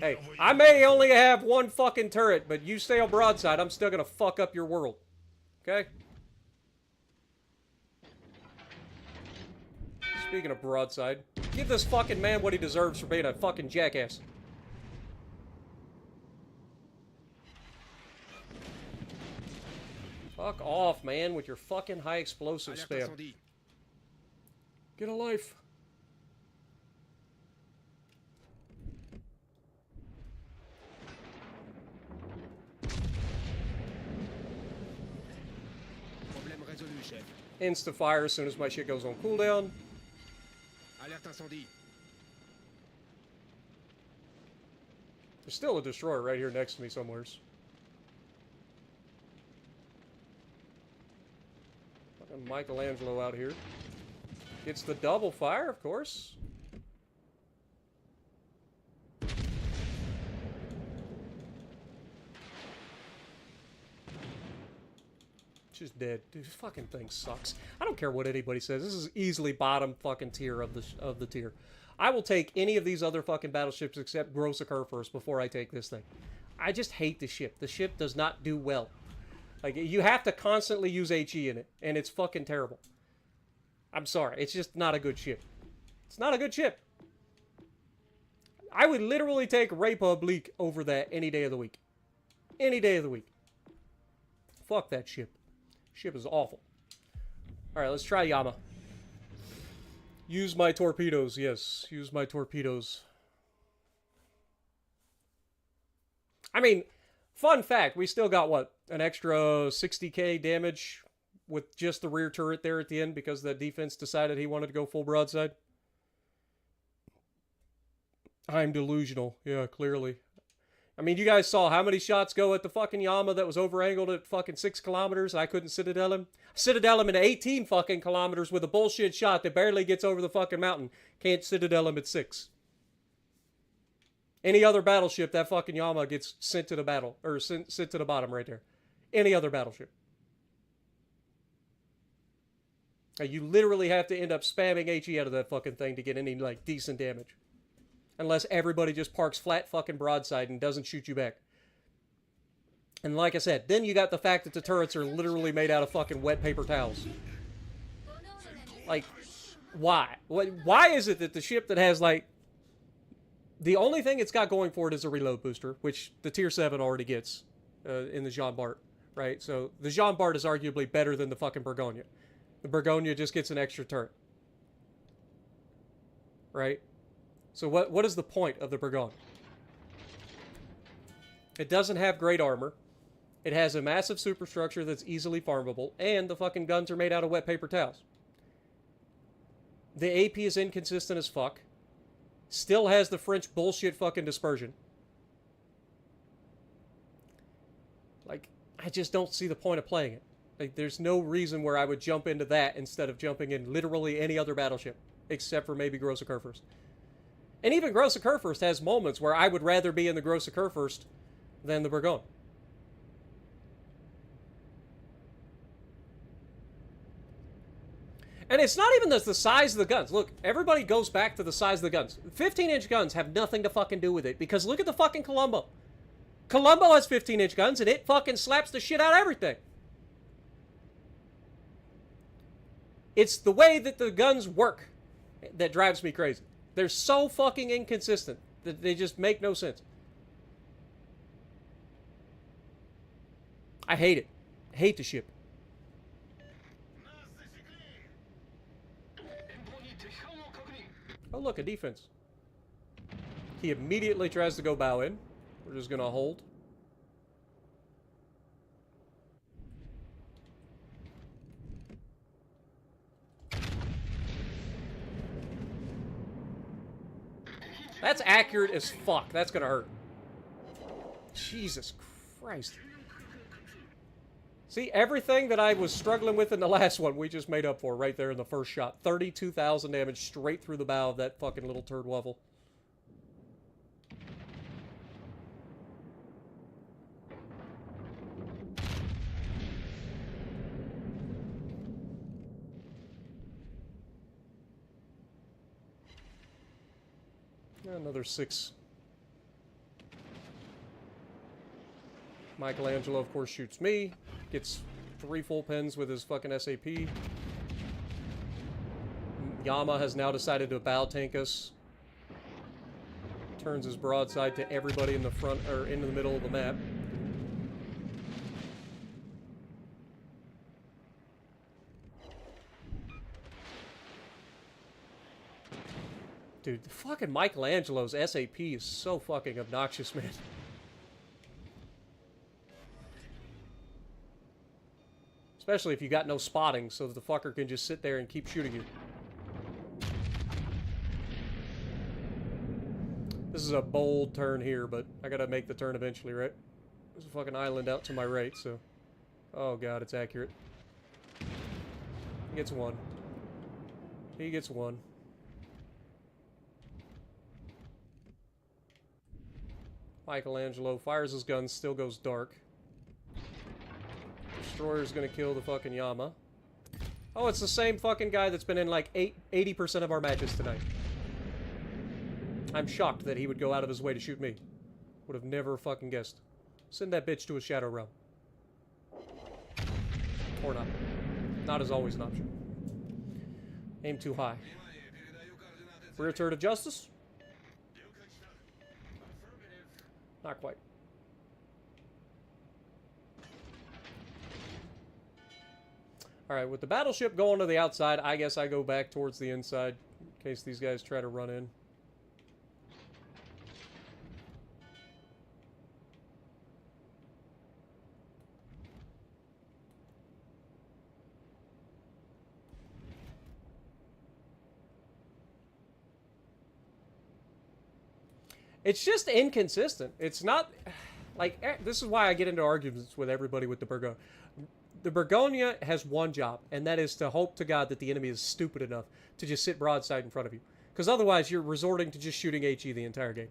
Hey, I may only have one fucking turret, but you stay on broadside, I'm still gonna fuck up your world. Okay? Speaking of broadside, give this fucking man what he deserves for being a fucking jackass. Fuck off, man, with your fucking high explosive spam. Get a life. Problème résolu, chef. Insta fire as soon as my shit goes on cooldown. Alerte incendie. There's still a destroyer right here next to me somewheres. Fucking Michelangelo out here. Gets the double fire, of course. Just dead. Dude, this fucking thing sucks. I don't care what anybody says. This is easily bottom fucking tier of the tier. I will take any of these other fucking battleships except Gross Occur first before I take this thing. I just hate the ship. The ship does not do well. Like, you have to constantly use HE in it, and it's fucking terrible. I'm sorry. It's just not a good ship. It's not a good ship. I would literally take Republic over that any day of the week. Any day of the week. Fuck that ship. Ship is awful. Alright, let's try Yama. Use my torpedoes, yes. Use my torpedoes. I mean, fun fact, we still got, what, an extra 60k damage with just the rear turret there at the end because the defense decided he wanted to go full broadside? I'm delusional. Yeah, clearly. I mean, you guys saw how many shots go at the fucking Yama that was over-angled at fucking 6 kilometers. I couldn't Citadel him. Citadel him at 18 fucking kilometers with a bullshit shot that barely gets over the fucking mountain. Can't Citadel him at 6. Any other battleship, that fucking Yama gets sent to the battle, or sent to the bottom right there. Any other battleship. Now, you literally have to end up spamming HE out of that fucking thing to get any, like, decent damage. Unless everybody just parks flat fucking broadside and doesn't shoot you back. And like I said, then you got the fact that the turrets are literally made out of fucking wet paper towels. Like, why? Why is it that the ship that has, like... The only thing it's got going for it is a reload booster, which the Tier 7 already gets in the Jean Bart, right? So the Jean Bart is arguably better than the fucking Burgonia. The Burgonia just gets an extra turret. Right? So what is the point of the Burgonia? It doesn't have great armor. It has a massive superstructure that's easily farmable, and the fucking guns are made out of wet paper towels. The AP is inconsistent as fuck. Still has the French bullshit fucking dispersion. Like, I just don't see the point of playing it. Like, there's no reason where I would jump into that instead of jumping in literally any other battleship, except for maybe Gross Occur First. And even Gross Occur First has moments where I would rather be in the Gross Occur First than the Burgonia. And it's not even the size of the guns. Look, everybody goes back to the size of the guns. 15-inch guns have nothing to fucking do with it, because look at the fucking Colombo. Colombo has 15-inch guns, and it fucking slaps the shit out of everything. It's the way that the guns work that drives me crazy. They're so fucking inconsistent that they just make no sense. I hate it. I hate the ship. Oh, look, a defense. He immediately tries to go bow in. We're just going to hold. That's accurate as fuck. That's going to hurt. Jesus Christ. See, everything that I was struggling with in the last one, we just made up for right there in the first shot. 32,000 damage straight through the bow of that fucking little turd waffle. Another 6 Michelangelo, of course, shoots me. Gets 3 full pins with his fucking SAP. Yama has now decided to bow tank us. Turns his broadside to everybody in the front, or into the middle of the map. Dude, the fucking Michelangelo's SAP is so fucking obnoxious, man. Especially if you got no spotting, so that the fucker can just sit there and keep shooting you. This is a bold turn here, but I gotta make the turn eventually, right? There's a fucking island out to my right, so... Oh god, it's accurate. He gets 1. He gets 1. Michelangelo fires his gun, still goes dark. Destroyer's gonna kill the fucking Yama. Oh, it's the same fucking guy that's been in like 80% of our matches tonight. I'm shocked that he would go out of his way to shoot me. Would have never fucking guessed. Send that bitch to a shadow realm. Or not. Not is always an option. Aim too high. Rear turret of justice? Not quite. Alright, with the battleship going to the outside, I guess I go back towards the inside in case these guys try to run in. It's just inconsistent. It's not... Like, this is why I get into arguments with everybody with the Burgonia. The Burgonia has one job, and that is to hope to God that the enemy is stupid enough to just sit broadside in front of you. Because otherwise, you're resorting to just shooting HE the entire game.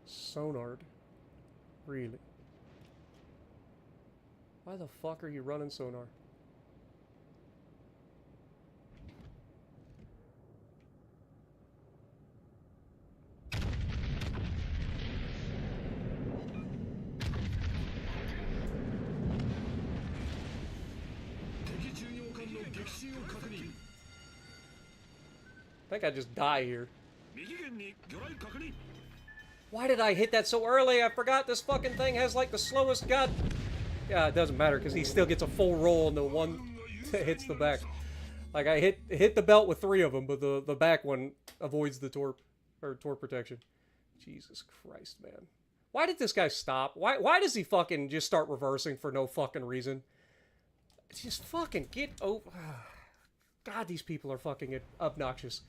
Sonard. Really? Why the fuck are you running sonar? I think I just die here. Why did I hit that so early? I forgot this fucking thing has like the slowest gun. Yeah, it doesn't matter because he still gets a full roll and the one hits the back. Like I hit the belt with 3 of them, but the back one avoids the torp protection. Jesus Christ, man. Why did this guy stop? Why does he fucking just start reversing for no fucking reason? Just fucking get over. God, these people are fucking obnoxious.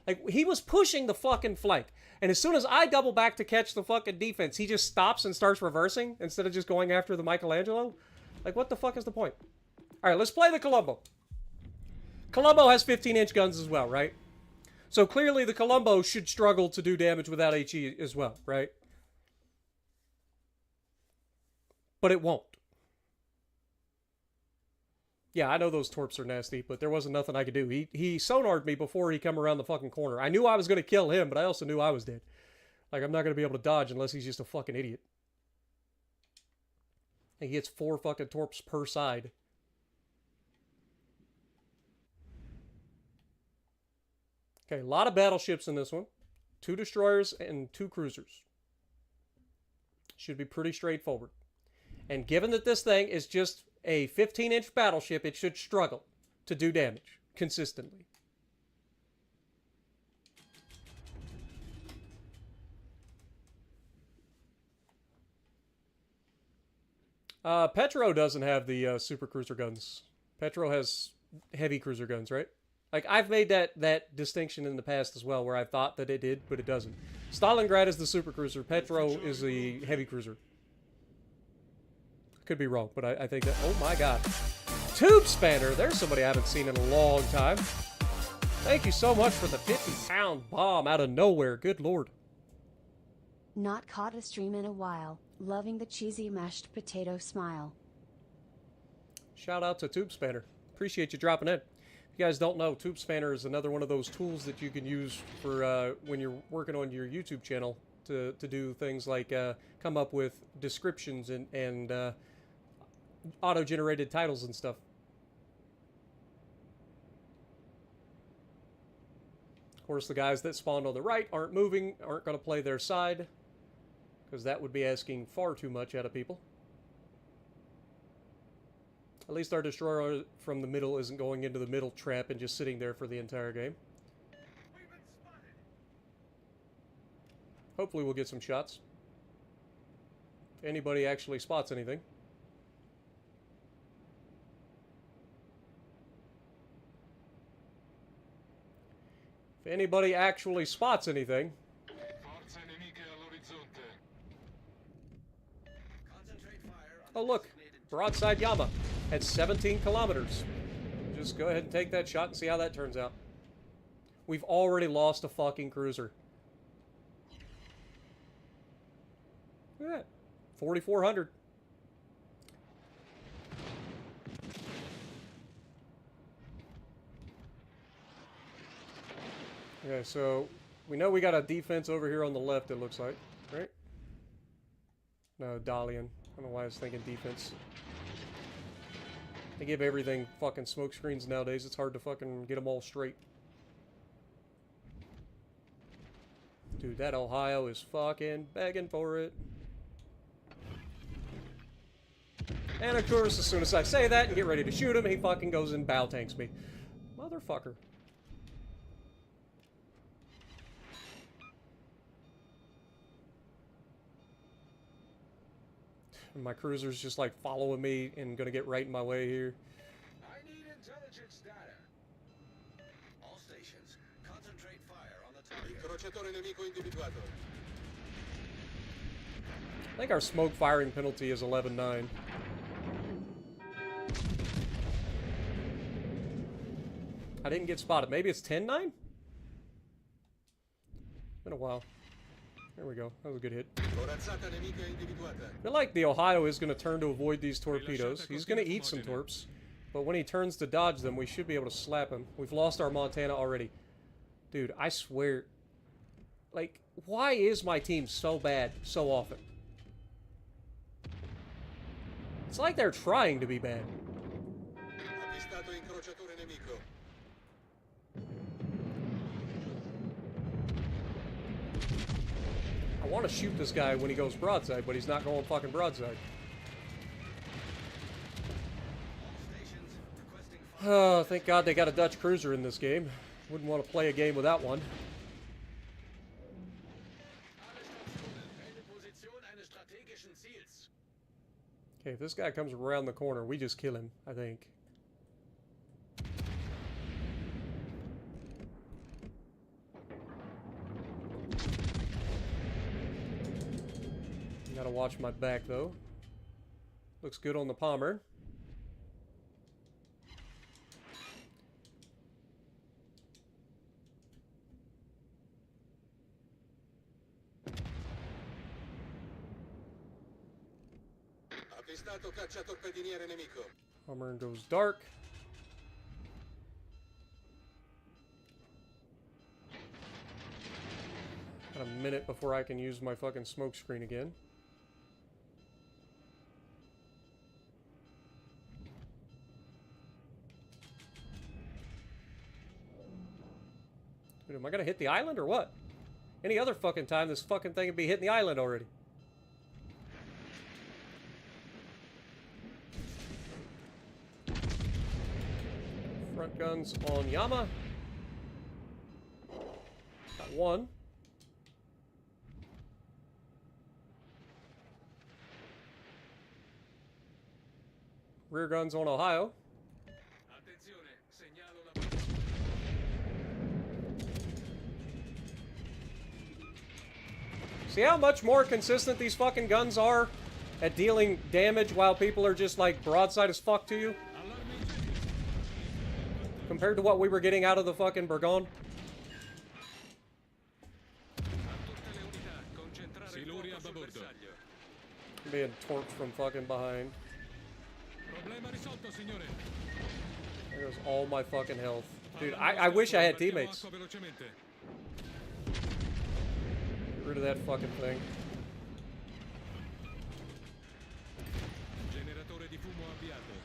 Like, he was pushing the fucking flank. And as soon as I double back to catch the fucking defense, he just stops and starts reversing instead of just going after the Michelangelo. Like, what the fuck is the point? Alright, let's play the Colombo. Colombo has 15-inch guns as well, right? So clearly the Colombo should struggle to do damage without HE as well, right? But it won't. Yeah, I know those torps are nasty, but there wasn't nothing I could do. He sonar'd me before he come around the fucking corner. I knew I was going to kill him, but I also knew I was dead. Like, I'm not going to be able to dodge unless he's just a fucking idiot. And he gets 4 fucking torps per side. Okay, a lot of battleships in this one. 2 destroyers and 2 cruisers. Should be pretty straightforward. And given that this thing is just a 15-inch battleship, it should struggle to do damage consistently. Petro doesn't have the super cruiser guns. Petro has heavy cruiser guns, right? Like, I've made that distinction in the past as well, where I thought that it did, but it doesn't. Stalingrad is the super cruiser. Petro is the heavy cruiser. Could be wrong, but I think that... Oh my god. Tube Spanner! There's somebody I haven't seen in a long time. Thank you so much for the 50-pound bomb out of nowhere. Good lord. Not caught a stream in a while, loving the cheesy mashed potato smile. Shout out to Tube Spanner. Appreciate you dropping in. If you guys don't know, Tube Spanner is another one of those tools that you can use for when you're working on your YouTube channel to do things like come up with descriptions and auto-generated titles and stuff. Of course, the guys that spawned on the right aren't moving, aren't going to play their side, because that would be asking far too much out of people. At least our destroyer from the middle isn't going into the middle trap and just sitting there for the entire game. Hopefully we'll get some shots. If anybody actually spots anything. If anybody actually spots anything. Oh look, broadside Yama at 17 kilometers. Just go ahead and take that shot and see how that turns out. We've already lost a fucking cruiser. Look at that. 4,400. Okay, so we know we got a defense over here on the left, it looks like, right? No, Dalian. I don't know why I was thinking defense. They give everything fucking smoke screens nowadays. It's hard to fucking get them all straight. Dude, that Ohio is fucking begging for it. And of course, as soon as I say that and get ready to shoot him, he fucking goes and bow tanks me. Motherfucker. My cruiser's just like following me and gonna get right in my way here. I need intelligence data. All stations, concentrate fire on the target. Incrociatore nemico individuato. I think our smoke firing penalty is 11-9. I didn't get spotted. Maybe it's 10-9? Been a while. There we go. That was a good hit. I feel like the Ohio is going to turn to avoid these torpedoes. He's going to eat some torps. But when he turns to dodge them, we should be able to slap him. We've lost our Montana already. Dude, I swear. Like, why is my team so bad so often? It's like they're trying to be bad. I want to shoot this guy when he goes broadside, but he's not going fucking broadside. Oh, thank God they got a Dutch cruiser in this game. Wouldn't want to play a game without one. Okay, if this guy comes around the corner, we just kill him, I think. Gotta watch my back, though. Looks good on the Palmer. Palmer goes dark. Got a minute before I can use my fucking smoke screen again. Dude, am I gonna hit the island or what? Any other fucking time this fucking thing would be hitting the island already. Front guns on Yama. Got one. Rear guns on Ohio. See how much more consistent these fucking guns are at dealing damage while people are just like broadside as fuck to you? Compared to what we were getting out of the fucking Burgon? sul bersaglio. Being torched from fucking behind. Problema risolto, signore. There goes all my fucking health. Dude, I wish I had teammates. Acqua velocemente. Get rid of that fucking thing. Generatore di fumo avviato.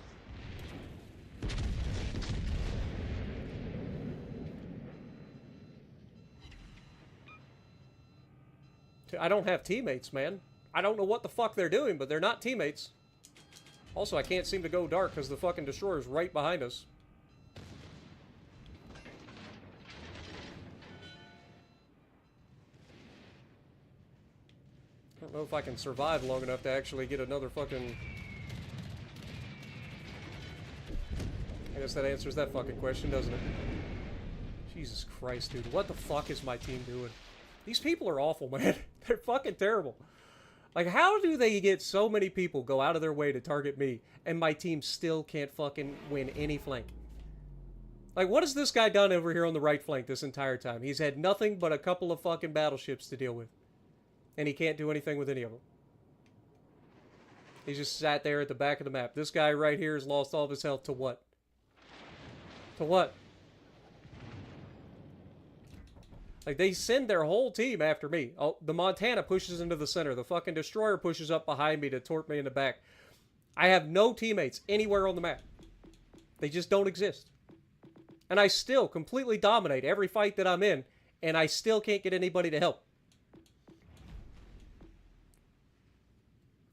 I don't have teammates, man. I don't know what the fuck they're doing, but they're not teammates. Also, I can't seem to go dark because the fucking destroyer's right behind us. I don't know if I can survive long enough to actually get another fucking... I guess that answers that fucking question, doesn't it? Jesus Christ, dude. What the fuck is my team doing? These people are awful, man. They're fucking terrible. Like, how do they get so many people go out of their way to target me, and my team still can't fucking win any flank? Like, what has this guy done over here on the right flank this entire time? He's had nothing but a couple of fucking battleships to deal with. And he can't do anything with any of them. He's just sat there at the back of the map. This guy right here has lost all of his health to what? To what? Like, they send their whole team after me. Oh, the Montana pushes into the center. The fucking destroyer pushes up behind me to torp me in the back. I have no teammates anywhere on the map. They just don't exist. And I still completely dominate every fight that I'm in, and I still can't get anybody to help.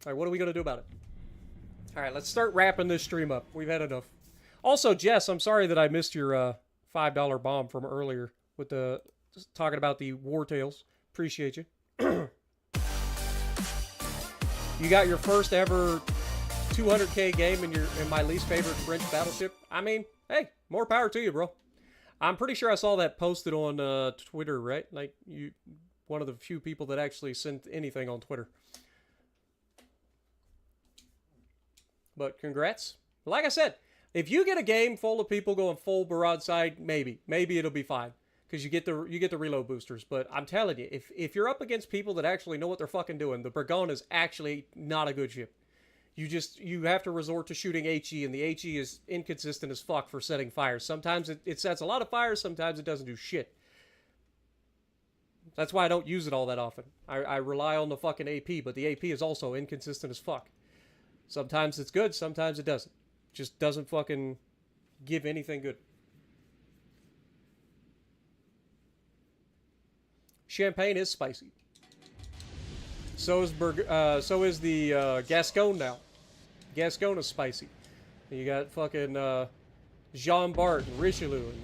Alright, what are we going to do about it? Alright, let's start wrapping this stream up. We've had enough. Also, Jess, I'm sorry that I missed your $5 bomb from earlier with the... talking about the War Tales. Appreciate you. You got your first ever 200k game in my least favorite French battleship. I mean, hey, more power to you, bro. I'm pretty sure I saw that posted on Twitter, right? Like, you, one of the few people that actually sent anything on Twitter. But congrats. Like I said, if you get a game full of people going full broadside, maybe it'll be fine. Because you get the reload boosters. But I'm telling you, if you're up against people that actually know what they're fucking doing, the Bergon is actually not a good ship. You have to resort to shooting HE, and the HE is inconsistent as fuck for setting fires. Sometimes it sets a lot of fires, sometimes it doesn't do shit. That's why I don't use it all that often. I rely on the fucking AP, but the AP is also inconsistent as fuck. Sometimes it's good, sometimes it doesn't. Just doesn't fucking give anything good. Champagne is spicy. So is the Gascon now. Gascon is spicy. You got fucking Jean Bart and Richelieu. And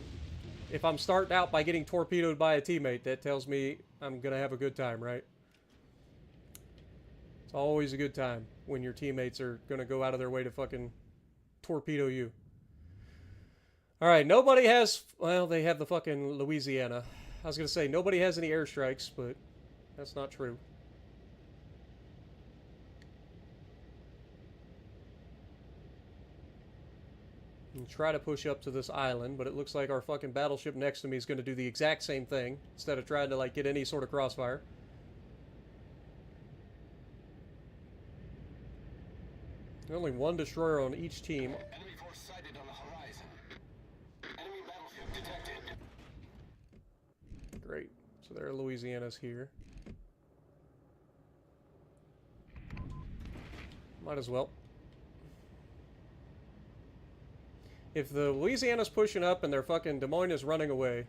if I'm starting out by getting torpedoed by a teammate, that tells me I'm gonna have a good time, right? It's always a good time when your teammates are gonna go out of their way to fucking torpedo you. Alright, nobody has... Well, they have the fucking Louisiana. I was going to say, nobody has any airstrikes, but that's not true. And try to push up to this island, but it looks like our fucking battleship next to me is going to do the exact same thing, instead of trying to, like, get any sort of crossfire. There's only one destroyer on each team. Enemy force sighted on the horizon. Enemy battleship detected. Great. So there are Louisianas here. Might as well. If the Louisiana's pushing up and their fucking Des Moines is running away,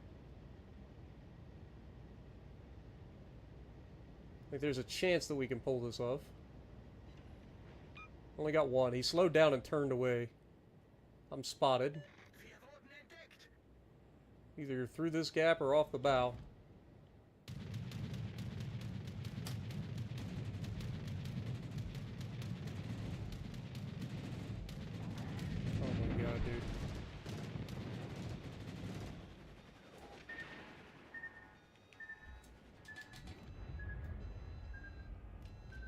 I think there's a chance that we can pull this off. Only got one. He slowed down and turned away. I'm spotted. Either through this gap or off the bow. Oh my god, dude.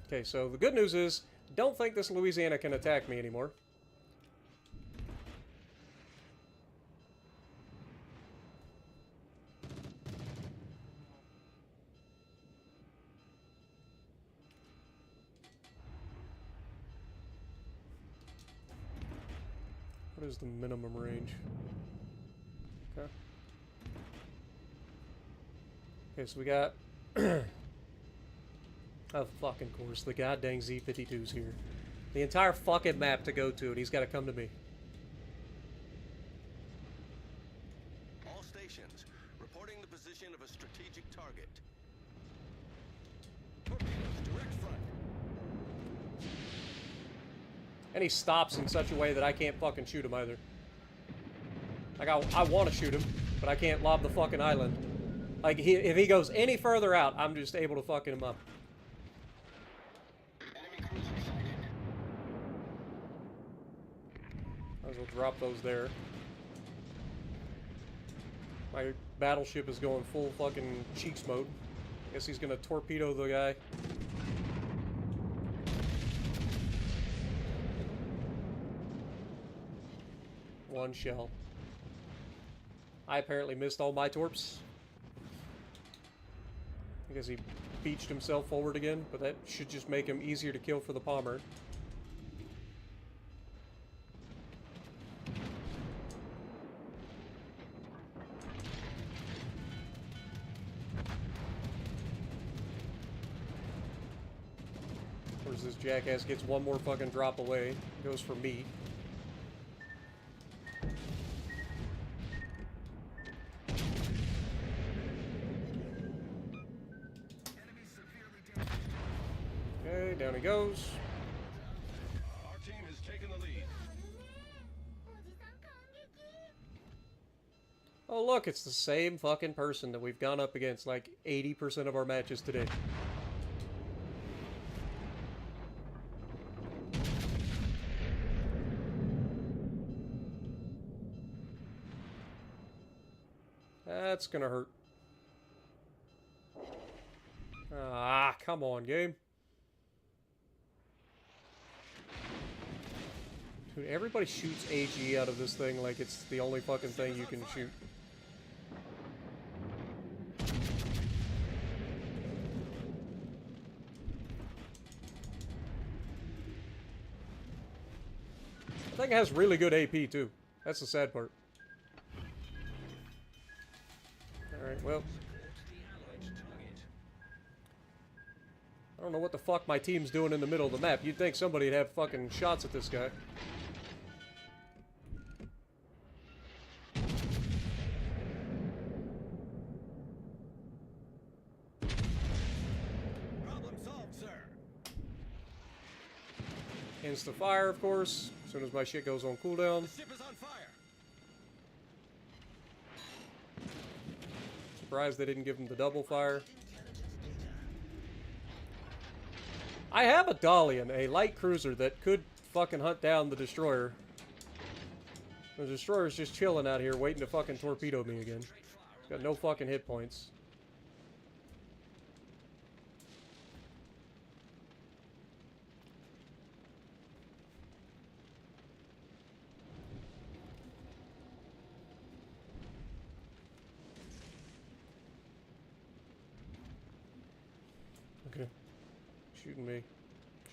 Okay, so the good news is, don't think this Louisiana can attack me anymore. What is the minimum range? Okay. Okay, so we got... oh, fucking course, the goddamn Z-52's here. The entire fucking map to go to, and he's got to come to me. All stations, reporting the position of a strategic target. Torpedoes, direct front. And he stops in such a way that I can't fucking shoot him either. Like, I want to shoot him, but I can't lob the fucking island. Like, if he goes any further out, I'm just able to fucking him up. Enemy cruiser sighted. Might as well drop those there. My battleship is going full fucking cheeks mode. Guess he's gonna torpedo the guy. One shell. I apparently missed all my torps. I guess he beached himself forward again, but that should just make him easier to kill for the bomber. Of course, this jackass gets one more fucking drop away. Goes for meat. Okay, down he goes. Our team has taken the lead. Oh look, it's the same fucking person that we've gone up against like 80% of our matches today. That's gonna hurt. Ah, come on, game. Dude, everybody shoots AG out of this thing like it's the only fucking thing you can shoot. The thing has really good AP too. That's the sad part. Alright, well. I don't know what the fuck my team's doing in the middle of the map. You'd think somebody'd have fucking shots at this guy. Problem solved, sir. Insta fire, of course, as soon as my shit goes on cooldown. The ship is on fire. Surprised they didn't give him the double fire. I have a Dalian, a light cruiser that could fucking hunt down the destroyer. The destroyer's just chilling out here waiting to fucking torpedo me again. He's got no fucking hit points. Okay. Shooting me.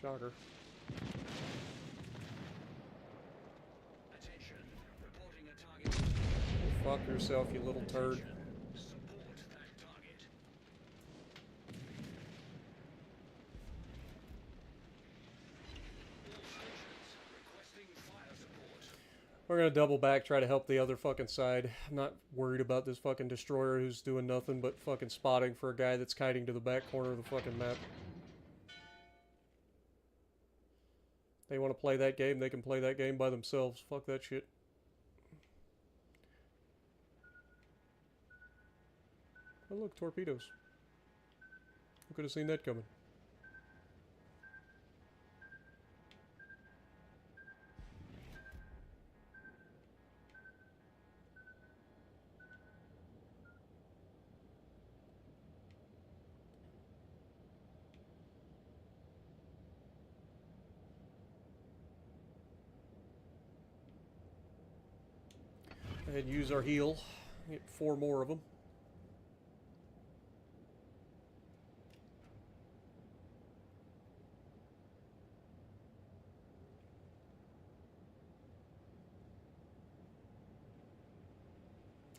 Shocker. Attention. Reporting a target. Go fuck yourself, you little turd. Support that target. All stations requesting fire support. We're gonna double back, try to help the other fucking side. I'm not worried about this fucking destroyer who's doing nothing but fucking spotting for a guy that's kiting to the back corner of the fucking map. They want to play that game, they can play that game by themselves. Fuck that shit. Oh look, torpedoes. Who could have seen that coming? Go ahead and use our heal. Get 4 more of them.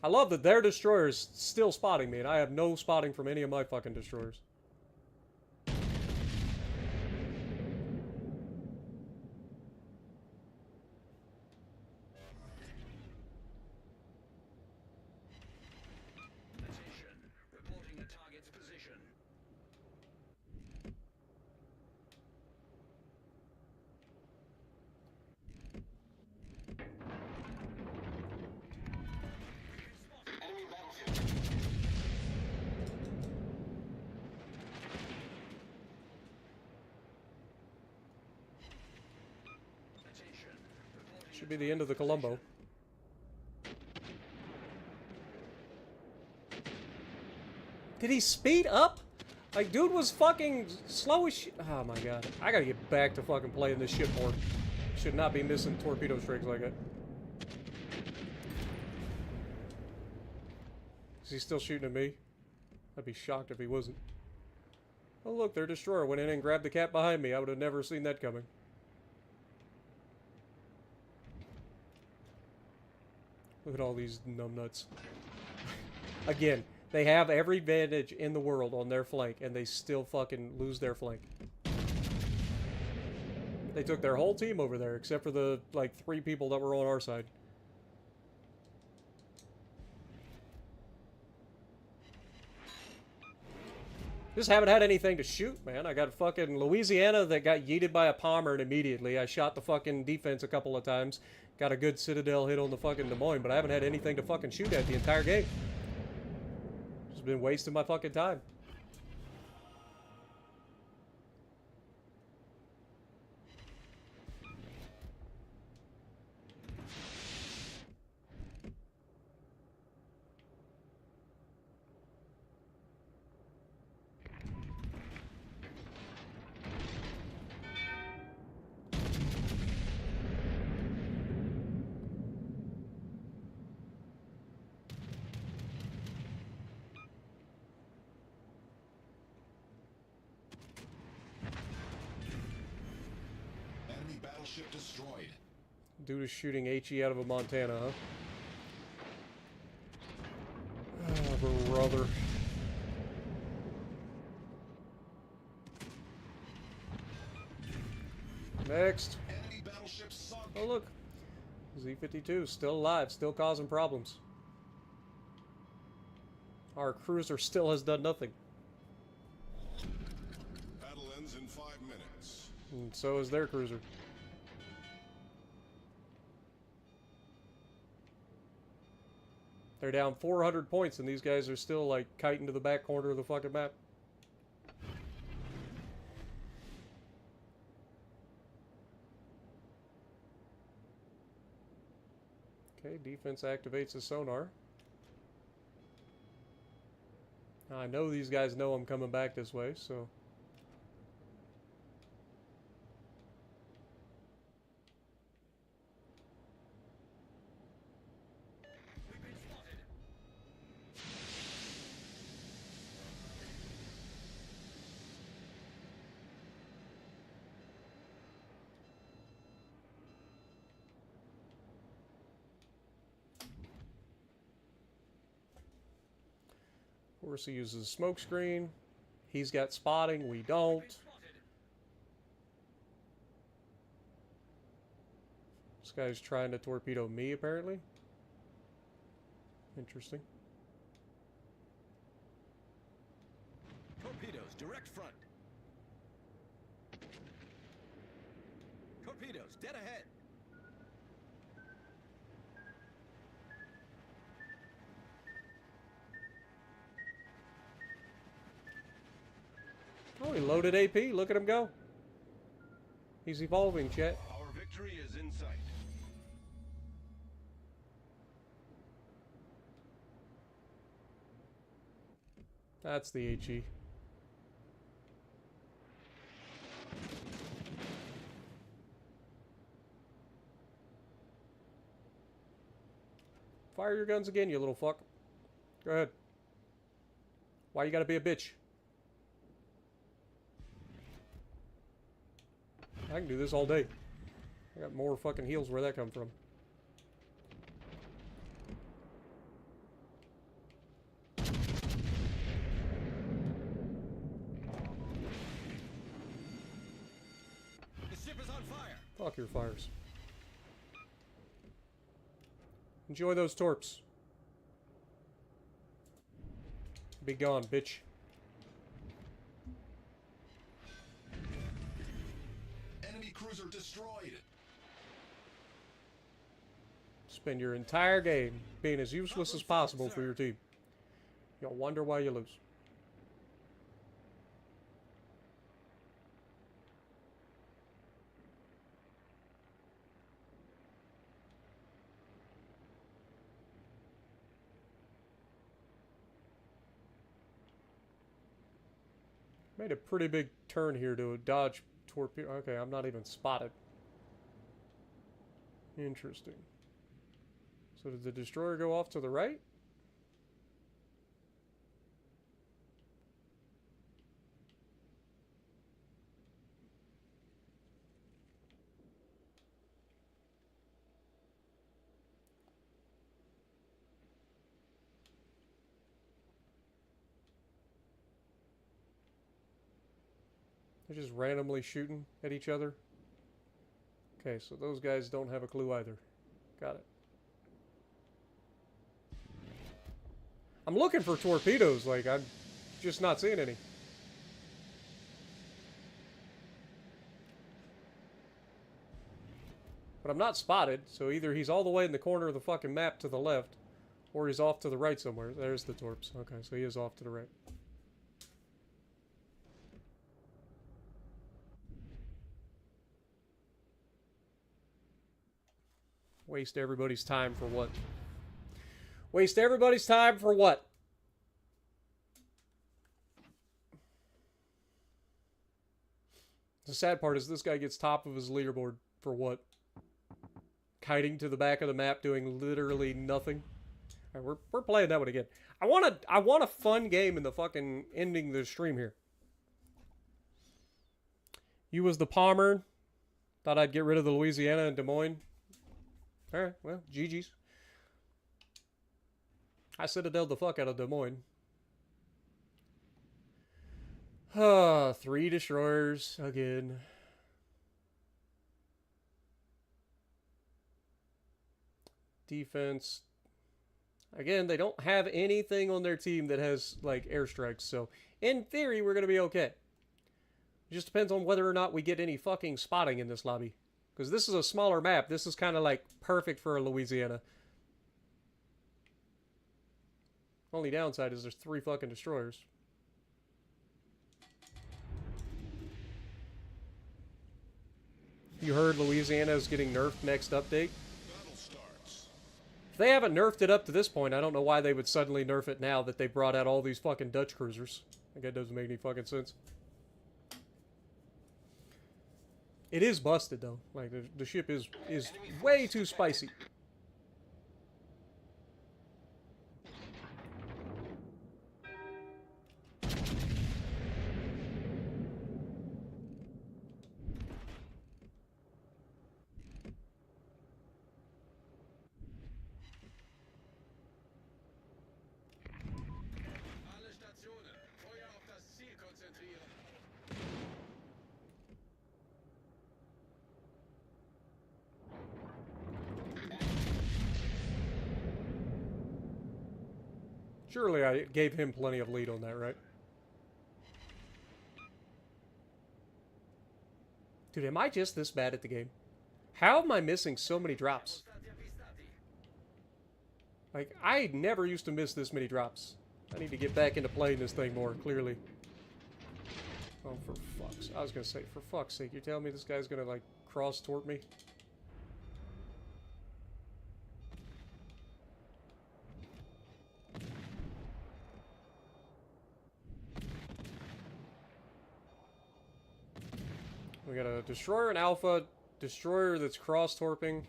I love that their destroyer's still spotting me, and I have no spotting from any of my fucking destroyers. Attention. Reporting a target's position. Enemy battleship. Attention. Reporting Should be the end of the Columbo. Did he speed up? Like, dude was fucking slow as shit. Oh my god. I gotta get back to fucking playing this shit more. Should not be missing torpedo strings like that. Is he still shooting at me? I'd be shocked if he wasn't. Oh look, their destroyer went in and grabbed the cat behind me. I would have never seen that coming. Look at all these numbnuts. Again, they have every advantage in the world on their flank, and they still fucking lose their flank. They took their whole team over there, except for the, like, 3 people that were on our side. Just haven't had anything to shoot, man. I got fucking Louisiana that got yeeted by a Pommern immediately. I shot the fucking defense a couple of times. Got a good Citadel hit on the fucking Des Moines, but I haven't had anything to fucking shoot at the entire game. Just been wasting my fucking time. Enemy battleship destroyed. Dude is shooting HE out of a Montana, huh? Oh, brother. Next. Enemy battleship sunk. Oh, look. Z-52 still alive, still causing problems. Our cruiser still has done nothing. Battle ends in 5 minutes. And so is their cruiser. They're down 400 points, and these guys are still, like, kiting to the back corner of the fucking map. Okay, defense activates the sonar. Now, I know these guys know I'm coming back this way, so... We've been spotted. Of course, he uses smoke screen. He's got spotting, we don't. Been spotted. This guy's trying to torpedo me, apparently. Interesting. Torpedoes, direct front. Torpedoes, dead ahead. Oh, he loaded AP. Look at him go. He's evolving, chat. Our victory is in sight. That's the HE. Fire your guns again, you little fuck. Go ahead. Why you gotta be a bitch? I can do this all day. I got more fucking heals. Where'd that come from? Fuck your fires. Enjoy those torps. Be gone, bitch. Enemy cruiser destroyed. Spend your entire game being as useless as possible for your team. You'll wonder why you lose. Made a pretty big turn here to dodge torpedo. Okay, I'm not even spotted. Interesting. So did the destroyer go off to the right? They're just randomly shooting at each other. Okay, so those guys don't have a clue either. Got it. I'm looking for torpedoes, like, I'm just not seeing any. But I'm not spotted, so either he's all the way in the corner of the fucking map to the left, or he's off to the right somewhere. There's the torps. Okay, so he is off to the right. Waste everybody's time for what? Waste everybody's time for what? The sad part is this guy gets top of his leaderboard for what? Kiting to the back of the map doing literally nothing. All right, we're playing that one again. I want a fun game in the fucking ending the stream here. You was the Palmer. Thought I'd get rid of the Louisiana and Des Moines. Alright, well, GG's. I citadelled the fuck out of Des Moines. 3 destroyers again. Defense. Again, they don't have anything on their team that has, like, airstrikes, so in theory, we're going to be okay. It just depends on whether or not we get any fucking spotting in this lobby. Because this is a smaller map. This is kind of like perfect for a Louisiana. Only downside is there's 3 fucking destroyers. You heard Louisiana is getting nerfed next update? Battle starts. If they haven't nerfed it up to this point, I don't know why they would suddenly nerf it now that they brought out all these fucking Dutch cruisers. Like, that doesn't make any fucking sense. It is busted, though. Like, the ship is way too spicy. Alle Stationen, Feuer auf das Ziel konzentrieren. Surely I gave him plenty of lead on that, right? Dude, am I just this bad at the game? How am I missing so many drops? Like, I never used to miss this many drops. I need to get back into playing this thing more, clearly. Oh, for fuck's... I was gonna say, for fuck's sake, you're telling me this guy's gonna, like, cross-torp me? We got a destroyer and alpha, destroyer that's cross-torping.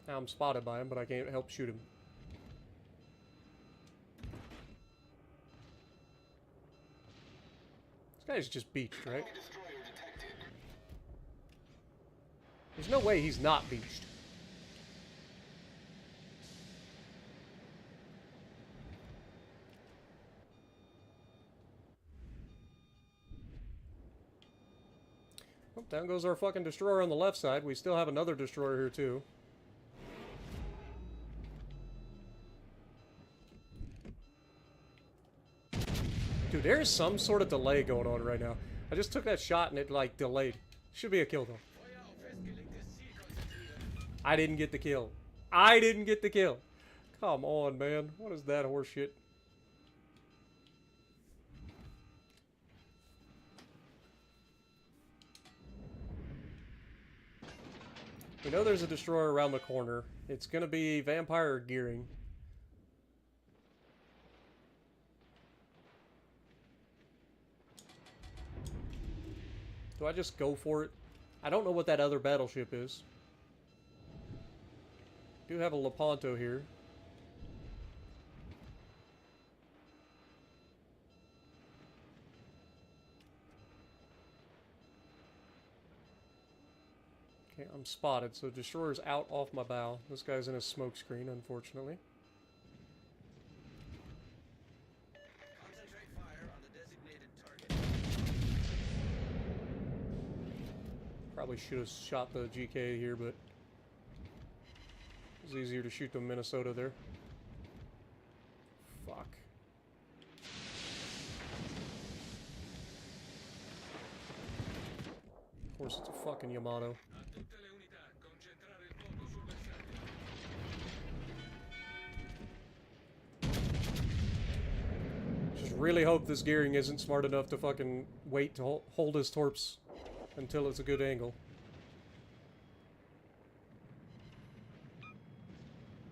Now I'm spotted by him, but I can't help shoot him. This guy's just beached, right? There's no way he's not beached. Oh, down goes our fucking destroyer on the left side. We still have another destroyer here, too. Dude, there is some sort of delay going on right now. I just took that shot and it, like, delayed. Should be a kill, though. I didn't get the kill. I didn't get the kill. Come on, man. What is that horse shit? We know there's a destroyer around the corner. It's gonna be vampire gearing. Do I just go for it? I don't know what that other battleship is. Do have a Lepanto here. Okay, I'm spotted, so destroyer's out off my bow. This guy's in a smoke screen, unfortunately. Concentrate fire on the designated target. Probably should have shot the GK here, but it was easier to shoot the Minnesota there. Fuck. Of course, it's a fucking Yamato. Just really hope this gearing isn't smart enough to fucking wait to hold his torps until it's a good angle.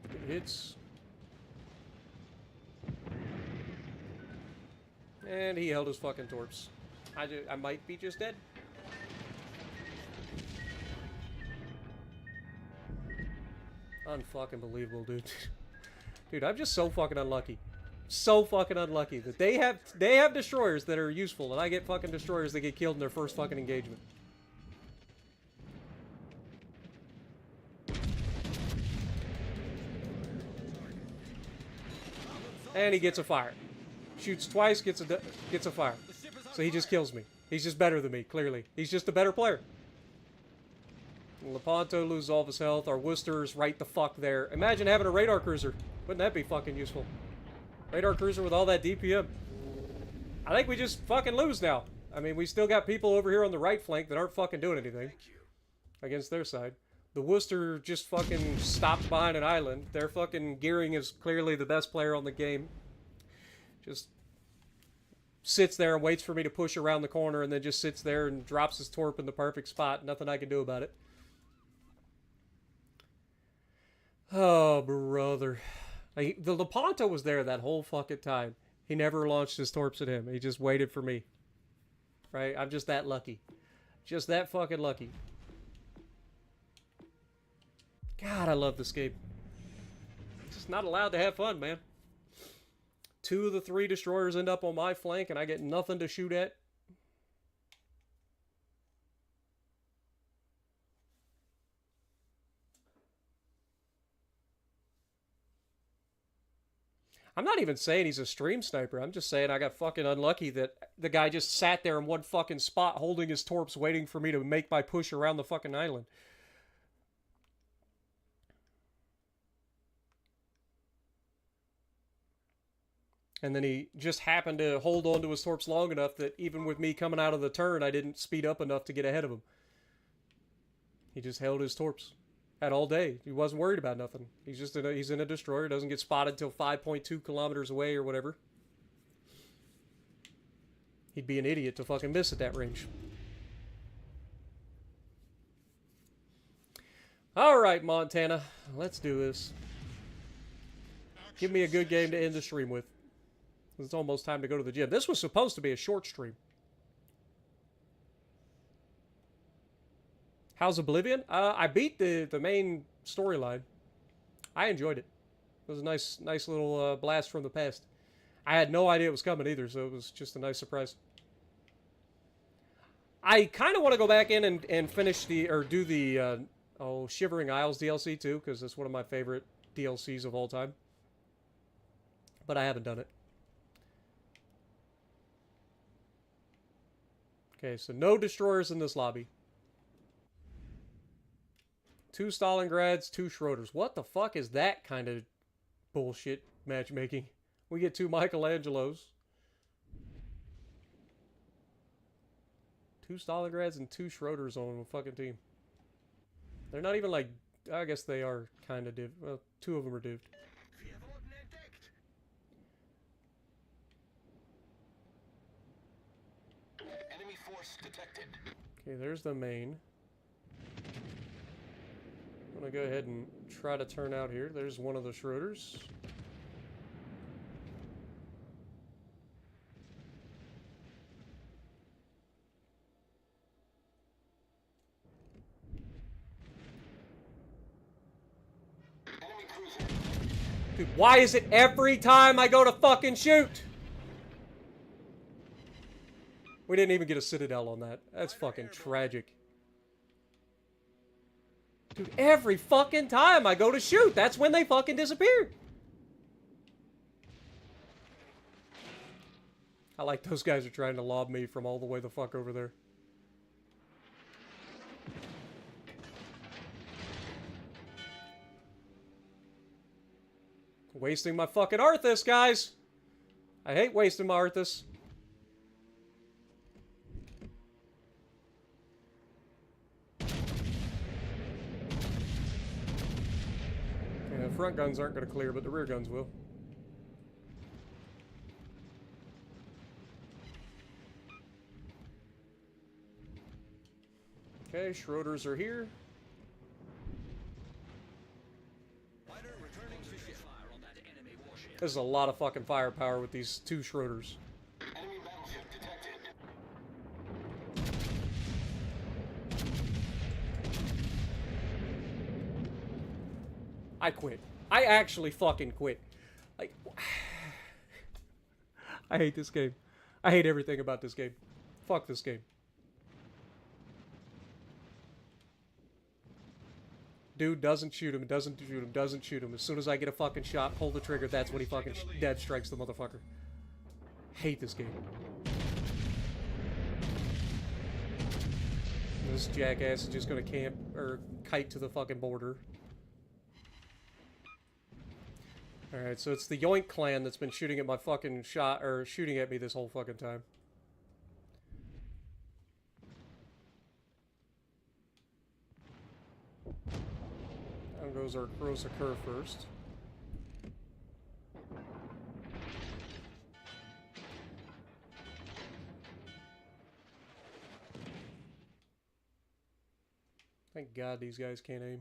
It hits. And he held his fucking torps. I might be just dead. Unfucking believable, dude. Dude, I'm just so fucking unlucky. So fucking unlucky that they have destroyers that are useful, and I get fucking destroyers that get killed in their first fucking engagement. And he gets a fire. Shoots twice, gets a fire. So he just kills me. He's just better than me, clearly. He's just a better player. Lepanto loses all of his health. Our Worcester's right the fuck there. Imagine having a radar cruiser. Wouldn't that be fucking useful? Radar cruiser with all that DPM. I think we just fucking lose now. I mean, we still got people over here on the right flank that aren't fucking doing anything against their side. The Worcester just fucking stopped behind an island. Their fucking gearing is clearly the best player on the game. Just sits there and waits for me to push around the corner and then just sits there and drops his torp in the perfect spot. Nothing I can do about it. Oh, brother. The Lepanto was there that whole fucking time. He never launched his torps at him. He just waited for me. Right? I'm just that lucky. Just that fucking lucky. God, I love this game. Just not allowed to have fun, man. 2 of the 3 destroyers end up on my flank and I get nothing to shoot at. I'm not even saying he's a stream sniper. I'm just saying I got fucking unlucky that the guy just sat there in one fucking spot holding his torps waiting for me to make my push around the fucking island. And then he just happened to hold on to his torps long enough that even with me coming out of the turn, I didn't speed up enough to get ahead of him. He just held his torps. Had all day. He wasn't worried about nothing. He's just he's in a destroyer. Doesn't get spotted till 5.2 kilometers away or whatever. He'd be an idiot to fucking miss at that range. All right, Montana. Let's do this. Give me a good game to end the stream with. It's almost time to go to the gym. This was supposed to be a short stream. How's Oblivion? I beat the main storyline. I enjoyed it. It was a nice little blast from the past. I had no idea it was coming either, so it was just a nice surprise. I kind of want to go back in and finish the, or do the, Shivering Isles DLC too, because it's one of my favorite DLCs of all time. But I haven't done it. Okay, so no destroyers in this lobby. 2 Stalingrads, 2 Schroders. What the fuck is that kind of bullshit matchmaking? We get 2 Michelangelos. 2 Stalingrads and 2 Schroders on a fucking team. They're not even like... I guess they are kind of div. Well, 2 of them are dived. Enemy force detected. Okay, there's the main. I'm gonna go ahead and try to turn out here. There's one of the Schroders. Enemy cruiser. Dude, why is it every time I go to fucking shoot? We didn't even get a Citadel on that. That's fucking tragic. Dude, every fucking time I go to shoot, that's when they fucking disappear. I like those guys are trying to lob me from all the way the fuck over there. Wasting my fucking Arthas, guys. I hate wasting my Arthas. Yeah, the front guns aren't going to clear, but the rear guns will. Okay, Schroders are here. Fighter returning to ship. Fire on that enemy warship. This is a lot of fucking firepower with these 2 Schroders. Enemy battleship detected. I quit. I actually fucking quit. Like, I hate this game. I hate everything about this game. Fuck this game. Dude doesn't shoot him, doesn't shoot him, doesn't shoot him. As soon as I get a fucking shot, pull the trigger, that's when he fucking dead strikes the motherfucker. Hate this game. This jackass is just gonna camp, or kite to the fucking border. Alright, so it's the Yoink clan that's been shooting at my fucking shot, or shooting at me this whole fucking time. Down goes our Corrosive Curve first. Thank God these guys can't aim.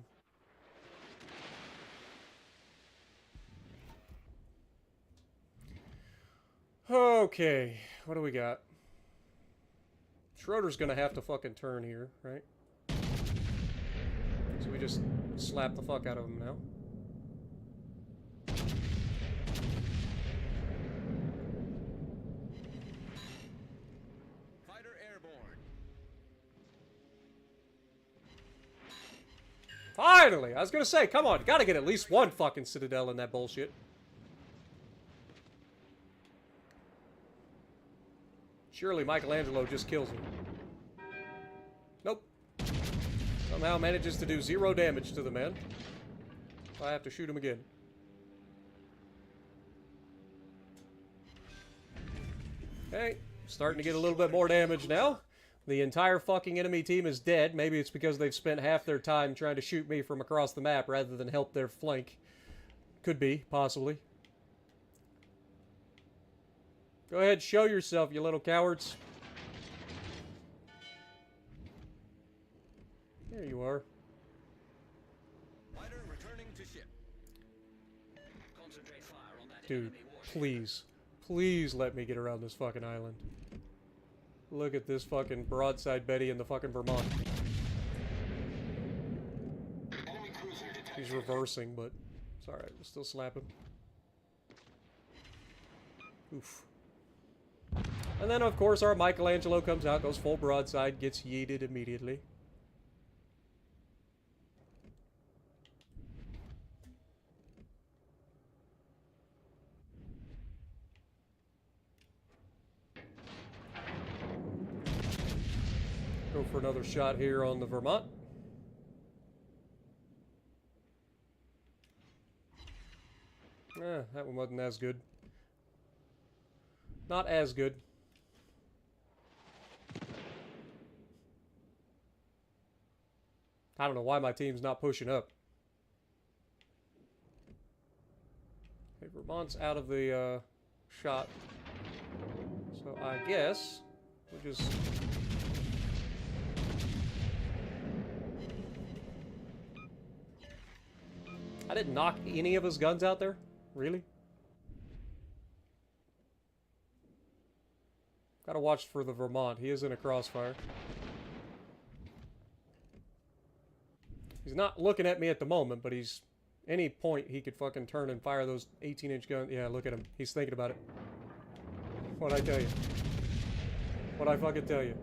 Okay, what do we got? Schroeder's gonna have to fucking turn here, right? So we just slap the fuck out of him now. Fighter airborne. Finally! I was gonna say, come on, gotta get at least one fucking Citadel in that bullshit. Surely Michelangelo just kills him. Nope. Somehow manages to do 0 damage to the man. I have to shoot him again. Okay, starting to get a little bit more damage now. The entire fucking enemy team is dead. Maybe it's because they've spent half their time trying to shoot me from across the map rather than help their flank. Could be, possibly. Go ahead, show yourself, you little cowards. There you are. Fighter returning to ship. Concentrate fire on that Dude, enemy warship. please. Please let me get around this fucking island. Look at this fucking broadside Betty in the fucking Vermont. Enemy cruiser detected. He's reversing, but it's alright. We'll still slap him. Oof. And then, of course, our Michelangelo comes out, goes full broadside, gets yeeted immediately. Go for another shot here on the Vermont. That one wasn't as good. Not as good. I don't know why my team's not pushing up. Okay, Vermont's out of the shot. So I guess we just... I didn't knock any of his guns out there? Really? Gotta watch for the Vermont. He is in a crossfire. He's not looking at me at the moment, but he's... Any point he could fucking turn and fire those 18-inch guns. Yeah, look at him. He's thinking about it. What'd I tell you? What'd I fucking tell you?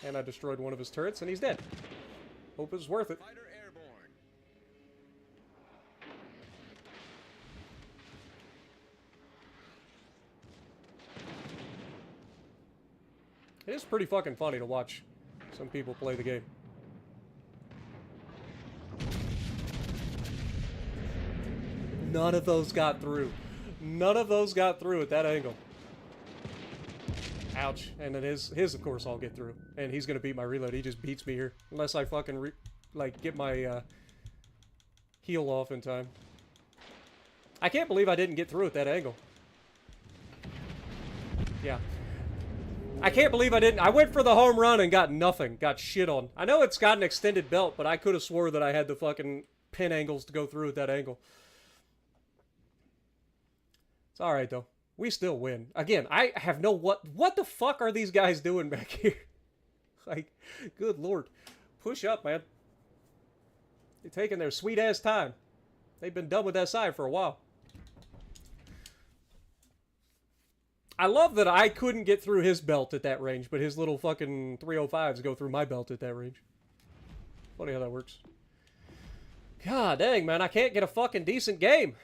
And I destroyed one of his turrets, and he's dead. Hope it was worth it. Fighter airborne. It is pretty fucking funny to watch some people play the game. None of those got through. None of those got through at that angle. Ouch. And then his of course, I'll get through. And he's gonna beat my reload. He just beats me here. Unless I fucking, get my, heal off in time. I can't believe I didn't get through at that angle. Yeah. I can't believe I didn't. I went for the home run and got nothing. Got shit on. I know it's got an extended belt, but I could have swore that I had the fucking pin angles to go through at that angle. It's alright, though. We still win. Again, I have no... What the fuck are these guys doing back here? Like, good lord. Push up, man. They're taking their sweet-ass time. They've been done with that side for a while. I love that I couldn't get through his belt at that range, but his little fucking 305s go through my belt at that range. Funny how that works. God dang, man. I can't get a fucking decent game.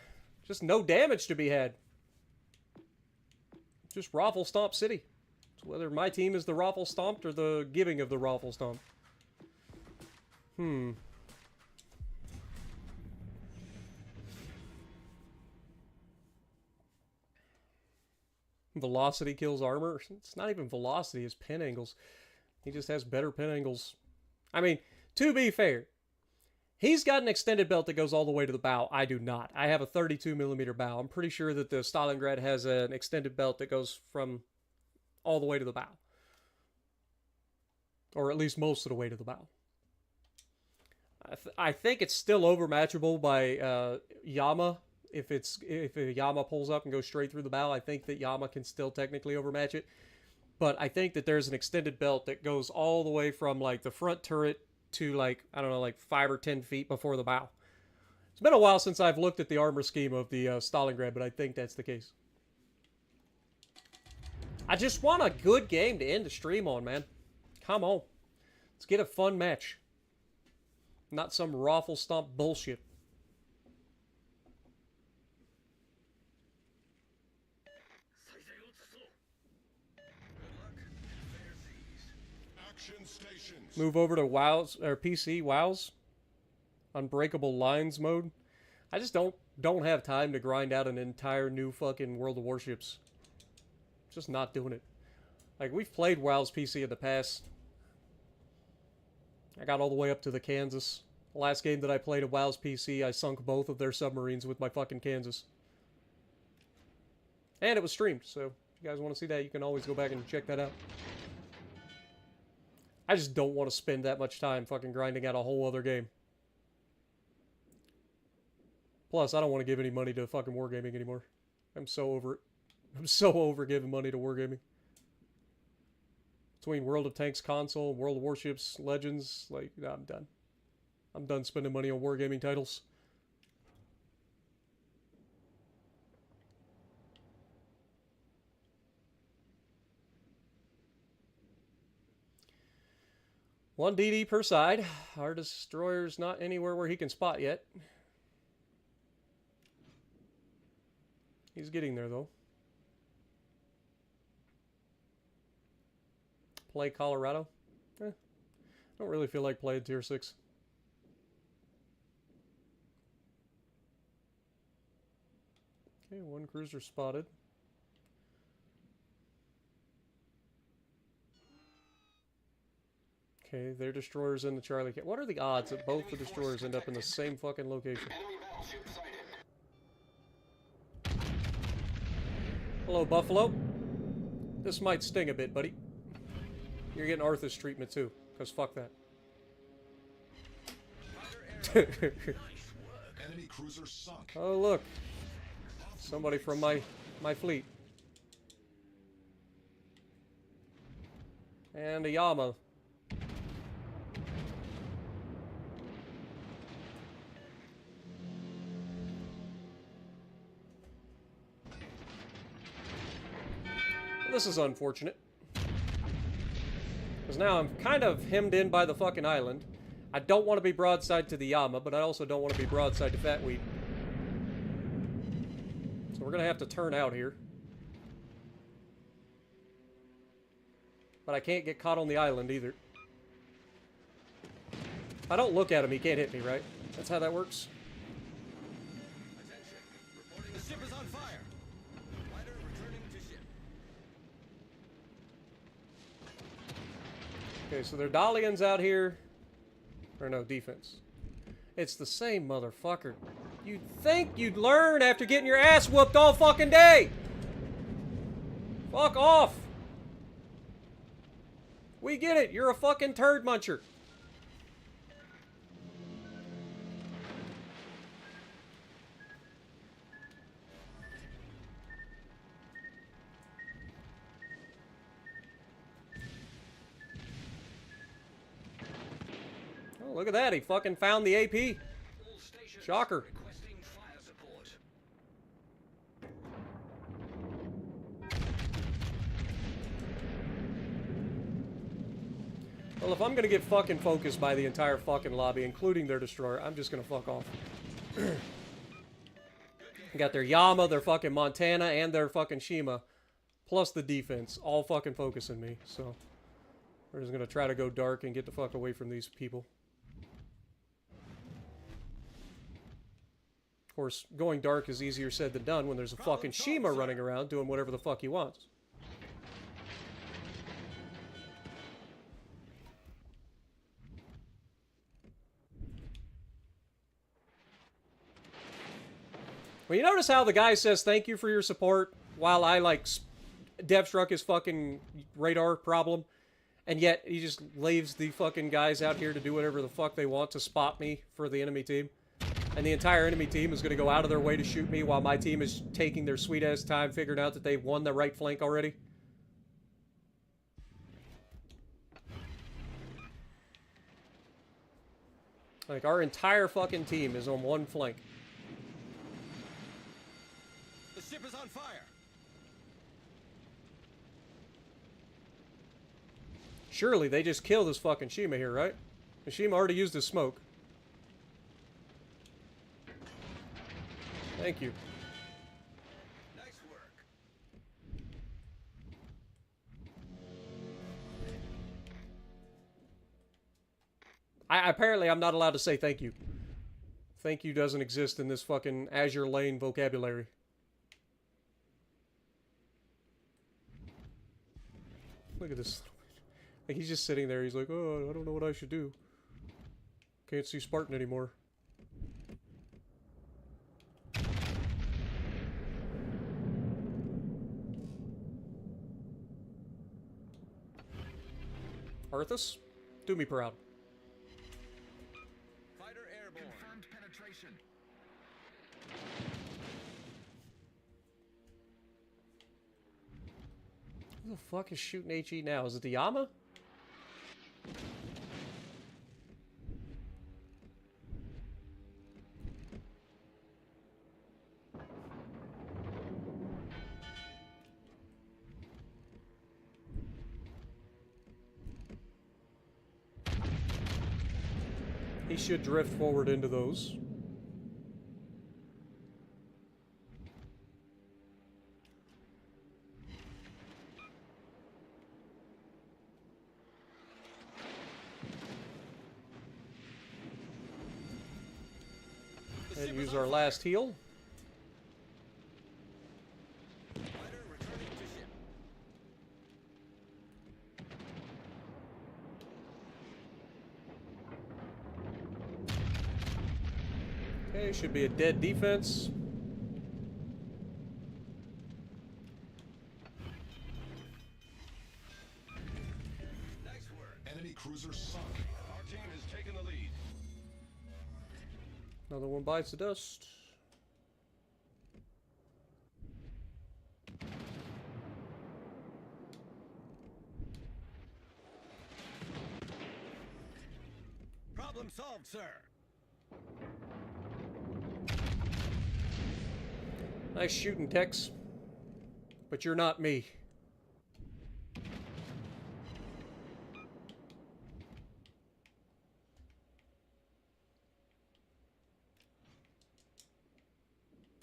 Just no damage to be had. Just Raffle Stomp City. So whether my team is the Raffle Stomped or the giving of the Raffle Stomp. Velocity kills armor. It's not even velocity, it's pin angles. He just has better pin angles. I mean, to be fair, he's got an extended belt that goes all the way to the bow. I do not. I have a 32mm bow. I'm pretty sure that the Stalingrad has an extended belt that goes from all the way to the bow. Or at least most of the way to the bow. I think it's still overmatchable by Yama. If Yama pulls up and goes straight through the bow, I think that Yama can still technically overmatch it. But I think that there's an extended belt that goes all the way from, like, the front turret to, like, I don't know, like 5 or 10 feet before the bow. It's been a while since I've looked at the armor scheme of the Stalingrad, but I think that's the case. I just want a good game to end the stream on, man. Come on. Let's get a fun match. Not some Raffle Stomp bullshit. Move over to WoW's or PC WoW's Unbreakable Lines mode. I just don't have time to grind out an entire new fucking World of Warships. Just not doing it. Like, we've played WoW's PC in the past. I got all the way up to the Kansas. The last game that I played of WoW's PC, I sunk both of their submarines with my fucking Kansas. And it was streamed, so if you guys want to see that, you can always go back and check that out. I just don't want to spend that much time fucking grinding out a whole other game. Plus, I don't want to give any money to fucking wargaming anymore. I'm so over it. I'm so over giving money to wargaming. Between World of Tanks console, World of Warships, Legends, like, nah, I'm done. I'm done spending money on wargaming titles. One DD per side. Our destroyer's not anywhere where he can spot yet. He's getting there, though. Play Colorado? Don't really feel like playing Tier 6. Okay, one cruiser spotted. Okay, their destroyer's in the Charlie. What are the odds that both the destroyers end up in the same fucking location? Enemy battleship sighted. Hello, Buffalo. This might sting a bit, buddy. You're getting Arthur's treatment too, because fuck that. Enemy cruiser sunk. Oh, look. Somebody from my fleet. And a Yama. This is unfortunate. Because now I'm kind of hemmed in by the fucking island. I don't want to be broadside to the Yama, but I also don't want to be broadside to Fat Wheat. So we're going to have to turn out here. But I can't get caught on the island either. If I don't look at him, he can't hit me, right? That's how that works. Attention. Reporting the ship is on fire. Fighter returning to ship. Okay, so they're Dalians out here. Or no, defense. It's the same motherfucker. You'd think you'd learn after getting your ass whooped all fucking day. Fuck off. We get it. You're a fucking turd muncher. Oh, look at that. He fucking found the AP. All stations Shocker. requesting fire support. Well, if I'm gonna get fucking focused by the entire fucking lobby, including their destroyer, I'm just gonna fuck off. Got their Yama, their fucking Montana, and their fucking Shima, plus the defense, all fucking focusing me. So we're just gonna try to go dark and get the fuck away from these people. Of course, going dark is easier said than done when there's a fucking Shima running around doing whatever the fuck he wants. Well, you notice how the guy says thank you for your support while I, like, dev struck his fucking radar problem, and yet he just leaves the fucking guys out here to do whatever the fuck they want to spot me for the enemy team. And the entire enemy team is going to go out of their way to shoot me while my team is taking their sweet-ass time figuring out that they've won the right flank already. Like, our entire fucking team is on one flank. The ship is on fire. Surely they just killed this fucking Shima here, right? The Shima already used his smoke. Thank you. Nice work. Apparently I'm not allowed to say thank you. Thank you doesn't exist in this fucking Azure Lane vocabulary. Look at this. Like, he's just sitting there. He's like, oh, I don't know what I should do. Can't see Spartan anymore. Arthas, do me proud. Fighter airborne. Confirmed penetration. Who the fuck is shooting HE now? Is it the Yama? He should drift forward into those. And use our last heal. Fighter returning to ship. Okay, should be a dead defense. Nice work. Enemy cruiser sunk. Our team has taken the lead. Another one bites the dust. Problem solved, sir. Nice shooting, Tex. But you're not me.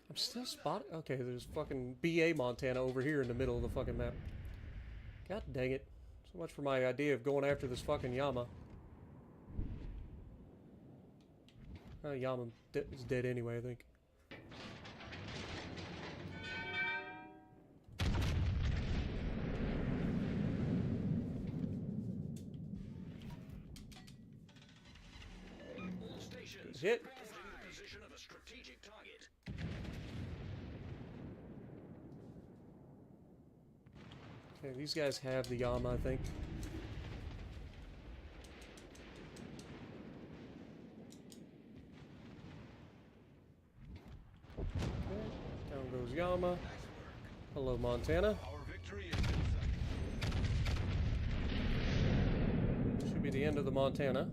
I'm still spotting. Okay, there's fucking BA Montana over here in the middle of the fucking map. God dang it. So much for my idea of going after this fucking Yama. Yama is dead anyway, I think. All stations. Hit. Reporting the position of a strategic target. Okay, these guys have the Yama, I think. Okay, down goes Yama. Hello, Montana. Our victory is in sight. Should be the end of the Montana.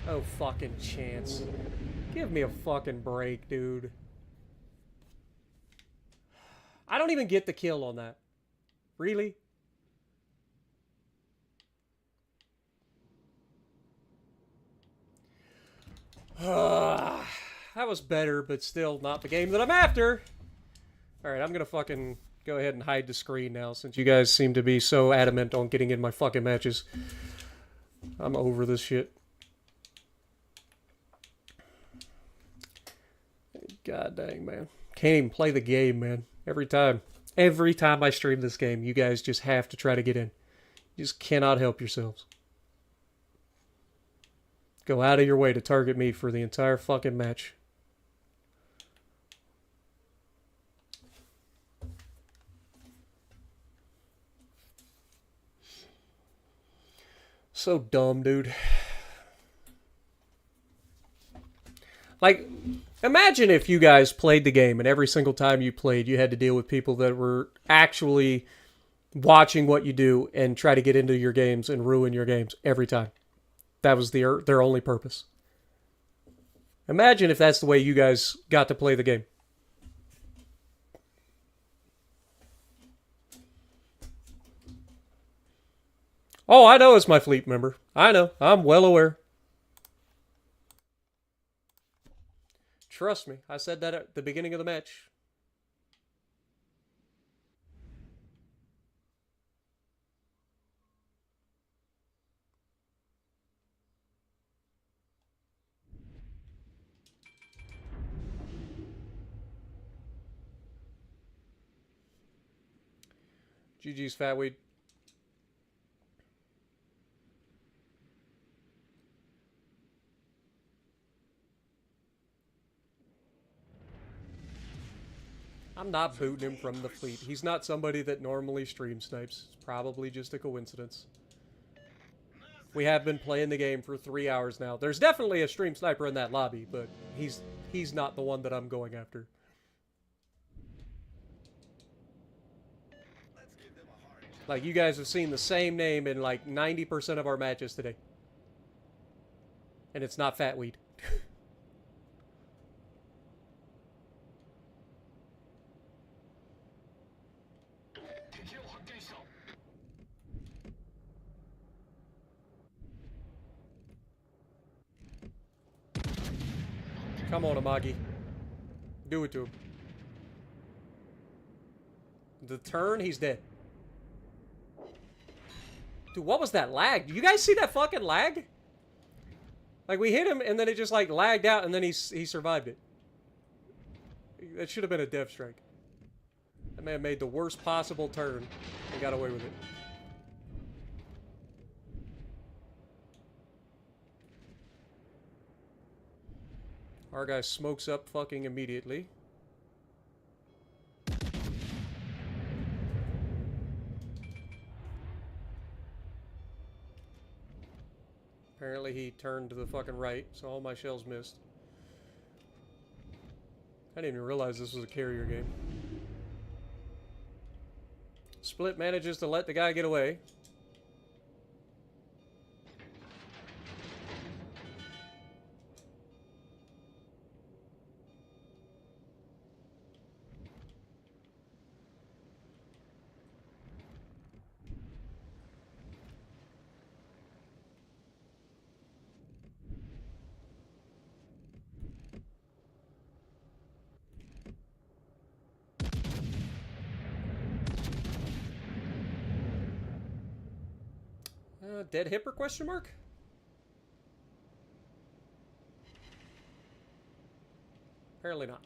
Oh, fucking chance. Give me a fucking break, dude. I don't even get the kill on that. Really? That was better, but still not the game that I'm after. Alright, I'm gonna fucking go ahead and hide the screen now, since you guys seem to be so adamant on getting in my fucking matches. I'm over this shit. God dang, man. Can't even play the game, man. Every time I stream this game, you guys just have to try to get in. You just cannot help yourselves. Go out of your way to target me for the entire fucking match. So dumb, dude. Like, imagine if you guys played the game and every single time you played, you had to deal with people that were actually watching what you do and try to get into your games and ruin your games every time. That was their only purpose. Imagine if that's the way you guys got to play the game. Oh, I know it's my fleet member. I know. I'm well aware. Trust me. I said that at the beginning of the match. GG's, Fatweed. I'm not booting him from the fleet. He's not somebody that normally stream snipes. It's probably just a coincidence. We have been playing the game for 3 hours now. There's definitely a stream sniper in that lobby, but he's not the one that I'm going after. Like, you guys have seen the same name in like 90% of our matches today. And it's not Fatweed. Come on, Amagi. Do it to him. The turn, he's dead. Dude, what was that lag? Do you guys see that fucking lag? Like, we hit him, and then it just, like, lagged out, and then he survived it. That should have been a death strike. That man made the worst possible turn and got away with it. Our guy smokes up fucking immediately. Apparently he turned to the fucking right, so all my shells missed. I didn't even realize this was a carrier game. Split manages to let the guy get away. Dead hipper question mark? Apparently not.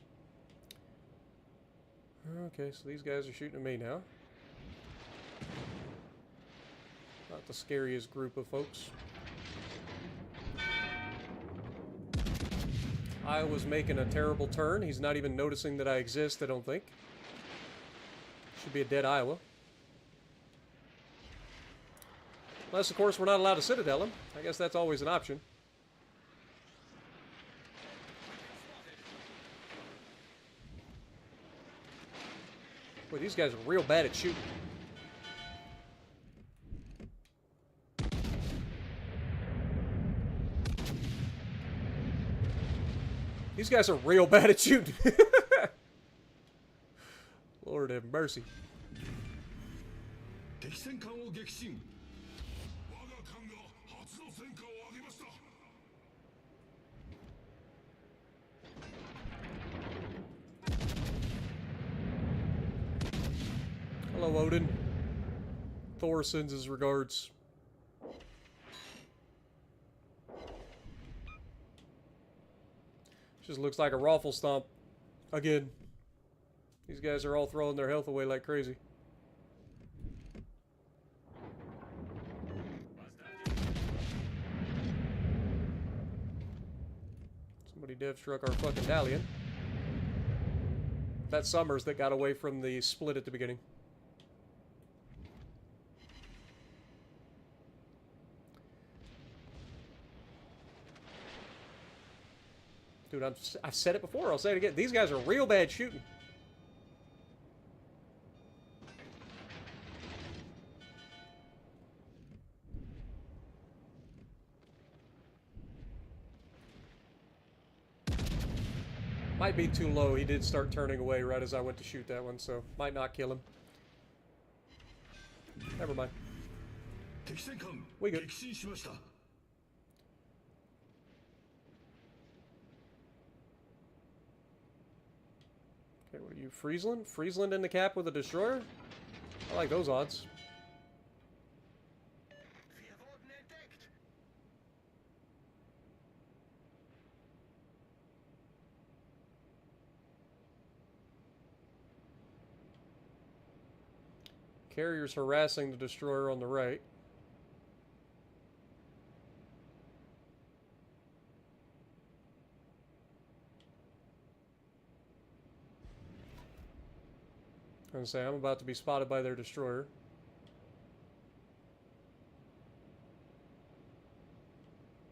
Okay, so these guys are shooting at me now. Not the scariest group of folks. I was making a terrible turn. He's not even noticing that I exist, I don't think. Should be a dead Iowa. Unless, of course, we're not allowed to citadel him. I guess that's always an option. Boy, these guys are real bad at shooting. These guys are real bad at shooting. Lord have mercy. Hello, Odin. Thor sends his regards. Just looks like a raffle stomp. Again. These guys are all throwing their health away like crazy. Somebody dev struck our fucking Dalian. That's Summers that got away from the split at the beginning. Dude, I've said it before. I'll say it again. These guys are real bad shooting. Might be too low. He did start turning away right as I went to shoot that one, so might not kill him. Never mind. We good. Okay, what are you, Friesland? Friesland in the cap with a destroyer? I like those odds. Carrier's harassing the destroyer on the right. I'm gonna say I'm about to be spotted by their destroyer.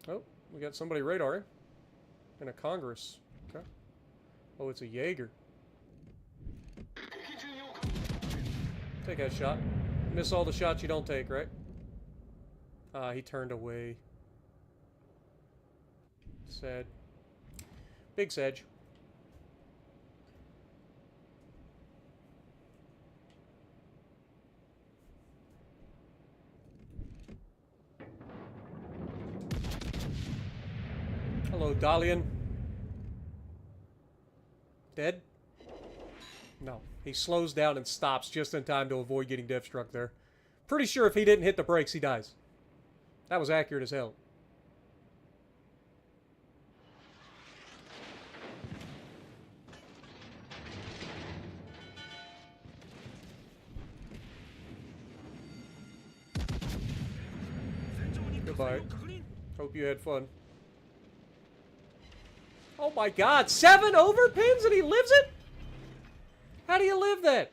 Oh, we got somebody radaring. And a Congress. Okay. Oh, it's a Jaeger. Take that shot. Miss all the shots you don't take, right? He turned away. Sad. Big sedge. Hello, Dalian. Dead? No. He slows down and stops just in time to avoid getting death struck there. Pretty sure if he didn't hit the brakes, he dies. That was accurate as hell. Goodbye. Hope you had fun. Oh my god, 7 overpins and he lives it? How do you live that?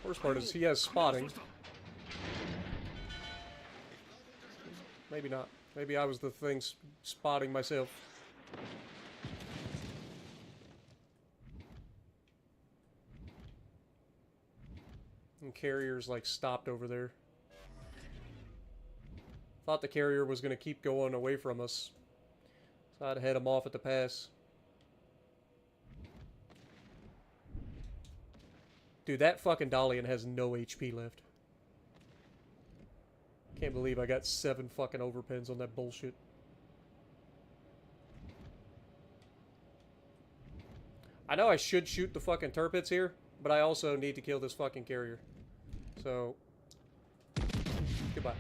Worst part is he has spotting. Maybe not. Maybe I was the thing spotting myself. And carrier's like stopped over there. Thought the carrier was going to keep going away from us. So I'd head him off at the pass. Dude, that fucking Dalian has no HP left. Can't believe I got 7 fucking overpins on that bullshit. I know I should shoot the fucking turpits here, but I also need to kill this fucking carrier. So, goodbye.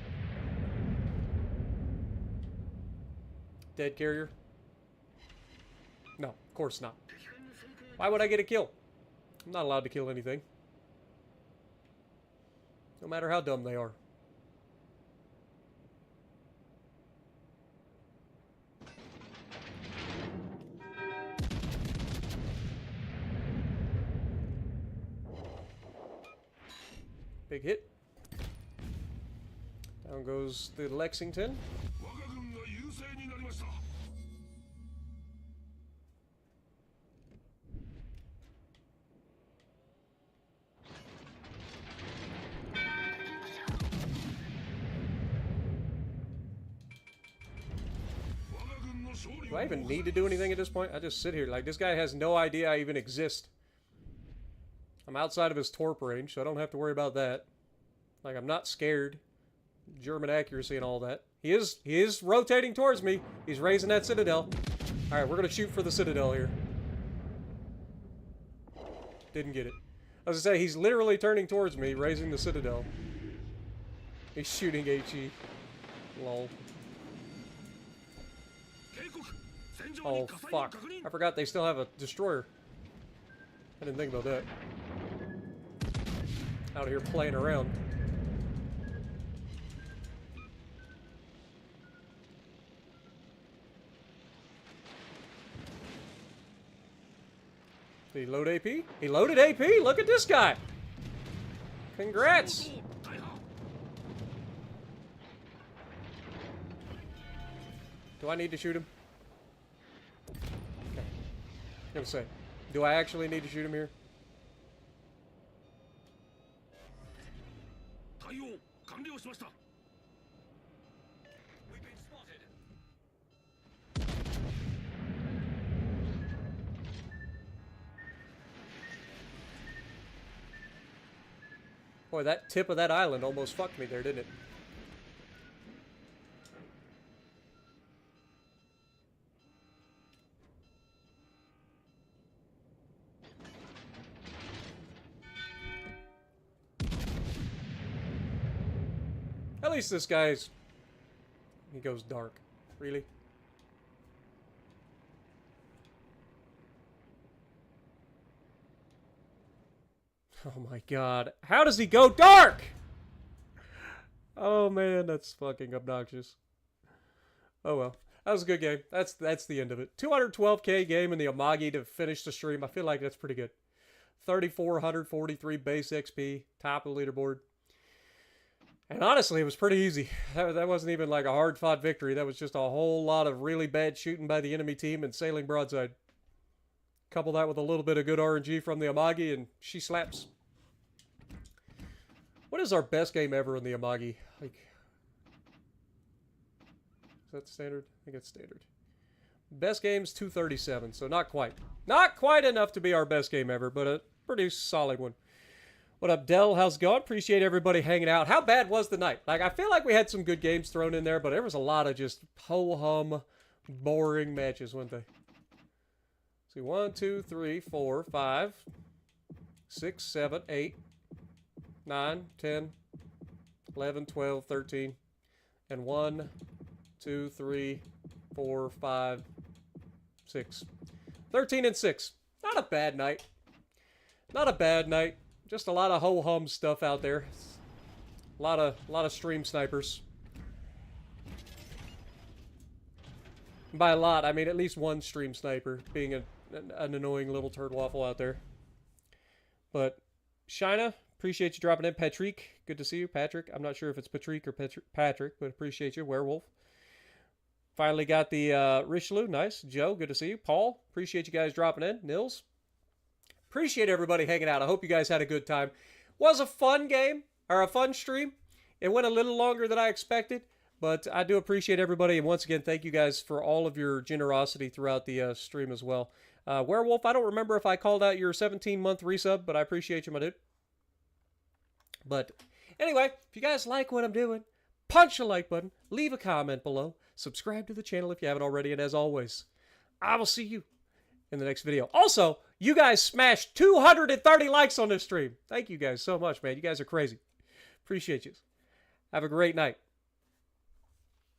Dead carrier? No, of course not. Why would I get a kill? I'm not allowed to kill anything. No matter how dumb they are. Big hit. Down goes the Lexington. Do I even need to do anything at this point? I just sit here. Like, this guy has no idea I even exist. I'm outside of his torp range, so I don't have to worry about that. Like, I'm not scared. German accuracy and all that. He is rotating towards me. He's raising that citadel. Alright, we're going to shoot for the citadel here. Didn't get it. I was going to say, he's literally turning towards me, raising the citadel. He's shooting HE. Lol. Oh, fuck. I forgot they still have a destroyer. I didn't think about that. Out here playing around. Did he load AP? He loaded AP! Look at this guy! Congrats! Do I need to shoot him? Okay. I'm gonna say, do I actually need to shoot him here? We've been spotted. Boy, that tip of that island almost fucked me there, didn't it? At least this guy's... he goes dark. Really? Oh my god. How does he go dark? Oh man, that's fucking obnoxious. Oh well. That was a good game. That's the end of it. 212k game in the Amagi to finish the stream. I feel like that's pretty good. 3,443 base XP. Top of the leaderboard. And honestly, it was pretty easy. That wasn't even like a hard-fought victory. That was just a whole lot of really bad shooting by the enemy team and sailing broadside. Couple that with a little bit of good RNG from the Amagi, and she slaps. What is our best game ever in the Amagi? Like, is that standard? I think it's standard. Best game's 237, so not quite. Not quite enough to be our best game ever, but a pretty solid one. What up, Dell? How's it going? Appreciate everybody hanging out. How bad was the night? Like, I feel like we had some good games thrown in there, but there was a lot of just ho-hum, boring matches, weren't they? See, 1, 2, 3, 4, 5, 6, 7, 8, 9, 10, 11, 12, 13, and 1, 2, 3, 4, 5, 6. 13 and 6. Not a bad night. Not a bad night. Just a lot of ho-hum stuff out there. A lot of stream snipers. And by a lot, I mean at least one stream sniper being an annoying little turd waffle out there. But Shina, appreciate you dropping in. Patrick, good to see you. Patrick, I'm not sure if it's Patrick or Patrick, but appreciate you. Werewolf. Finally got the Richelieu. Nice. Joe, good to see you. Paul, appreciate you guys dropping in. Nils, appreciate everybody hanging out. I hope you guys had a good time. Was a fun game, or a fun stream. It went a little longer than I expected, but I do appreciate everybody. And once again, thank you guys for all of your generosity throughout the stream as well. Werewolf, I don't remember if I called out your 17-month resub, but I appreciate you, my dude. But anyway, if you guys like what I'm doing, punch a like button, leave a comment below, subscribe to the channel if you haven't already, and as always, I will see you in the next video. Also, you guys smashed 230 likes on this stream. Thank you guys so much, man. You guys are crazy. Appreciate you. Have a great night.